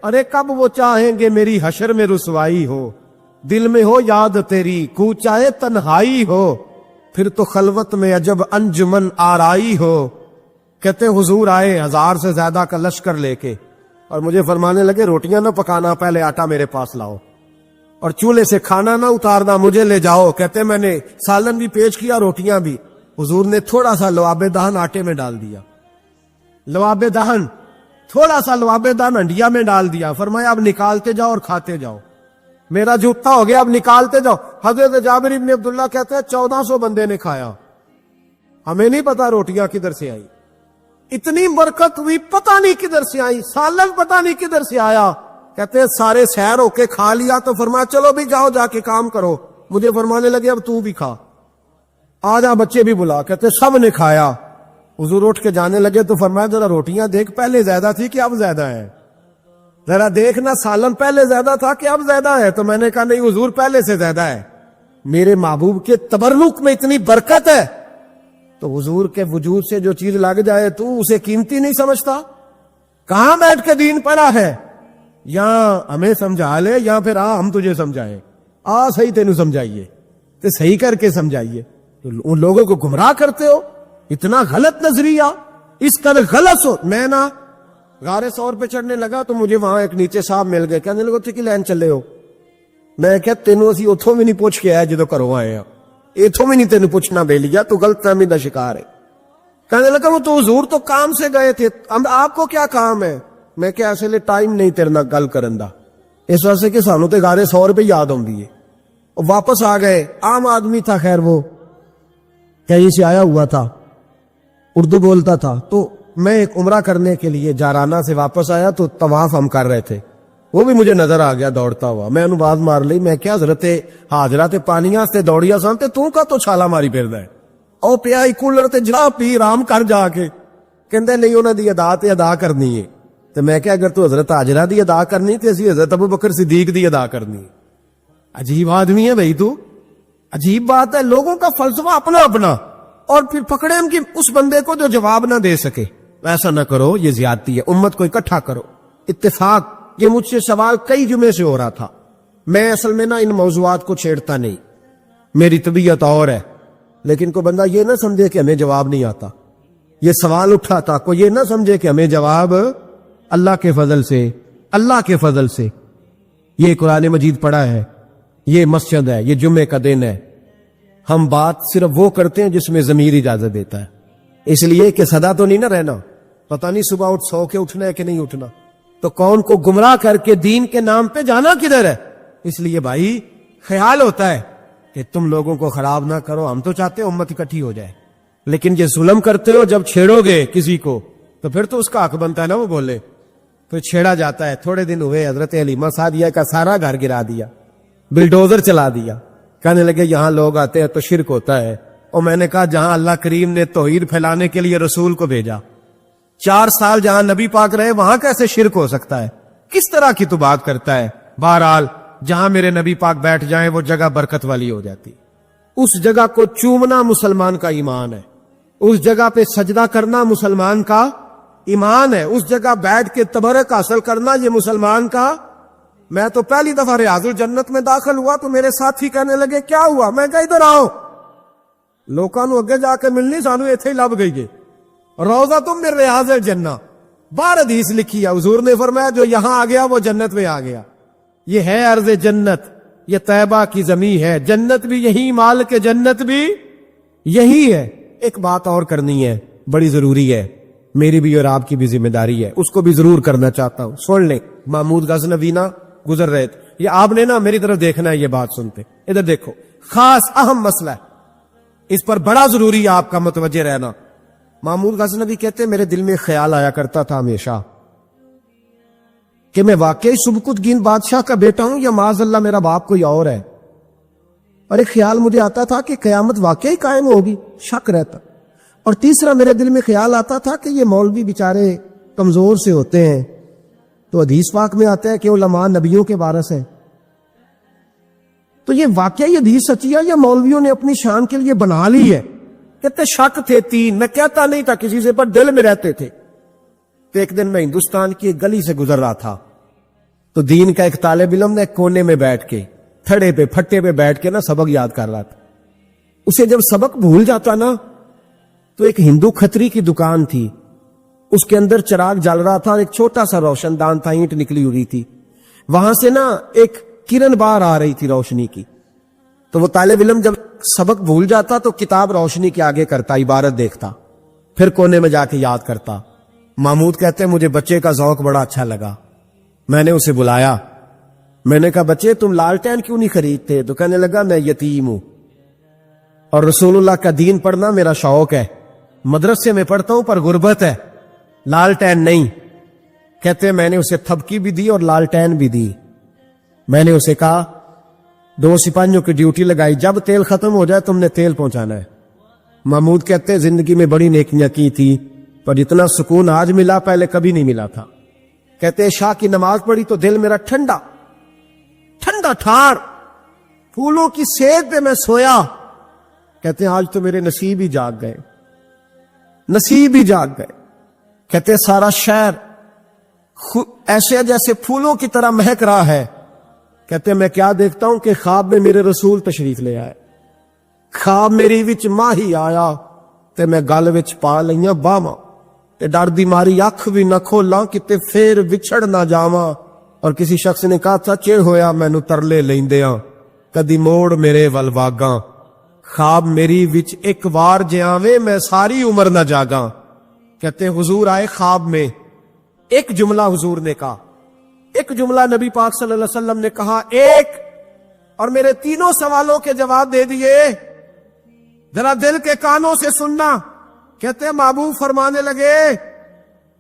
ارے کب وہ چاہیں گے میری حشر میں رسوائی ہو. دل میں ہو یاد تیری کوچائے تنہائی ہو، پھر تو خلوت میں عجب انجمن آرائی ہو. کہتے حضور آئے 1000 سے زیادہ کا لشکر لے کے اور مجھے فرمانے لگے روٹیاں نہ پکانا، پہلے آٹا میرے پاس لاؤ، اور چولہے سے کھانا نہ اتارنا، مجھے لے جاؤ. کہتے میں نے سالن بھی پیش کیا، روٹیاں بھی. حضور نے تھوڑا سا لواب دہن آٹے میں ڈال دیا، لواب دہن، تھوڑا سا لواب دہن ہنڈیا میں ڈال دیا. فرمایا اب نکالتے جاؤ اور کھاتے جاؤ، میرا جھوٹا ہو گیا، اب نکالتے جاؤ. حضرت جابر ابن عبداللہ کہتے ہیں 1400 بندے نے کھایا. ہمیں نہیں پتا روٹیاں کدھر سے آئی، اتنی برکت ہوئی پتہ نہیں کدھر سے آئی، سالن پتہ نہیں کدھر سے آیا. کہتے ہیں سارے سیر ہو کے کھا لیا تو فرمایا چلو بھی جاؤ جا کے کام کرو. مجھے فرمانے لگے اب تو بھی کھا، آ جا بچے بھی بلا. کہتے سب نے کھایا. حضور اٹھ کے جانے لگے تو فرمایا ذرا روٹیاں دیکھ، پہلے زیادہ تھی کہ اب زیادہ ہے، ذرا دیکھنا سالن پہلے زیادہ تھا کہ اب زیادہ ہے. تو میں نے کہا نہیں حضور پہلے سے زیادہ ہے. میرے محبوب کے تبرک میں اتنی برکت ہے. تو حضور کے وجود سے جو چیز لگ جائے تو اسے قیمتی نہیں سمجھتا. کہاں بیٹھ کے دین پڑھا ہے؟ یا ہمیں سمجھا لے یا پھر ہم تجھے سمجھائیں. صحیح تینوں سمجھائیے تو صحیح کر کے سمجھائیے. تو ان لوگوں کو گمراہ کرتے ہو، اتنا غلط نظریہ، اس قدر غلط ہو. میں نا غار سور پہ چڑھنے لگا تو مجھے وہاں ایک نیچے صاحب مل گئے. کہنے لگے اتنے کی لین چلے ہو؟ میں کہ تینوں اسی اتھوں بھی نہیں پوچھ کے آیا جدو کرو آئے ہیں، اتھوں بھی نہیں تینوں پوچھنا بے لیا، تو غلط فہمی دا شکار ہے. کہنے لگا وہ تو حضور تو کام سے گئے تھے، آپ کو کیا کام ہے؟ میں کہ اصل ٹائم نہیں تیرے نال گل کرن دا، اس واسطے کہ سانو تے غار سور پہ یاد آندی ہے. واپس آ گئے. عام آدمی تھا، خیر وہ کہیں سے آیا ہوا تھا، اردو بولتا تھا. تو میں ایک عمرہ کرنے کے لیے جارانہ سے واپس آیا تو طواف ہم کر رہے تھے، وہ بھی مجھے نظر آ گیا دوڑتا ہوا. میں انہوں باز مار لی. میں کیا حضرت حاضرہ تے پانیاں سے دوڑیا سن تے تو کا تو چھالا ماری پھردا ہے؟ او پیا ہی کولر تے جا پی آرام کر جا کے. کہندے نہیں انہاں دی ادا تے ادا کرنی ہے. تو میں کہ اگر تو حضرت حاجرہ دی ادا کرنی تے اسی حضرت ابو بکر صدیق دی ادا کرنی. عجیب آدمی ہے بھائی تو، عجیب بات ہے. لوگوں کا فلسفہ اپنا اپنا، اور پھر پکڑے ہم کہ اس بندے کو جو جواب نہ دے سکے. ایسا نہ کرو، یہ زیادتی ہے. امت کو اکٹھا کرو. اتفاق، یہ مجھ سے سوال کئی جمعے سے ہو رہا تھا. میں اصل میں نا ان موضوعات کو چھیڑتا نہیں، میری طبیعت اور ہے. لیکن کوئی بندہ یہ نہ سمجھے کہ ہمیں جواب نہیں آتا. یہ سوال اٹھا تھا، کوئی یہ نہ سمجھے کہ ہمیں جواب اللہ کے فضل سے، اللہ کے فضل سے. یہ قرآن مجید پڑھا ہے، یہ مسجد ہے، یہ جمعے کا دن ہے. ہم بات صرف وہ کرتے ہیں جس میں ضمیر اجازت دیتا ہے. اس لیے کہ سدا تو نہیں نہ رہنا، پتہ نہیں صبح اٹھ سو کے اٹھنا ہے کہ نہیں اٹھنا. تو کون کو گمراہ کر کے دین کے نام پہ جانا کدھر ہے. اس لیے بھائی خیال ہوتا ہے کہ تم لوگوں کو خراب نہ کرو. ہم تو چاہتے ہیں امت اکٹھی ہو جائے، لیکن یہ ظلم کرتے ہو جب چھیڑو گے کسی کو تو پھر تو اس کا حق بنتا ہے نا وہ بولے. پھر چھیڑا جاتا ہے. تھوڑے دن ہوئے حضرت حلیمہ سعدیہ کا سارا گھر گرا دیا, بلڈوزر چلا دیا. کہنے لگے یہاں لوگ آتے ہیں تو شرک ہوتا ہے. اور میں نے کہا جہاں اللہ کریم نے توحید پھیلانے کے لیے رسول کو بھیجا, 4 سال جہاں نبی پاک رہے, وہاں کیسے شرک ہو سکتا ہے؟ کس طرح کی تو بات کرتا ہے. بہرحال جہاں میرے نبی پاک بیٹھ جائیں وہ جگہ برکت والی ہو جاتی. اس جگہ کو چومنا مسلمان کا ایمان ہے, اس جگہ پہ سجدہ کرنا مسلمان کا ایمان ہے, اس جگہ بیٹھ کے تبرک حاصل کرنا یہ مسلمان کا. میں تو پہلی دفعہ ریاض الجنت میں داخل ہوا تو میرے ساتھی کہنے لگے کیا ہوا؟ میں کہا ادھر آؤ, لوکاں نو اگے جا کے ملنی, سانو ایتھے ہی لب گئی جے روضہ تم من ریاض الجنہ. بار حدیث لکھی ہے, حضور نے فرمایا جو یہاں آ گیا وہ جنت میں آ گیا. یہ ہے ارض جنت, یہ طیبہ کی زمین ہے. جنت بھی یہی, مال کے جنت بھی یہی ہے. ایک بات اور کرنی ہے, بڑی ضروری ہے, میری بھی اور آپ کی بھی ذمہ داری ہے, اس کو بھی ضرور کرنا چاہتا ہوں. سن لیں, محمود غزنوی نا گزر رہے تھے, یہ آپ نے نا میری طرف دیکھنا ہے, یہ بات سنتے ادھر دیکھو, خاص اہم مسئلہ ہے, اس پر بڑا ضروری ہے آپ کا متوجہ رہنا. محمود غزنوی کہتے میرے دل میں خیال آیا کرتا تھا ہمیشہ کہ میں واقعی سبکتگین بادشاہ کا بیٹا ہوں یا معاذ اللہ میرا باپ کوئی اور ہے. اور ایک خیال مجھے آتا تھا کہ قیامت واقعی قائم ہوگی, شک رہتا. اور تیسرا میرے دل میں خیال آتا تھا کہ یہ مولوی بیچارے کمزور سے ہوتے ہیں, تو حدیث پاک میں آتا ہے کہ علماء نبیوں کے وارث ہیں. تو یہ واقعی حدیث سچی ہے یا مولویوں نے اپنی شان کے لیے بنا لی ہے؟ کہتے شک تھے 3, میں کہتا نہیں تھا کسی سے, پر دل میں رہتے تھے. تو ایک دن میں ہندوستان کی ایک گلی سے گزر رہا تھا, تو دین کا ایک طالب علم نے کونے میں بیٹھ کے, تھڑے پہ پھٹے پہ بیٹھ کے نا سبق یاد کر رہا تھا. اسے جب سبق بھول جاتا نا, تو ایک ہندو کھتری کی دکان تھی, اس کے اندر چراغ جل رہا تھا اور ایک چھوٹا سا روشن دان تھا, اینٹ نکلی ہوئی تھی, وہاں سے نا ایک کرن باہر آ رہی تھی روشنی کی. تو وہ طالب علم جب سبق بھول جاتا تو کتاب روشنی کے آگے کرتا, عبارت دیکھتا, پھر کونے میں جا کے یاد کرتا. محمود کہتے مجھے بچے کا ذوق بڑا اچھا لگا, میں نے اسے بلایا, میں نے کہا بچے تم لالٹین کیوں نہیں خریدتے؟ تو کہنے لگا میں یتیم ہوں اور رسول اللہ کا دین پڑھنا میرا شوق ہے, مدرسے میں پڑھتا ہوں پر غربت ہے, لالٹین نہیں. کہتے میں نے اسے تھپکی بھی دی اور لالٹین بھی دی. میں نے اسے کہا 2 سپاہیوں کی ڈیوٹی لگائی, جب تیل ختم ہو جائے تم نے تیل پہنچانا ہے. محمود کہتے زندگی میں بڑی نیکیاں کی تھی پر اتنا سکون آج ملا پہلے کبھی نہیں ملا تھا. کہتے عشاء کی نماز پڑھی تو دل میرا ٹھنڈا ٹھنڈا ٹھار, پھولوں کی سیک پہ میں سویا. کہتے آج تو میرے نصیب ہی جاگ گئے, نصیب ہی جاگ گئے. کہتے سارا شہر ایسے جیسے پھولوں کی طرح مہک رہا ہے. کہتے میں کیا دیکھتا ہوں کہ خواب میں میرے رسول تشریف لے آئے. خواب میری وچ ماہی آیا تے میں گل وچ پا لئیاں باواں, تے ڈر دی ماری اکھ بھی نہ کھولاں کتے پھر وچھڑ نہ جاواں. اور کسی شخص نے کہا تھا چڑ ہویا مینوں ترلے لیندیاں, کدی موڑ میرے ول واگاں, خواب میری وچ ایک وار جے آویں میں ساری عمر نہ جاگاں. کہتے حضور آئے خواب میں, ایک جملہ حضور نے کہا, ایک جملہ نبی پاک صلی اللہ علیہ وسلم نے کہا ایک, اور میرے 3 سوالوں کے جواب دے دیے. ذرا دل کے کانوں سے سننا. کہتے محبوب فرمانے لگے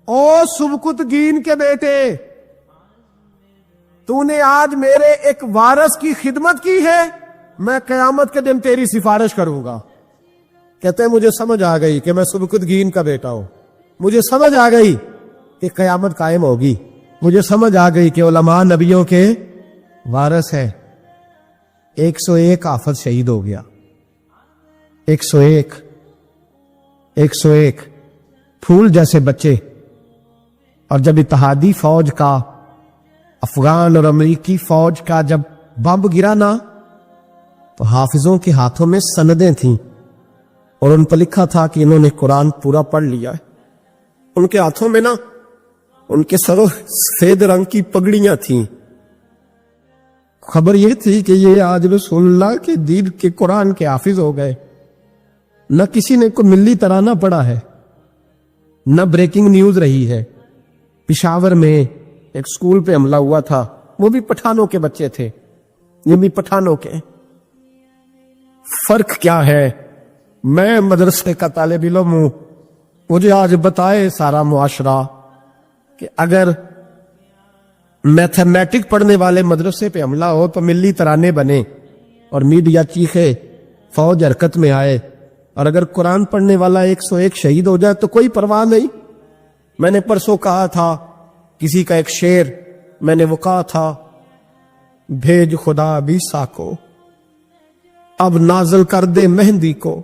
او سبکتگین کے بیٹے, تو نے آج میرے ایک وارث کی خدمت کی ہے, میں قیامت کے دن تیری سفارش کروں گا. کہتے ہیں مجھے سمجھ آ گئی کہ میں سبکتگین کا بیٹا ہوں, مجھے سمجھ آ گئی کہ قیامت قائم ہوگی, مجھے سمجھ آ گئی کہ علماء نبیوں کے وارث ہیں. 101 حافظ شہید ہو گیا, 101 پھول جیسے بچے. اور جب اتحادی فوج کا, افغان اور امریکی فوج کا جب بم گرا نا, تو حافظوں کے ہاتھوں میں سندیں تھیں اور ان پر لکھا تھا کہ انہوں نے قرآن پورا پڑھ لیا ہے. ان کے ہاتھوں میں نا ان کے سروں سفید رنگ کی پگڑیاں تھیں. خبر یہ تھی کہ یہ آج رسول اللہ کے دین کے قرآن کے حافظ ہو گئے. نہ کسی نے کوئی ملی ترانہ پڑھا ہے, نہ بریکنگ نیوز رہی ہے. پشاور میں ایک سکول پہ حملہ ہوا تھا, وہ بھی پٹھانوں کے بچے تھے, یہ بھی پٹھانوں کے. فرق کیا ہے میں مدرسے کا طالب علم ہوں. مجھے آج بتائے سارا معاشرہ کہ اگر میتھمیٹک پڑھنے والے مدرسے پہ حملہ ہو تو ملی ترانے بنے اور میڈیا چیخے، فوج حرکت میں آئے، اور اگر قرآن پڑھنے والا 101 شہید ہو جائے تو کوئی پرواہ نہیں. میں نے پرسوں کہا تھا کسی کا ایک شعر، میں نے وہ کہا تھا، بھیج خدا عیسیٰ کو اب نازل کر دے مہندی کو،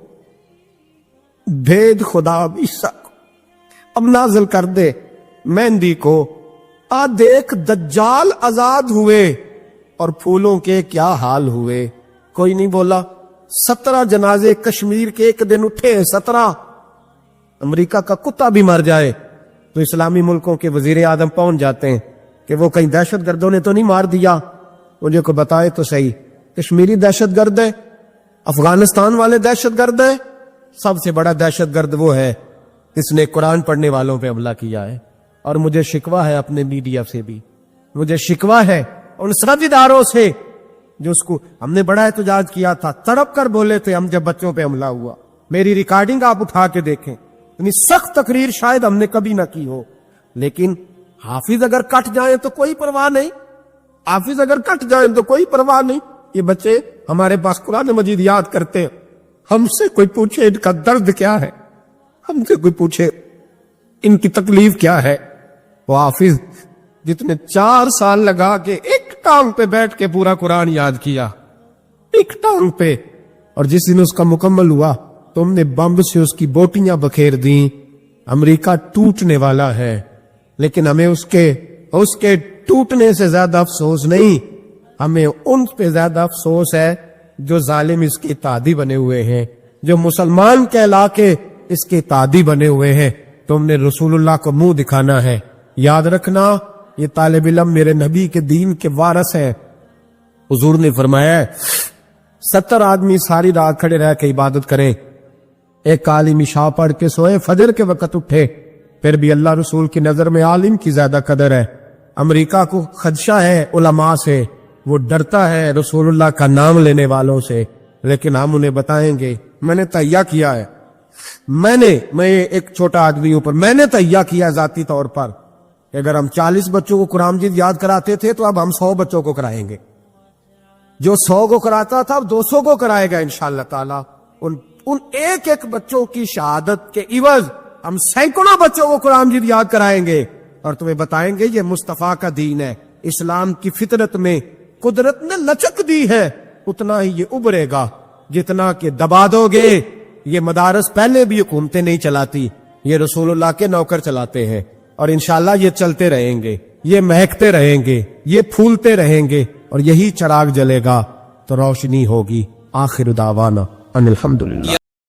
بھیج خدا عیسیٰ کو اب نازل کر دے مہندی کو. آ دیکھ دجال آزاد ہوئے اور پھولوں کے کیا حال ہوئے. کوئی نہیں بولا. 17 جنازے کشمیر کے ایک دن اٹھے ہیں. 17. امریکہ کا کتا بھی مر جائے تو اسلامی ملکوں کے وزیر اعظم پہنچ جاتے ہیں کہ وہ کہیں دہشت گردوں نے تو نہیں مار دیا. مجھے کوئی بتائے تو صحیح، کشمیری دہشت گرد ہے؟ افغانستان والے دہشت گرد ہیں؟ سب سے بڑا دہشت گرد وہ ہے اس نے قرآن پڑھنے والوں پہ حملہ کیا ہے. اور مجھے شکوہ ہے اپنے میڈیا سے بھی، مجھے شکوہ ہے ان سب اداروں سے جو اس کو ہم نے بڑا احتجاج کیا تھا، تڑپ کر بولے تھے ہم جب بچوں پہ حملہ ہوا. میری ریکارڈنگ آپ اٹھا کے دیکھیں، اتنی سخت تقریر شاید ہم نے کبھی نہ کی ہو. لیکن حافظ اگر کٹ جائیں تو کوئی پرواہ نہیں، حافظ اگر کٹ جائیں تو کوئی پرواہ نہیں. یہ بچے ہمارے پاس قرآن مجید یاد کرتے ہیں. ہم سے کوئی پوچھے ان کا درد کیا ہے، ہم سے کوئی پوچھے ان کی تکلیف کیا ہے. وہ حافظ جتنے 4 سال لگا کے ایک ٹانگ پہ بیٹھ کے پورا قرآن یاد کیا، ایک ٹانگ پہ، اور جس دن اس کا مکمل ہوا تم نے بمب سے اس کی بوٹیاں بکھیر دیں. امریکہ ٹوٹنے والا ہے، لیکن ہمیں اس کے ٹوٹنے سے زیادہ افسوس نہیں، ہمیں ان پہ زیادہ افسوس ہے جو ظالم اس کے اتحادی بنے ہوئے ہیں، جو مسلمان کہلا کے اس کے اتحادی بنے ہوئے ہیں. تم نے رسول اللہ کو منہ دکھانا ہے. یاد رکھنا یہ طالب علم میرے نبی کے دین کے وارث ہیں. حضور نے فرمایا 70 آدمی ساری رات کھڑے رہ کے عبادت کریں، ایک عالم عشاء پڑھ کے سوئے، فجر کے وقت اٹھے، پھر بھی اللہ رسول کی نظر میں عالم کی زیادہ قدر ہے. امریکہ کو خدشہ ہے علماء سے، وہ ڈرتا ہے رسول اللہ کا نام لینے والوں سے، لیکن ہم انہیں بتائیں گے. میں نے تہیہ کیا ہے، میں ایک چھوٹا آدمی ہوں، پر میں نے تہیہ کیا ذاتی طور پر کہ اگر ہم 40 بچوں کو قرآن مجید یاد کراتے تھے تو اب ہم 100 بچوں کو کرائیں گے. جو 100 کو کراتا تھا اب 200 کو کرائے گا انشاءاللہ تعالی. ان ایک بچوں کی شہادت کے عوض ہم سینکڑوں بچوں کو قرآن مجید یاد کرائیں گے اور تمہیں بتائیں گے یہ مصطفیٰ کا دین ہے. اسلام کی فطرت میں قدرت نے لچک دی ہے، اتنا ہی یہ ابھرے گا جتنا کہ دبا دو گے. یہ مدارس پہلے بھی حکومتیں نہیں چلاتی، یہ رسول اللہ کے نوکر چلاتے ہیں، اور انشاءاللہ یہ چلتے رہیں گے، یہ مہکتے رہیں گے، یہ پھولتے رہیں گے، اور یہی چراغ جلے گا تو روشنی ہوگی. آخر دعوانا ان الحمدللہ.